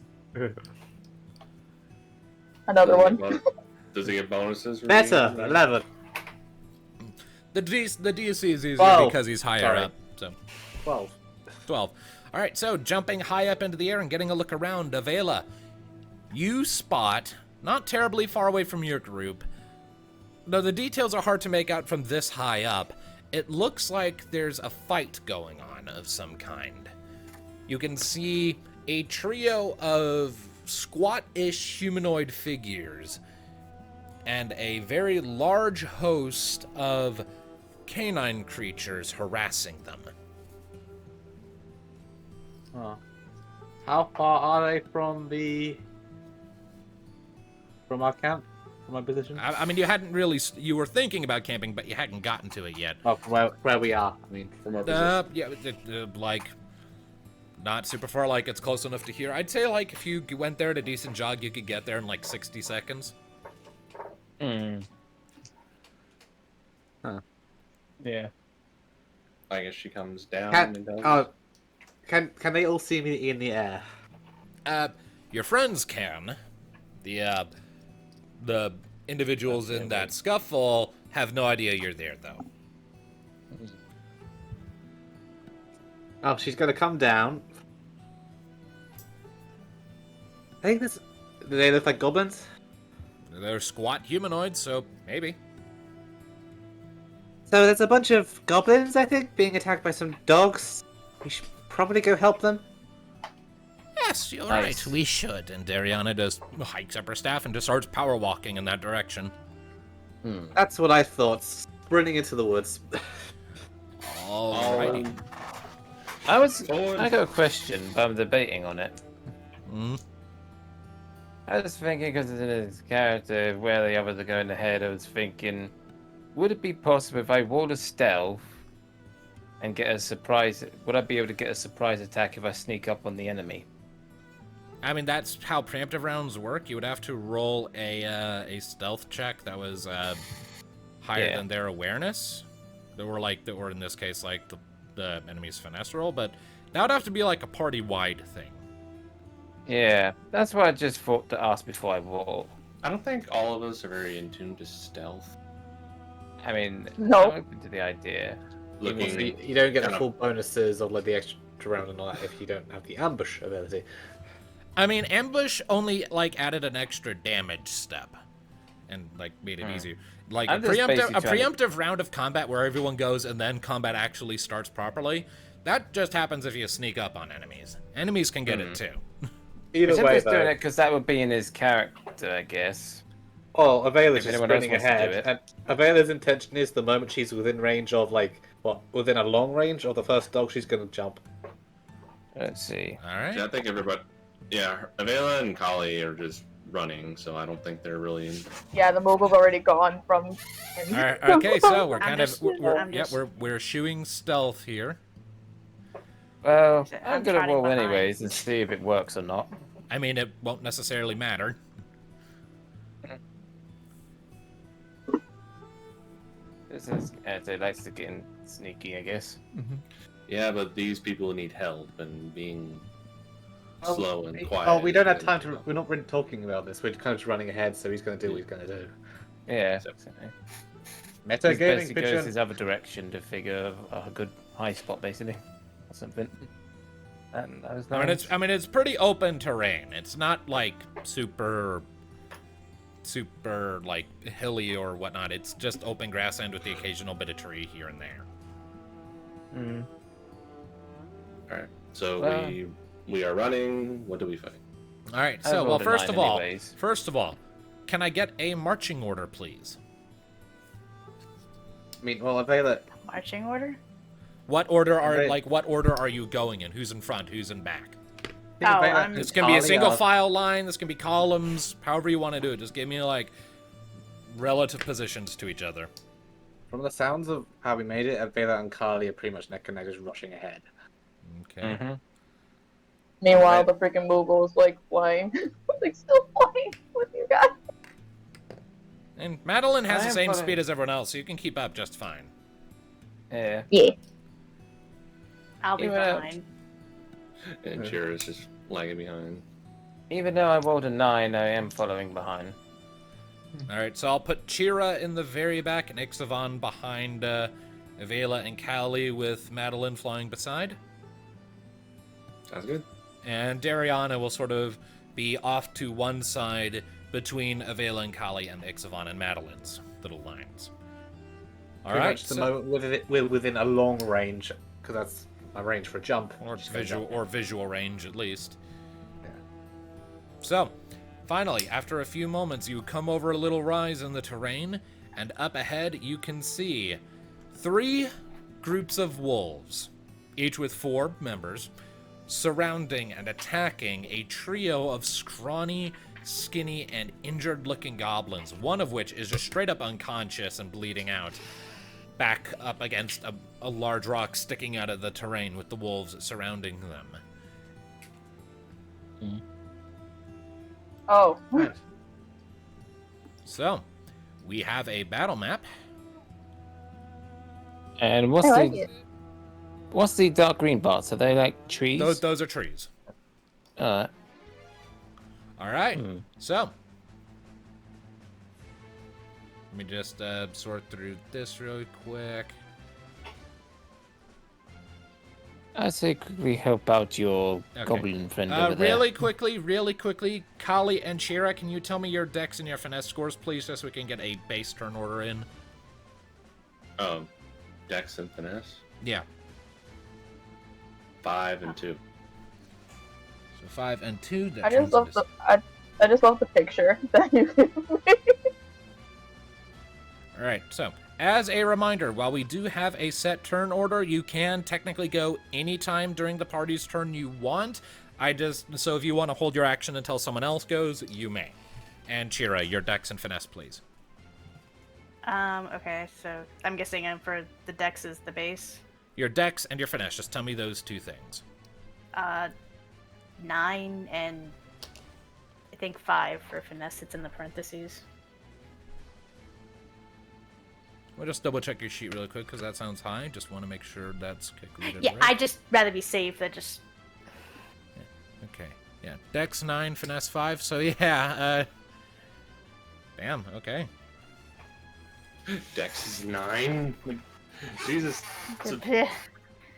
Another one. Does he get bonuses? for Better, being- 11. The DC is easier 12. because he's higher Sorry. up. So 12. 12. All right, so jumping high up into the air and getting a look around, Avela, you spot, not terribly far away from your group, though the details are hard to make out from this high up, it looks like there's a fight going on of some kind. You can see a trio of squat-ish humanoid figures and a very large host of canine creatures harassing them. Oh. How far are they from our camp? From my position? I mean, you were thinking about camping, but you hadn't gotten to it yet. Oh, from where we are. I mean, From our position. Yeah, like, not super far, like, it's close enough to here. I'd say, like, if you went there at a decent jog, you could get there in, like, 60 seconds. Yeah. I guess she comes down Cat- and does. oh, Can they all see me in the air? Your friends can. The individuals in that scuffle have no idea you're there, though. Oh, she's gonna come down. I think this. Do they look like goblins? They're squat humanoids, so maybe. So there's a bunch of goblins, I think, being attacked by some dogs. We should probably go help them. Yes, you're Nice. right. We should. And Dariana just hikes up her staff and just starts power walking in that direction. That's what I thought. Sprinting into the woods. Alrighty. I got a question, but I'm debating on it. I was thinking, because it's in his character, where the others are going ahead, I was thinking, would it be possible if I rolled a stealth and get a surprise, would I be able to get a surprise attack if I sneak up on the enemy? I mean, that's how preemptive rounds work. You would have to roll a stealth check that was higher than their awareness. That were in this case like the enemy's finesse roll, but that would have to be like a party-wide thing. Yeah, that's what I just thought to ask before I roll. I don't think all of us are very in tune to stealth. I mean, No. I'm open to the idea. Looking, So you don't get the kind of- full bonuses or like the extra round and all that if you don't have the ambush ability. I mean, ambush only like added an extra damage step, and like made it easier. Like a I'm just basically preemptive round of combat where everyone goes and then combat actually starts properly. That just happens if you sneak up on enemies. Enemies can get it too. Either I'm way, just doing though. it because that would be in his character, I guess. Oh, Avela's If just anyone else sprinting wants to do ahead. it. And Avela's intention is the moment she's within range of within a long range of the first dog, she's gonna jump. Let's see. All right. I think everybody, Avela and Kali are just running, so I don't think they're really in. Yeah, the mobile's already gone from. All right. Okay, so we're I'm kind of just- we're I'm just- we're shooing stealth here. Well, I'm I'm gonna trotting roll behind. anyways and see if it works or not. I mean, it won't necessarily matter. This is it likes to get in sneaky, I guess. Yeah, but these people need help, and being slow and quiet. Oh, we don't have is- time to. We're not really talking about this. We're kind of just running ahead, so he's gonna do what he's gonna do. Yeah. So- Meta He gaming, basically goes picture. his other direction to figure a good high spot, basically, or something. And that was nice. I mean, it's pretty open terrain. It's not like super like hilly or whatnot. It's just open grassland with the occasional bit of tree here and there. All right, so Well- we are running. What do we fight? All right. I So, well, rolled a first 9 of all, can I get a marching order, please? I mean, well, Avela. Marching order? What order Right. what order are you going in? Who's in front? Who's in back? Oh, I'm- This can be a single file line. This can be columns. However you want to do it. Just give me like relative positions to each other. From the sounds of how we made it, Avela and Carly are pretty much neck and neck, just rushing ahead. Okay. Meanwhile, the freaking Moogle's like flying, like still flying with you guys. And Madeline has I the am same following- speed as everyone else, so you can keep up just fine. Yeah. Yeah. I'll be Even though- behind. And Chira's just lagging behind. Even though I rolled a 9, I am following behind. All right, so I'll put Chira in the very back and Ixavan behind Avela and Cali with Madeline flying beside. Sounds good. And Dariana will sort of be off to one side between Avela and Kali and Ixavan and Madeline's little lines. All Pretty right, much the so- moment we're within a long range, because that's my range for a jump. or Just go visual range at least. Yeah. So, finally, after a few moments, you come over a little rise in the terrain, and up ahead you can see 3 groups of wolves, each with 4 members, surrounding and attacking a trio of scrawny, skinny, and injured-looking goblins, one of which is just straight up unconscious and bleeding out, back up against a large rock sticking out of the terrain with the wolves surrounding them. Oh. Right. So, we have a battle map. And what's I like the it. What's the dark green parts? Are they like trees? Those are trees. Uh, All right. Hmm. So, let me just sort through this really quick. I'd say quickly help out your Okay. goblin friend over there. Really quickly, Kali and Shira, can you tell me your dex and your finesse scores, please, just so we can get a base turn order in? Dex and finesse. Yeah. 5 and 2. So 5 and 2. That I turns just love into I just love the picture that you give me. All right, so as a reminder, while we do have a set turn order, you can technically go anytime during the party's turn you want. So if you want to hold your action until someone else goes, you may. And Chira, your dex and finesse, please. Okay, so I'm guessing for the dex is the base. Your dex and your finesse, just tell me those two things. 9 and I think 5 for finesse. It's in the parentheses. We'll just double check your sheet really quick because that sounds high. Just want to make sure that's calculated Yeah, right. I just rather be safe than just. Okay. Yeah. Dex 9, finesse 5. So yeah. Damn. Okay. Dex is 9. Like, Jesus. So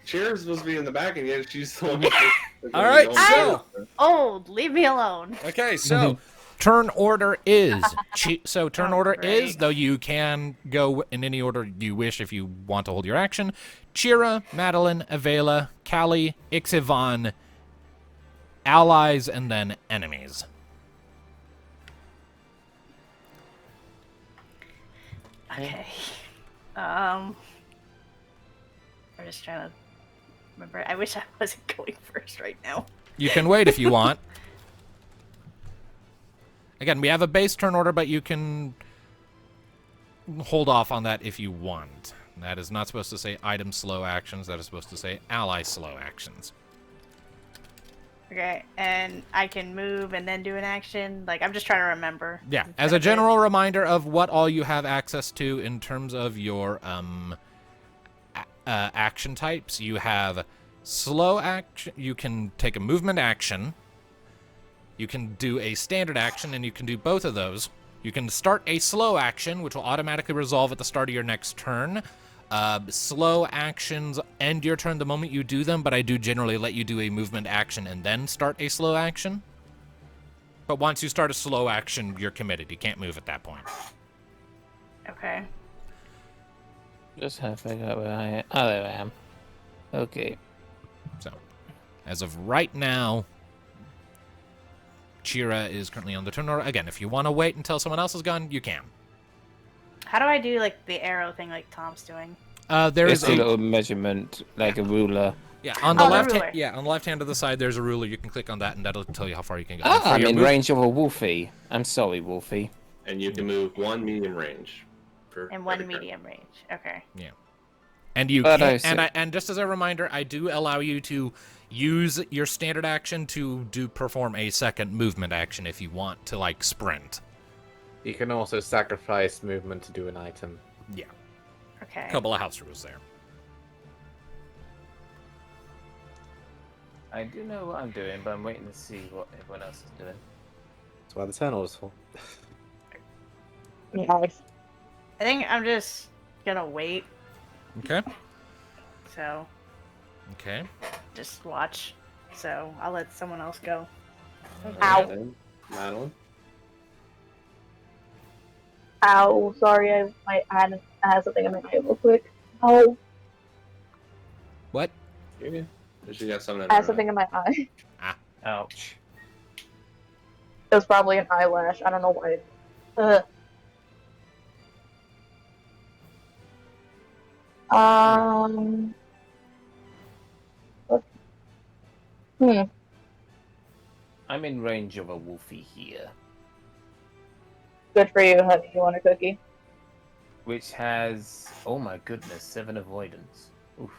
Chira's supposed to be in the back, and yet she's the one. All right. So. Old. Leave me alone. Okay. So. Turn order is turn order great. is, though you can go in any order you wish if you want to hold your action. Chira, Madeline, Avela, Kali, Ixivan, allies, and then enemies. Okay. I'm just trying to remember. I wish I wasn't going first right now. You can wait if you want. Again, we have a base turn order, but you can hold off on that if you want. That is not supposed to say item slow actions. That is supposed to say ally slow actions. Okay, and I can move and then do an action. Like, I'm just trying to remember. Yeah, It's as been a bit. general reminder of what all you have access to in terms of your action types, you have slow action. You can take a movement action. You can do a standard action, and you can do both of those. You can start a slow action, which will automatically resolve at the start of your next turn. Slow actions end your turn the moment you do them, but I do generally let you do a movement action and then start a slow action. But once you start a slow action, you're committed. You can't move at that point. Okay. Just have to figure out where I am. Oh, there I am. Okay. So, as of right now, Chira is currently on the turn order. Again, if you want to wait until someone else is gone, you can. How do I do, like, the arrow thing like Tom's doing? There It's is a little measurement, like a ruler. Yeah, on the Oh, the left ruler. hand. Yeah, on the left hand of the side, there's a ruler. You can click on that, and that'll tell you how far you can go. Ah, For I'm your in move- range of a Wolfie. I'm sorry, Wolfie. And you can move 1 medium range. And 1 medium range. Okay. And you But can, I see. and just as a reminder, I do allow you to use your standard action to perform a second movement action if you want to, like, sprint. You can also sacrifice movement to do an item. Yeah, Okay. couple of house rules there. I do know what I'm doing, but I'm waiting to see what everyone else is doing. That's why the turn order's for. Nice. I think I'm just gonna wait. Okay. So, Okay. just watch. So, I'll let someone else go. Ow. Madeline. Ow. Sorry, I had something in my eye real quick. Oh, What? Yeah. She got something in I her had something in my eye. Ouch. It was probably an eyelash. I don't know why. Ugh. I'm in range of a Wolfie here, Good for you, honey. You want a cookie? which has, oh my goodness, 7 avoidance. Oof.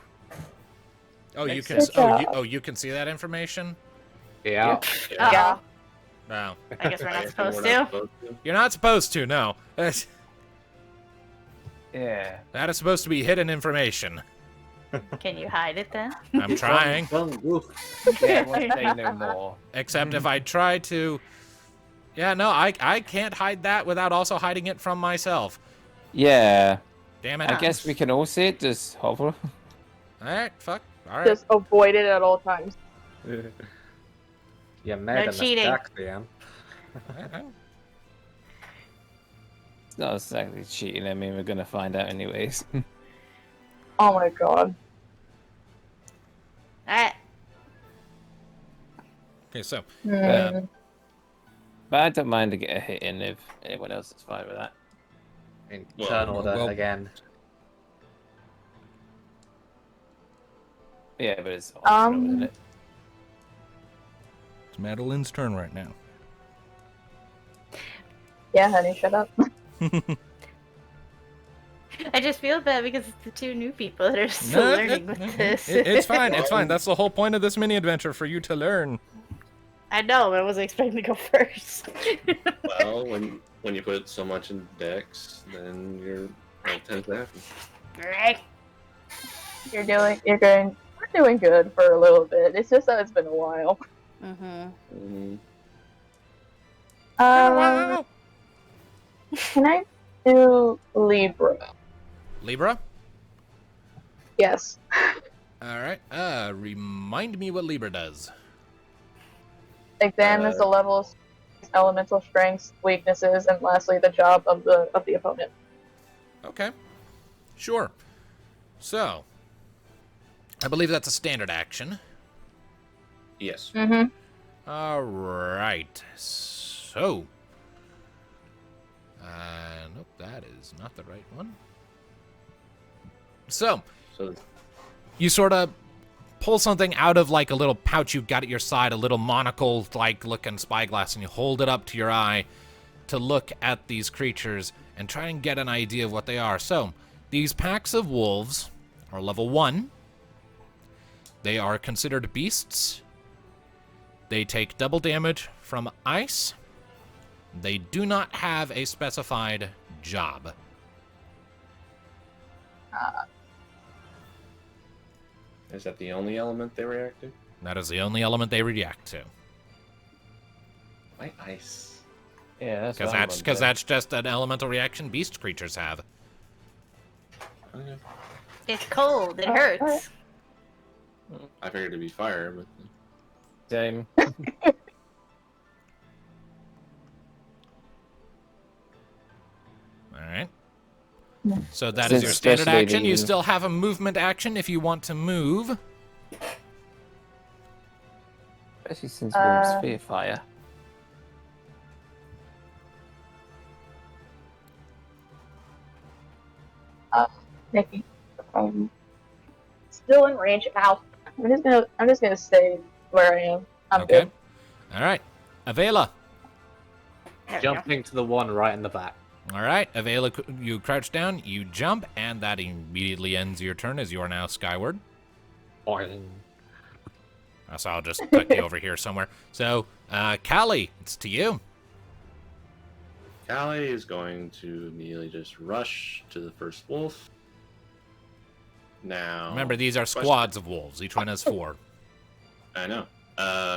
Oh, you Makes can. sense. You can see that information. Yeah. Yeah. No, I guess we're I not guess supposed we're not to. supposed to. you're not supposed to. No, Yeah. that is supposed to be hidden information. Can you hide it then? I'm trying. Don't goof. Yeah, we'll say no more. Except if I try to... Yeah, no, I can't hide that without also hiding it from myself. Yeah. Damn it. I guess we can all see it. Just hover. Alright, fuck. Alright. Just avoid it at all times. You made a cheating. mistake, Liam. It's not exactly cheating. I mean, we're gonna find out anyways. Oh my god. Alright. Okay, so... Hmm. But I don't mind to get a hit in if anyone else is fine with that. In Well, turn order well- again. Yeah, but it's optional, isn't it? It's Madeline's turn right now. Yeah, honey, shut up. I just feel bad because it's the two new people that are still learning with this. It's fine, it's fine. That's the whole point of this mini adventure, for you to learn. I know, but I wasn't expecting to go first. Well, when you put so much in Dex, then you're well, tends to happen. Alright. We're doing good for a little bit. It's just that it's been a while. Mm-hmm. Can I do Libra? Libra? Yes. Alright, remind me what Libra does. Examines the levels, elemental strengths, weaknesses, and lastly the job of the opponent. Okay. Sure. So, I believe that's a standard action. Yes. Mm-hmm. Alright. So. Nope, that is not the right one. So, you sort of pull something out of like a little pouch you've got at your side, a little monocle like looking spyglass, and you hold it up to your eye to look at these creatures and try and get an idea of what they are. So, these packs of wolves are level 1. They are considered beasts. They take double damage from ice. They do not have a specified job. Is that the only element they react to? That is the only element they react to. Why ice? Yeah, that's Because that's just an elemental reaction beast creatures have. Okay. It's cold. It hurts. I figured it'd be fire, but Same. Alright. So that Since is your standard especially action. the- You still have a movement action if you want to move. Especially since wolves fear fire. Nikki. Still in range. Ow. I'm just gonna stay where I am. I'm Okay. good. Alright. Avela. There we go. Jumping to the one right in the back. Alright. Avela, you crouch down, you jump, and that immediately ends your turn as you are now skyward. Boing. So I'll just tuck you over here somewhere. So, Callie, it's to you. Callie is going to immediately just rush to the first wolf. Now, Remember, these are squads of wolves. Each one has 4. I know.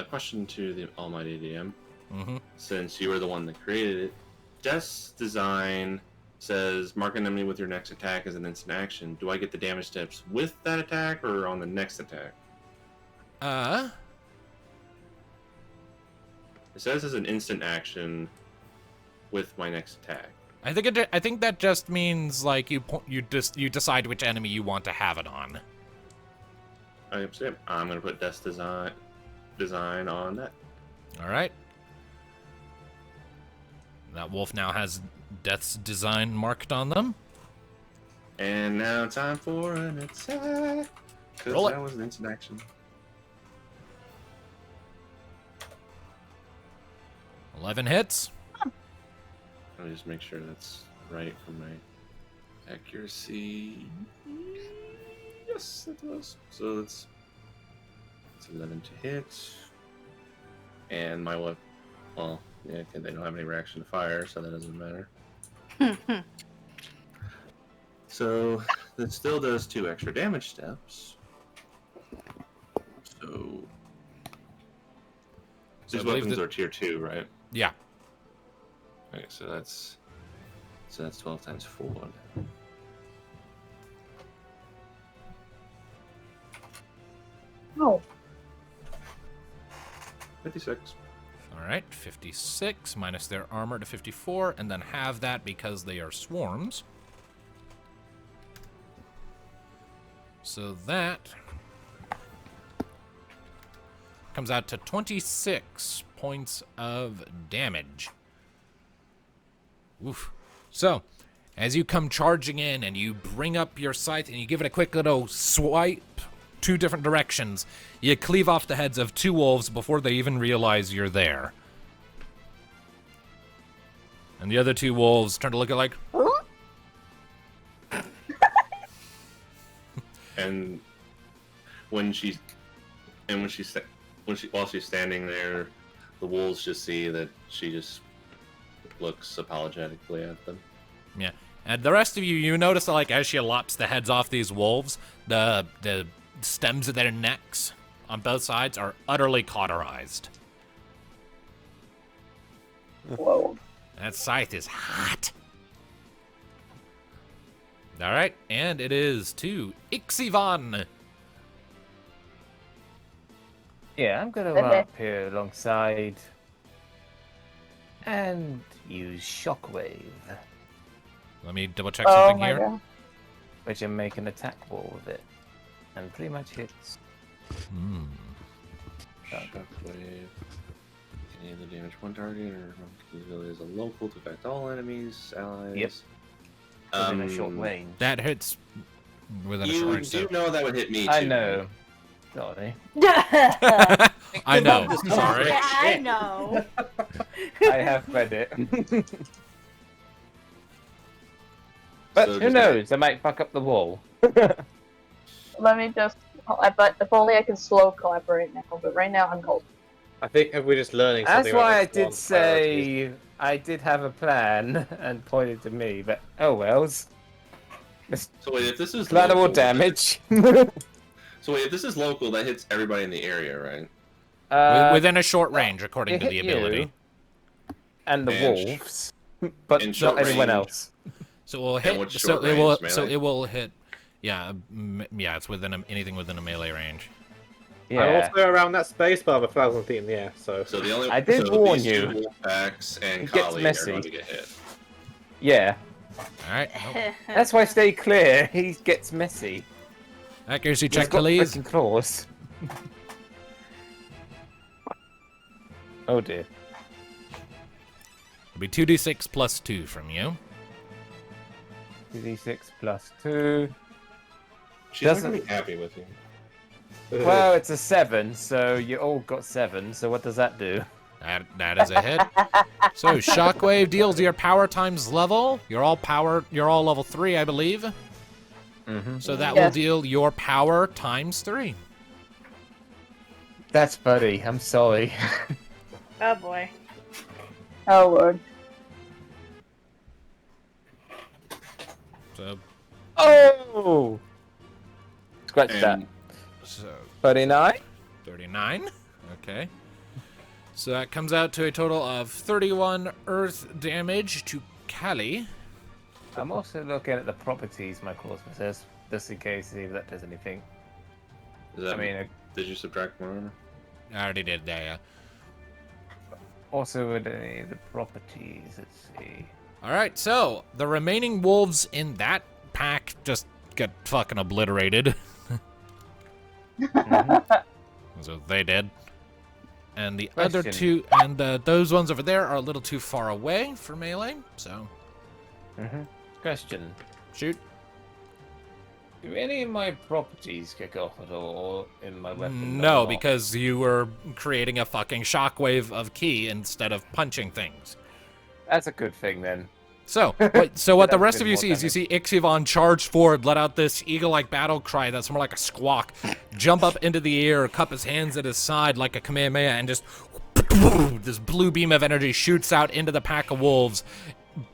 Question to the almighty DM. Mm-hmm. Since you were the one that created it, Death's design says mark an enemy with your next attack as an instant action. Do I get the damage steps with that attack or on the next attack? It says as an instant action with my next attack. I think that just means like you decide which enemy you want to have it on. I'm gonna put Death's design on that. All right. That wolf now has Death's design marked on them. And now time for an attack. Because Roll it. that was an instant action. 11 hits. Let me just make sure that's right for my accuracy. Yes, that was. So it's 11 to hit. And my what? Well, yeah, they don't have any reaction to fire, so that doesn't matter. So It still does 2 extra damage steps. So these I believe weapons that- are tier 2, right? Yeah. Okay, so that's 12 times 4. Oh. 56. All right, 56 minus their armor to 54, and then halve that because they are swarms. So that comes out to 26 points of damage. Oof. So, as you come charging in and you bring up your scythe and you give it a quick little swipe 2 different directions, you cleave off the heads of 2 wolves before they even realize you're there. And the other 2 wolves turn to look at like, And while she's standing there, the wolves just see that she just looks apologetically at them. yeah. And the rest of you notice that, like, as she lops the heads off these wolves, the stems of their necks on both sides are utterly cauterized. Whoa. That scythe is hot. All right, and it is to Ixivan. Yeah, I'm gonna run up here alongside and use Shockwave, Let me double check Oh something my here. god. which I make an attack roll with it, and pretty much hits. Hmm. Shockwave. Can either damage one target or ability as a local to affect all enemies, allies. Yep. Within a short range. That hits within a short You range. do know that would hit me too. I know. Sorry. I know. Sorry. I know. I have read it. But So who just- knows? I might fuck up the wall. Let me just. But if only I can slow clap right now. But right now I'm cold. I think if we're just learning That's something why I about did one's priorities. say I did have a plan and pointed to me, but oh wells. So wait, if this is Collateral local, damage. So wait, if this is local, that hits everybody in the area, right? Within a short range, according it to the hit you ability. and the And wolves, but in not short anyone range. else. So it will And hit. what's So short it will. range, So melee? it will hit. Yeah, yeah. It's within anything within a melee range. I'm Yeah. also around that space bar with 1,000 feet in the air, so. So the only I did so warn these you. 2 wolf packs and It gets Kali are messy. going to get hit. Yeah. All right. Nope. That's why stay clear. He gets messy. Accuracy He's check, got please. freaking claws. Oh dear. It'll be 2d6 plus 2 from you. 2d6 plus 2. She's not Doesn't- going to be happy with you. Well, it's a 7, so you all got 7. So what does that do? That is a hit. So Shockwave deals your power times level. You're all level 3, I believe. Mm-hmm. So that will Yes. deal your power times 3. That's funny. I'm sorry. Oh boy. Oh lord. So, Oh! Scratch that. And so 39? 39. Okay. So that comes out to a total of 31 earth damage to Kali. I'm also looking at the properties my claws possess, just in case see if that does anything. Does that I mean, did you subtract more armor? I already did that, yeah. also with any of the properties, let's see. Alright, so the remaining wolves in that pack just get fucking obliterated. So they did. And the other Question. two, and those ones over there are a little too far away for melee, so Question. shoot. Do any of my properties kick off at all in my weapon? No, or not? because you were creating a fucking shockwave of ki instead of punching things. That's a good thing then. So, what the That's rest good of you more see is you see Ixivan charge forward, let out this eagle-like battle cry that's more like a squawk, jump up into the air, cup his hands at his side like a Kamehameha, and just this blue beam of energy shoots out into the pack of wolves,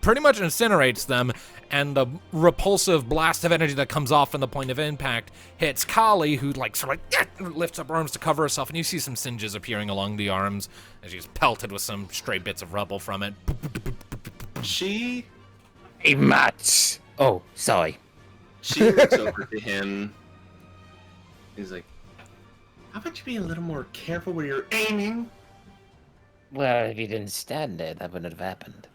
pretty much incinerates them, and the repulsive blast of energy that comes off from the point of impact hits Kali, who like sort of lifts up her arms to cover herself, and you see some singes appearing along the arms as she's pelted with some stray bits of rubble from it. She A match. Oh, sorry. She looks over to him. He's like, how about you be a little more careful where you're aiming? Well, if you didn't stand there, that wouldn't have happened.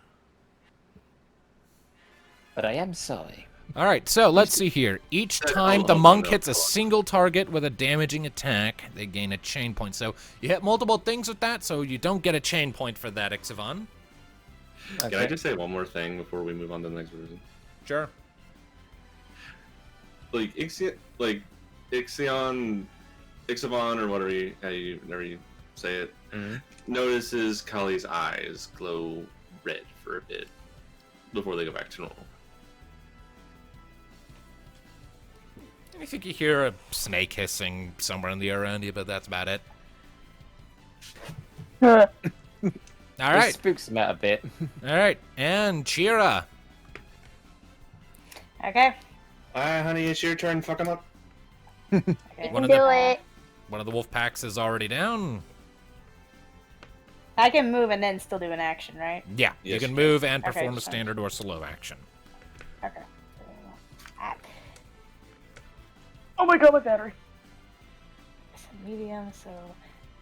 But I am sorry. All right, so let's see here. Each time the monk hits a single target with a damaging attack, they gain a chain point. So you hit multiple things with that, so you don't get a chain point for that, Ixavon. Okay. Can I just say one more thing before we move on to the next version? Sure. Like Ixavon, or whatever you say it, notices Kali's eyes glow red for a bit before they go back to normal. I think you hear a snake hissing somewhere in the air around you, but that's about it. All right. It spooks him out a bit. All right, and Chira. Okay. Alright, honey, it's your turn. Fuck him up. Okay. One of Do the it. one of the wolf packs is already down. I can move and then still do an action, right? Yeah, you Yes, can you move and Okay, perform a just fine. standard or slow action. Okay. Oh my god, my battery. It's a medium, so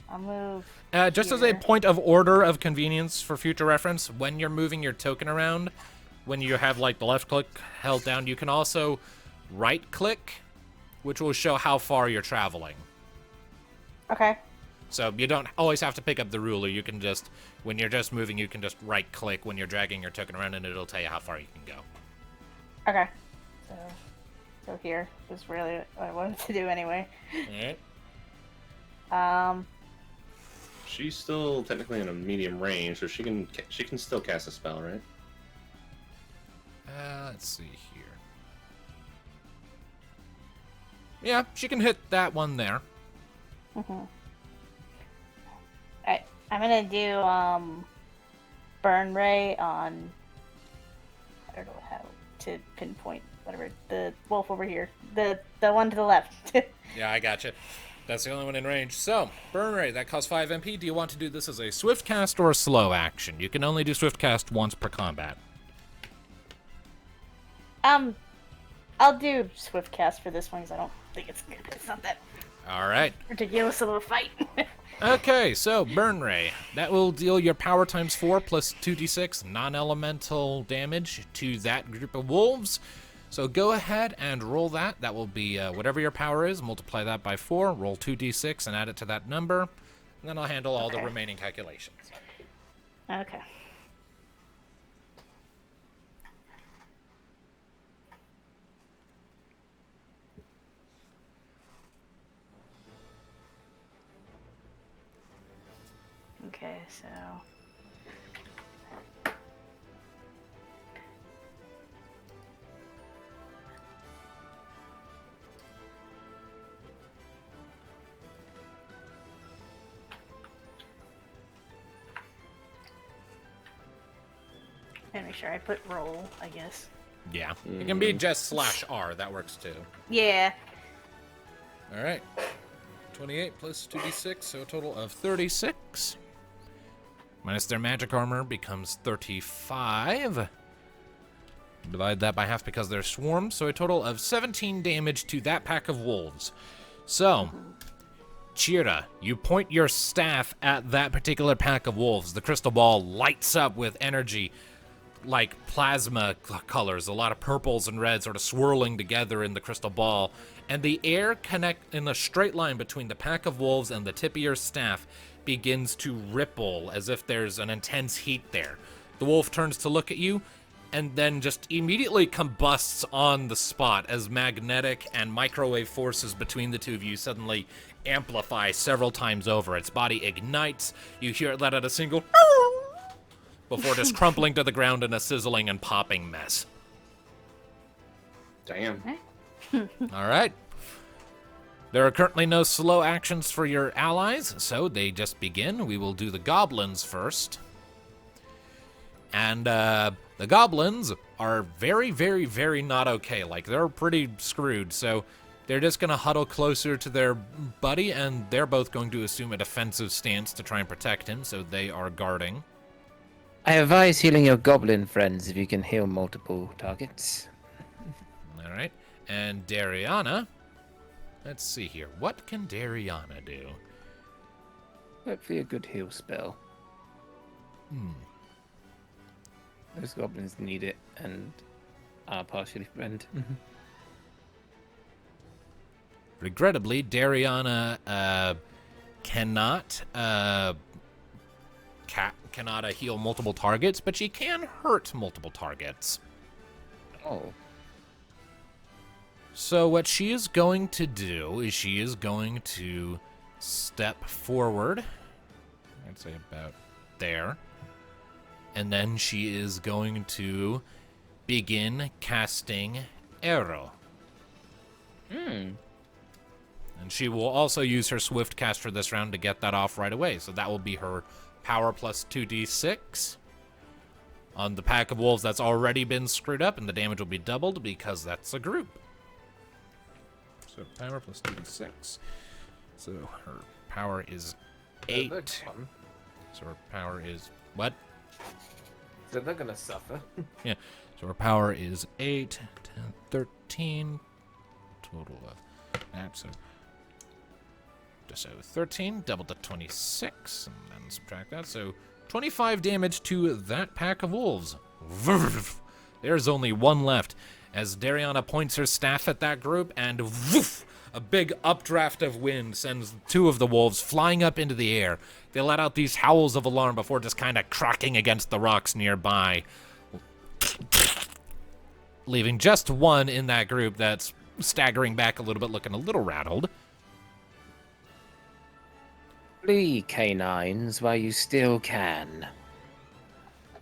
I'll move. Just as a here. point of order of convenience for future reference, when you're moving your token around, when you have like the left click held down, you can also right click, which will show how far you're traveling. Okay. So you don't always have to pick up the ruler. You can just, when you're just moving, you can just right click when you're dragging your token around, and it'll tell you how far you can go. Okay. So here is really what I wanted to do anyway. Alright. She's still technically in a medium range, so she can still cast a spell, right? Let's see here. Yeah, she can hit that one there. Alright, I'm gonna do burn ray on. I don't know how to pinpoint whatever the wolf over here, the one to the left. Yeah, I gotcha. That's the only one in range. So, burn ray, that costs 5 MP. Do you want to do this as a swift cast or a slow action? You can only do swift cast once per combat. I'll do swift cast for this one because I don't think it's not that All right. ridiculous of a fight. Okay, so burn ray. That will deal your power times 4 plus 2d6 non-elemental damage to that group of wolves. So go ahead and roll that. That will be whatever your power is. Multiply that by 4. Roll 2d6 and add it to that number. And then I'll handle all the remaining calculations. Okay. Okay, so and make sure I put roll, I guess. Yeah. It can be just /R. That works too. Yeah. All right. 28 plus 2d6, so a total of 36. Minus their magic armor becomes 35. Divide that by half because they're swarms, so a total of 17 damage to that pack of wolves. So, Chira, you point your staff at that particular pack of wolves. The crystal ball lights up with energy like plasma colors, a lot of purples and reds sort of swirling together in the crystal ball, and the air connect in a straight line between the pack of wolves and the tip of your staff begins to ripple as if there's an intense heat there. The wolf turns to look at you and then just immediately combusts on the spot as magnetic and microwave forces between the two of you suddenly amplify several times over. Its body ignites. You hear it let out a single before just crumpling to the ground in a sizzling and popping mess. Damn. All right. There are currently no slow actions for your allies, so they just begin. We will do the goblins first. And the goblins are very, very, very not okay. Like, they're pretty screwed. So they're just going to huddle closer to their buddy, and they're both going to assume a defensive stance to try and protect him. So they are guarding. I advise healing your goblin friends if you can heal multiple targets. All right. And Dariana. Let's see here. What can Dariana do? Hopefully a good heal spell. Those goblins need it and are partially friend. Regrettably, Dariana cannot heal multiple targets, but she can hurt multiple targets. Oh. So what she is going to do is she is going to step forward. I'd say about there. And then she is going to begin casting Arrow. And she will also use her Swift Cast for this round to get that off right away. So that will be her power plus 2d6. On the pack of wolves that's already been screwed up, and the damage will be doubled because that's a group. So power plus 2d6. So her power is 8. So her power is what? So they're gonna suffer. Yeah. So her power is 8, 10, 13. Total of that. So 13, double to 26, and then subtract that. So 25 damage to that pack of wolves. There's only one left. As Dariana points her staff at that group, and a big updraft of wind sends 2 of the wolves flying up into the air. They let out these howls of alarm before just kind of cracking against the rocks nearby, leaving just one in that group that's staggering back a little bit, looking a little rattled. Flee, canines, while you still can.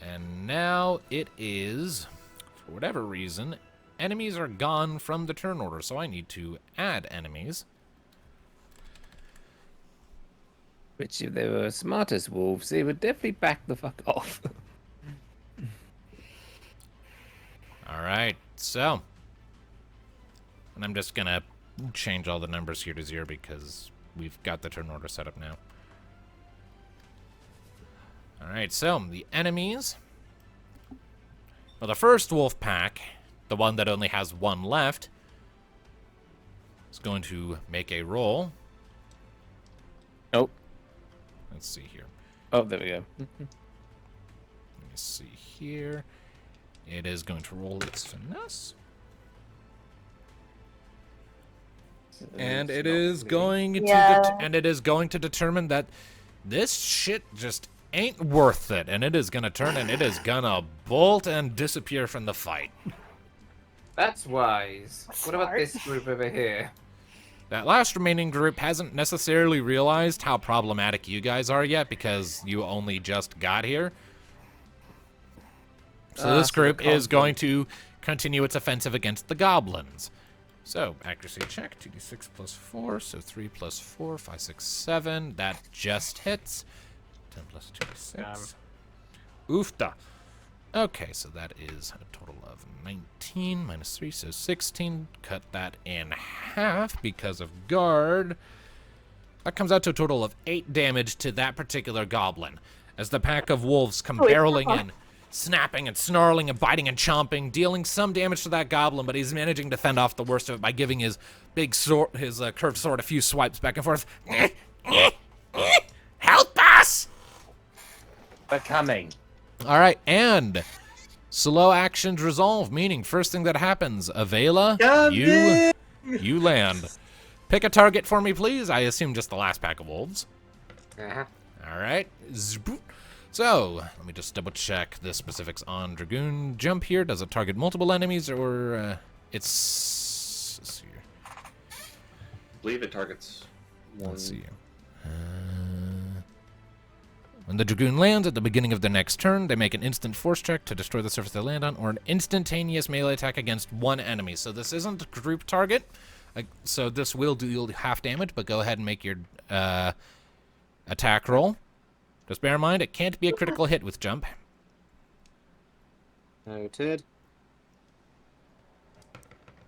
And now it is, for whatever reason, enemies are gone from the turn order, so I need to add enemies. Which, if they were smart as wolves, they would definitely back the fuck off. Alright, so. And I'm just gonna change all the numbers here to 0 because we've got the turn order set up now. Alright, so the enemies. Well, the first wolf pack, the one that only has 1 left, is going to make a roll. Oh. Let's see here. Oh, there we go. Let me see here. It is going to roll its finesse. And it is going to determine that this shit just ain't worth it, and it is gonna turn and it is gonna bolt and disappear from the fight. That's wise. What about this group over here? That last remaining group hasn't necessarily realized how problematic you guys are yet because you only just got here. So this group is going to continue its offensive against the goblins. So, accuracy check, 2d6 plus 4, so 3 plus 4, 5, 6, 7. That just hits. 10 plus 2d6. Oofta. Okay, so that is a total of 19 minus 3, so 16. Cut that in half because of guard. That comes out to a total of 8 damage to that particular goblin. As the pack of wolves come barreling in, snapping and snarling and biting and chomping, dealing some damage to that goblin, but he's managing to fend off the worst of it by giving his big sword, his curved sword, a few swipes back and forth. Help us! We're coming. All right, and slow actions resolve, meaning first thing that happens, Avela, you land. Pick a target for me, please. I assume just the last pack of wolves. All right. So, let me just double check the specifics on Dragoon Jump here. Does it target multiple enemies or it's... Let's see here. I believe it targets one. Let's see. When the Dragoon lands at the beginning of their next turn, they make an instant force check to destroy the surface they land on, or an instantaneous melee attack against one enemy. So this isn't a group target, so this will deal half damage, but go ahead and make your attack roll. Just bear in mind, it can't be a critical hit with Jump. Noted.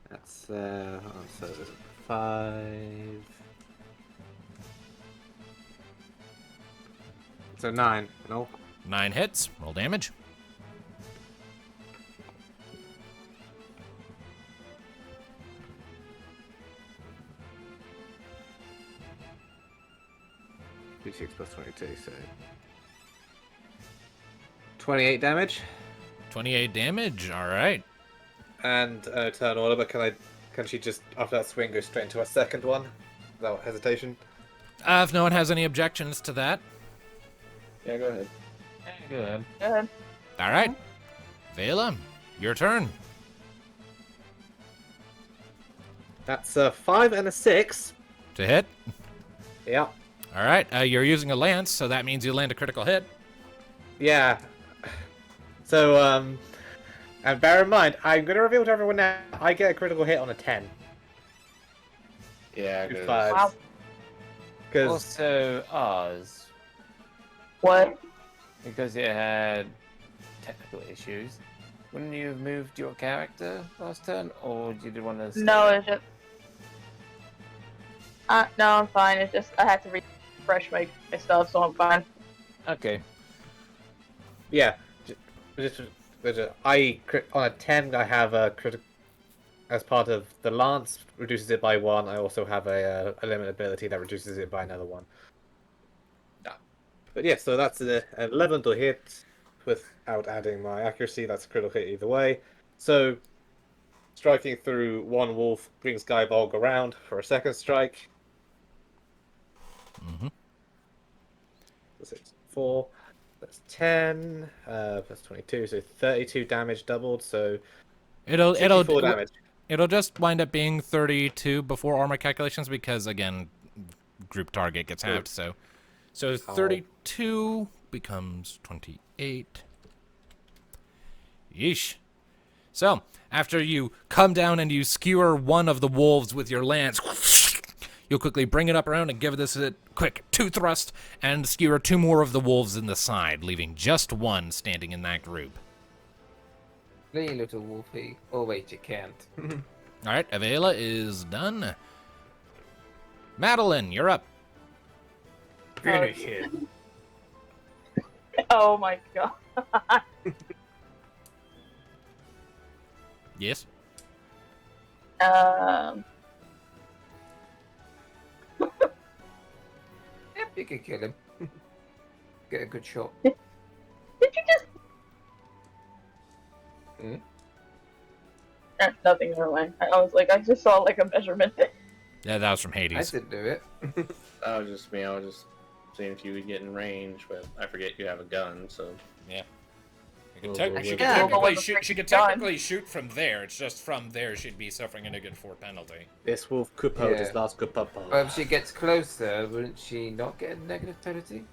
That's hold on, so 5. So 9. No. 9 hits. Roll damage. D6 plus 22, so 28 damage. 28 damage. All right. And turn order, but can she just after that swing go straight into a second one without hesitation? If no one has any objections to that. Yeah, go ahead. Go ahead. Go ahead. All right. Vela, your turn. That's a 5 and a 6. To hit. Yeah. All right. You're using a lance, so that means you land a critical hit. Yeah. So and bear in mind, I'm gonna reveal to everyone now. I get a critical hit on a 10. Yeah, Two good. 5s. Wow. Because Also, ours, What? because it had technical issues. Wouldn't you have moved your character last turn, or did you want to? No, it's just. No, I'm fine. It's just I had to refresh my stuff, so I'm fine. Okay. yeah, on a 10 I have a critical. As part of the lance, reduces it by 1. I also have a limit ability that reduces it by another 1. Yeah. But yeah, so that's an 11 to hit without adding my accuracy. That's a critical hit either way. So striking through one wolf brings Skybolg around for a second strike. Mm-hmm. 6, 4. That's 10 plus 22, so 32 damage doubled. So It'll 64 damage. It'll just wind up being 32 before armor calculations because, again, group target gets halved. So 32 becomes 28. Yeesh. So, after you come down and you skewer one of the wolves with your lance, you'll quickly bring it up around and give this a quick 2 thrust and skewer 2 more of the wolves in the side, leaving just one standing in that group. Play, little wolfie. Oh wait, you can't. All right, Avela is done. Madeline, you're up. Finish it. Oh my god. Yes. Yep, you can kill him. Get a good shot. Did you just? Nothing, never mind. I was like, I just saw like a measurement thing. Yeah, that was from I Hades. didn't do it. That was just me. I was just seeing if you would get in range, but I forget you have a gun, so. Yeah. Oh, She could yeah. technically Well, shoot. She could gun. technically shoot from there. It's just from there she'd be suffering a negative 4 penalty. This wolf Kupo Yeah. does not Kupo. But if she gets closer, wouldn't she not get a negative penalty?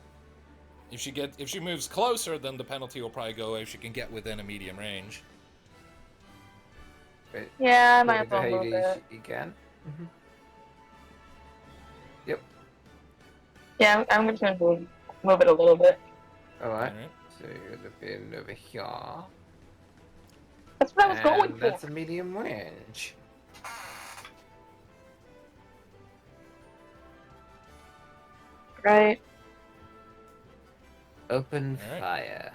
If she moves closer, then the penalty will probably go away if she can get within a medium range. But Yeah, I might have according to to move Hades, it. you can. Yep. Yeah, I'm just gonna move it a little bit. Alright. Alright. So you're looking over here. That's what I was going And for. that's a medium range. Right. Open Alright. fire.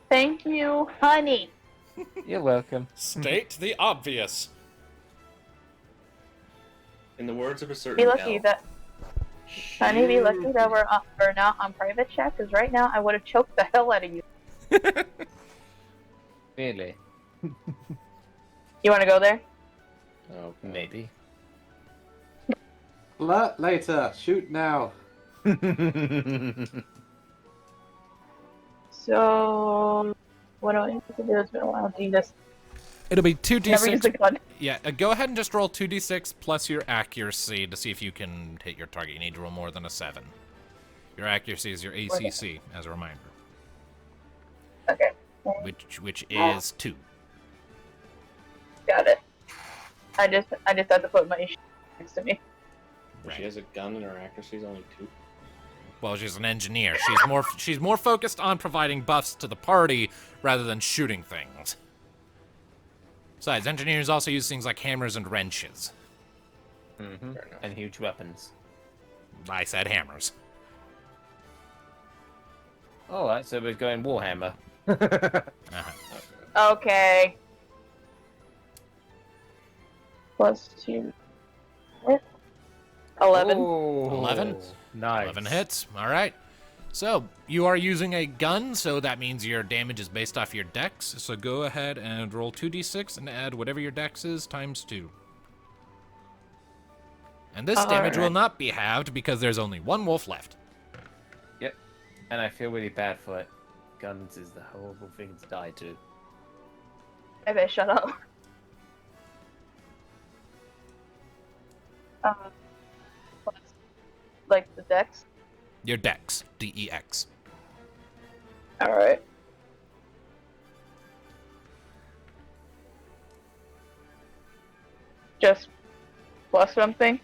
Thank you, honey. You're welcome. State the obvious. In the words of a Be certain lucky elf, that, honey, be lucky that we're not on private chat, because right now I would have choked the hell out of you. Really? You want to go there? Oh, Maybe. Alert later. Shoot now. So, what do I need to do? It's been a while. Jesus. It'll be Never used a 2d6. gun. Yeah, go ahead and just roll 2d6 plus your accuracy to see if you can hit your target. You need to roll more than a 7. Your accuracy is your ACC, as a reminder, Okay. which is 2. Got it. I just had to put my next to me. she has a gun and her accuracy is only 2. Well, she's an engineer. She's more focused on providing buffs to the party rather than shooting things. Besides, engineers also use things like hammers and wrenches. Mm-hmm. And huge weapons. I said hammers. Alright, so we're going Warhammer. Okay. +2. 11. Oh, 11? Nice. 11 hits. All right. So, you are using a gun, so that means your damage is based off your dex. So go ahead and roll 2d6 and add whatever your dex is times 2. And this damage will not be halved because there's only one wolf left. Yep. And I feel really bad for it. Guns is the horrible thing to die to. I better shut up. Like the dex? Your dex. D-E-X. Alright. Just plus something?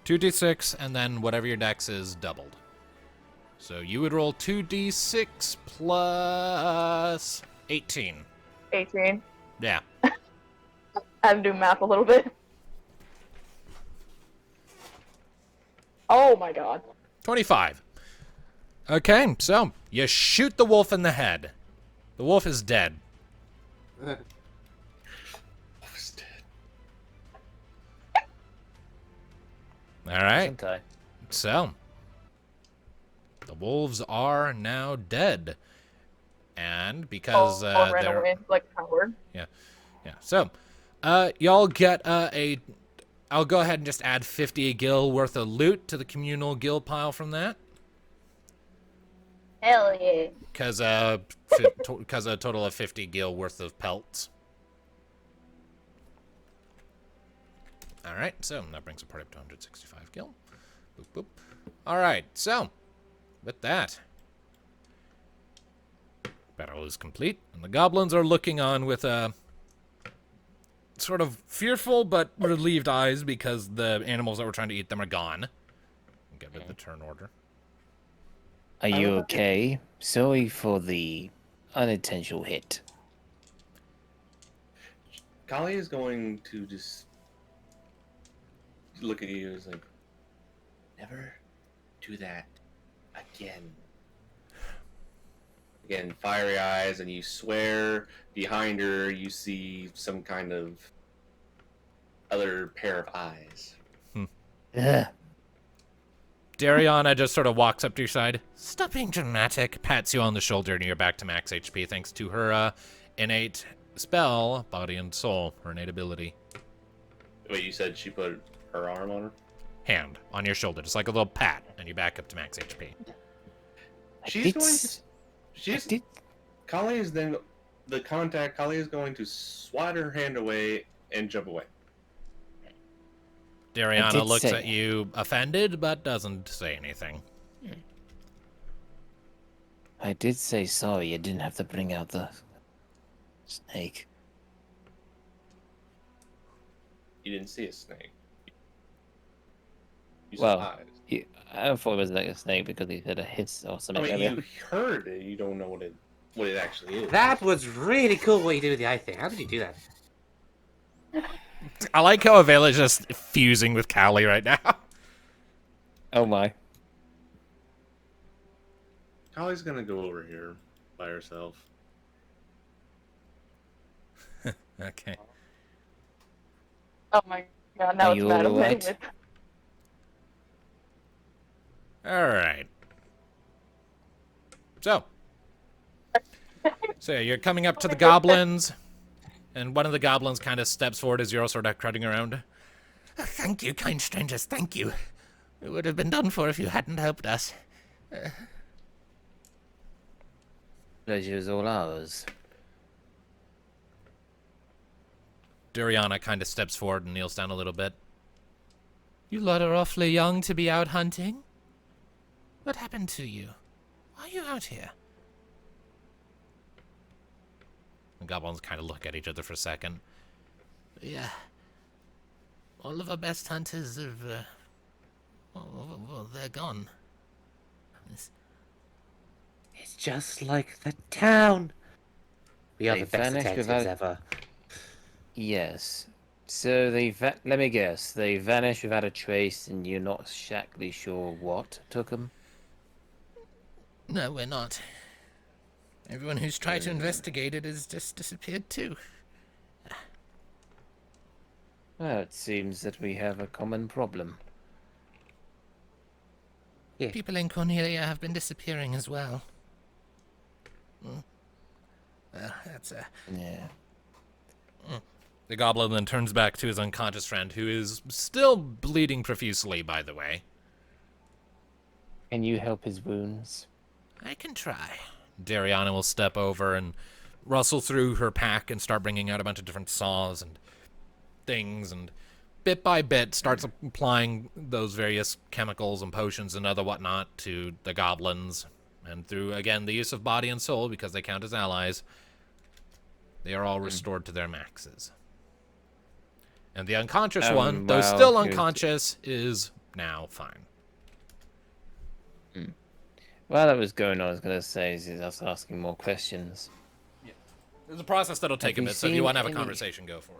2d6, and then whatever your dex is doubled. So you would roll 2d6 plus 18. 18. Yeah. I had to do math a little bit. Oh my god. 25. Okay, so you shoot the wolf in the head. The wolf is dead. Wolf is dead. All right. Isn't I? So the wolves are now dead, and because ran they're away like a coward. yeah. So y'all get a. I'll go ahead and just add 50 gil worth of loot to the communal gil pile from that. Hell yeah. Because a total of 50 gil worth of pelts. All right, so that brings the party up to 165 gil. Boop, boop. All right, so with that, battle is complete, and the goblins are looking on with sort of fearful but relieved eyes because the animals that were trying to eat them are gone. Give it the turn order. Are you okay? Sorry for the unintentional hit. Kali is going to just look at you as like, never do that again. Again, fiery eyes, and you swear behind her you see some kind of other pair of eyes. Ugh. Dariana just sort of walks up to your side. Stop being dramatic. Pats you on the shoulder, and you're back to max HP thanks to her innate spell, Body and Soul, her innate ability. Wait, you said she put her arm on her? Hand on your shoulder, just like a little pat, and you back up to max HP. Kali is then the contact. Kali is going to swat her hand away and jump away. Dariana looks at you offended, but doesn't say anything. I did say sorry. You didn't have to bring out the snake. You didn't see a snake. You Well, saw eyes. I thought it was like a snake because he had a hiss or I something. mean, earlier. you heard it. You don't know what it actually is. That was really cool what you did with the eye thing. How did you do that? I like how Avela is just fusing with Callie right now. Oh my. Kali's gonna go over here by herself. Okay. Oh my god, now Are it's you Madeline. alright? All right. So you're coming up to the goblins, and one of the goblins kind of steps forward as you're all sort of crowding around. Thank you, kind strangers, thank you. It would have been done for if you hadn't helped us. Pleasure is all ours. Duriana kind of steps forward and kneels down a little bit. You lot are awfully young to be out hunting. What happened to you? Why are you out here? The goblins kind of look at each other for a second. Yeah. All of our best hunters have, well, they're gone. It's just like the town. We are They the best vanished detectives without- ever. Yes. So let me guess. They vanished without a trace, and you're not exactly sure what took them. No, we're not. Everyone who's tried to investigate it has just disappeared too. Well, it seems that we have a common problem. People in Cornelia have been disappearing as well. Well, that's Yeah. The goblin then turns back to his unconscious friend, who is still bleeding profusely, by the way. Can you help his wounds? I can try. Dariana will step over and rustle through her pack and start bringing out a bunch of different saws and things, and bit by bit starts applying those various chemicals and potions and other whatnot to the goblins. And through, again, the use of body and soul, because they count as allies, they are all restored to their maxes. And the unconscious one, though well, still good. unconscious, is now fine. While that was going on, I was going to say, is I was asking more questions. There's a process that'll take a you bit, so if you seen want to have a any- conversation, go for it.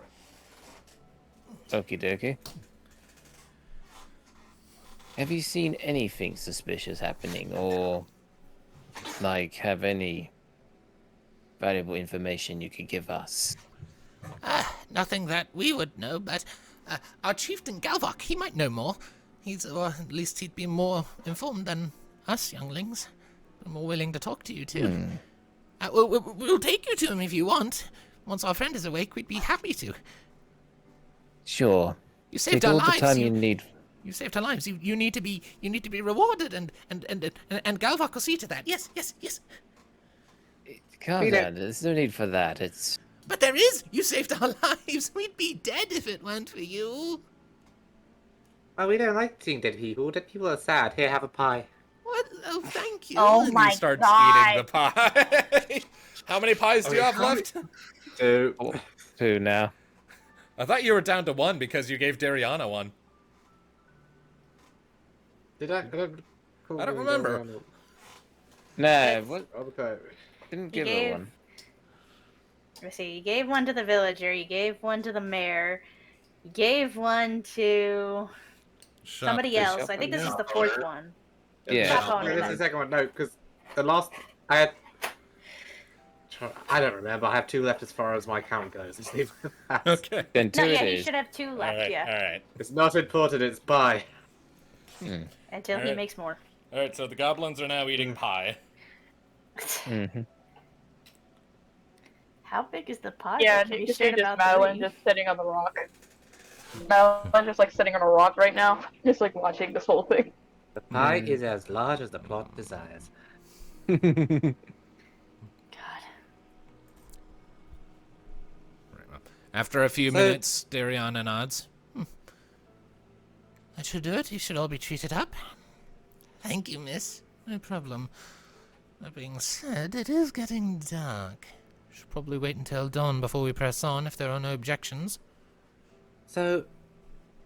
Okie dokie. Have you seen anything suspicious happening, or like have any valuable information you could give us? Nothing that we would know, but our chieftain Galvok, he might know more. Or at least he'd be more informed than us younglings. More willing to talk to you, too. We'll take you to him if you want. Once our friend is awake, we'd be happy to. Sure. You saved Take our all lives. the time you need. You saved our lives. You need to be rewarded, and Galvok will see to that. Yes. Calm down. There's no need for that. It's. But there is. You saved our lives. We'd be dead if it weren't for you. Oh, we don't like seeing dead people. Dead people are sad. Here, have a pie. What? Oh, thank you. Oh And my he starts God. eating the pie. How many pies do you have left? 2. Two now. I thought you were down to 1 because you gave Dariana one. Did I? I don't remember. No, what? Okay. Didn't You give her gave- one. Let's see. You gave one to the villager. You gave one to the mayor. You gave one to somebody else. I think this is the fourth one. Yeah. Shop owner, This is the second one. No, because the last I had. I don't remember. I have 2 left as far as my count goes. Let's leave it at that. Okay. Then two No, it yeah, you is. should have 2 left. Yeah, Alright. It's not important. It's pie. until he Alright. makes more. Alright, so the goblins are now eating pie. Mm-hmm. How big is the pie? Yeah, Can we you see share just about Madeline 3? just sitting on the rock. Madeline's just like sitting on a rock right now, just like watching this whole thing. The pie is as large as the plot desires. God. After a few So- minutes, Dariana nods. That should do it. You should all be treated up. Thank you, miss. No problem. That being said, it is getting dark. Should probably wait until dawn before we press on if there are no objections. So,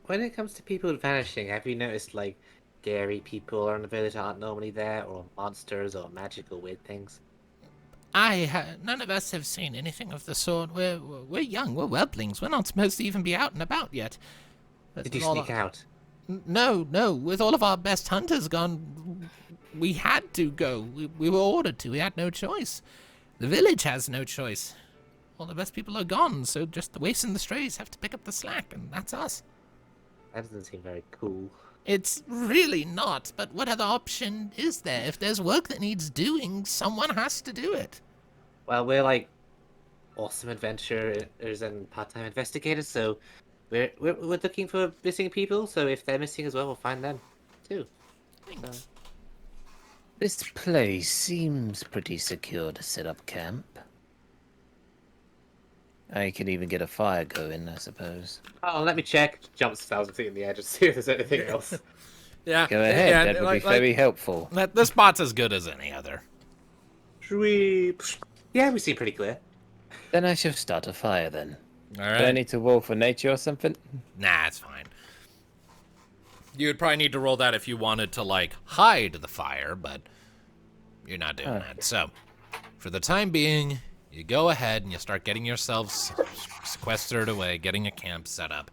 when it comes to people vanishing, have you noticed like scary people around the village aren't normally there, or monsters, or magical weird things? None of us have seen anything of the sort. We're young. We're whelplings. We're not supposed to even be out and about yet. But Did you with all sneak out? No. With all of our best hunters gone, we had to go. We were ordered to. We had no choice. The village has no choice. All the best people are gone, so just the waifs and the strays have to pick up the slack, and that's us. That doesn't seem very cool. It's really not, but what other option is there? If there's work that needs doing, someone has to do it. Well, we're like awesome adventurers and part-time investigators, so we're looking for missing people. So if they're missing as well, we'll find them too. Thanks. This place seems pretty secure to set up camp. I can even get a fire going, I suppose. Oh, let me check. Jumps 1,000 feet in the air just to see if there's anything else. Yeah. Go ahead, yeah, that would be very helpful. This spot's as good as any other. Should we? Yeah, we see pretty clear. Then I shall start a fire then. All Do I right. need to roll for nature or something? Nah, it's fine. You would probably need to roll that if you wanted to, like, hide the fire, but you're not doing that. So, for the time being, you go ahead and you start getting yourselves sequestered away, getting a camp set up.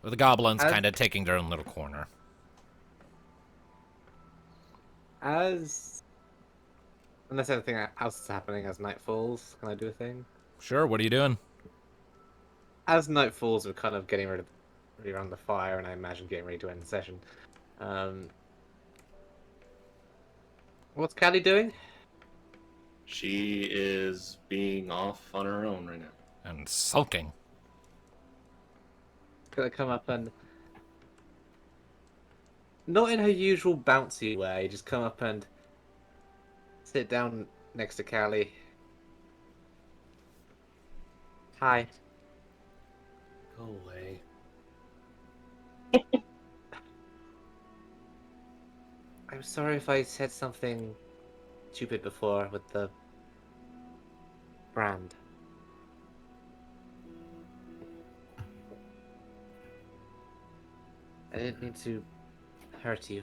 With the goblins kind of taking their own little corner. Unless anything else is happening as night falls, can I do a thing? Sure, what are you doing? As night falls, we're kind of getting ready around the fire, and I imagine getting ready to end the session. What's Callie doing? She is being off on her own right now. And sulking. Gonna come up and, not in her usual bouncy way, just come up and sit down next to Callie. Hi. Go away. I'm sorry if I said something stupid before with the brand. I didn't mean to hurt you.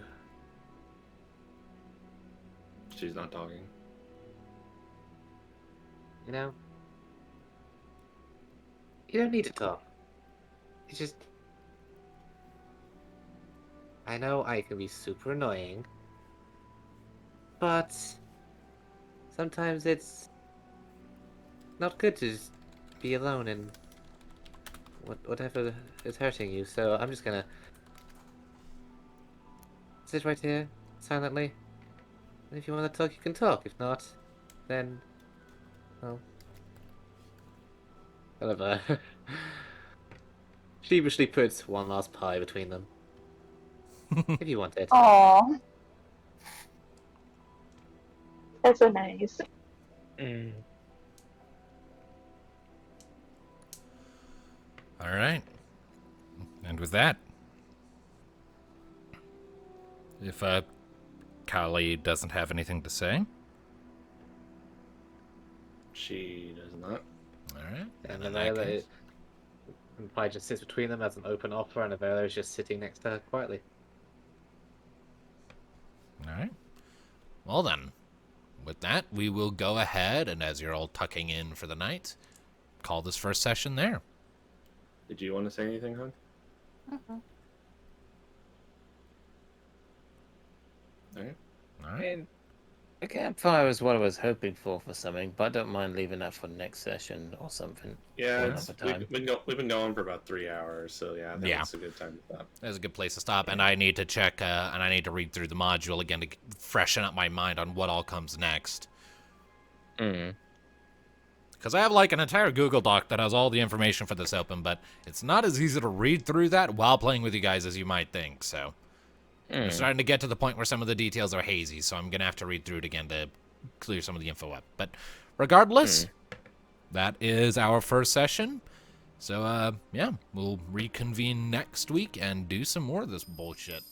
She's not talking. You know? You don't need to talk. It's just... I know I can be super annoying, but sometimes it's not good to just be alone and whatever is hurting you, so I'm just gonna sit right here, silently, and if you want to talk, you can talk. If not, then, well, whatever. Sheepishly puts one last pie between them. If you want it. Aww. That's so nice. All right. And with that, if Callie doesn't have anything to say, She does not. all right. And in the that Vela case- pie just sits between them as an open offer, and the Vela is just sitting next to her quietly. All right. Well then, with that, we will go ahead and, as you're all tucking in for the night, call this first session there. Did you want to say anything, hon? Alright. All right. And a campfire is what I was hoping for something, but I don't mind leaving that for next session or something. Yeah, Or it's, another time. we've been going for about 3 hours, so yeah, I think Yeah. it's a good time to stop. That's a good place to stop, and I need to check, and I need to read through the module again to freshen up my mind on what all comes next. Because I have, like, an entire Google Doc that has all the information for this open, but it's not as easy to read through that while playing with you guys as you might think, so... We're starting to get to the point where some of the details are hazy, so I'm going to have to read through it again to clear some of the info up. But regardless, that is our first session. So, yeah, we'll reconvene next week and do some more of this bullshit.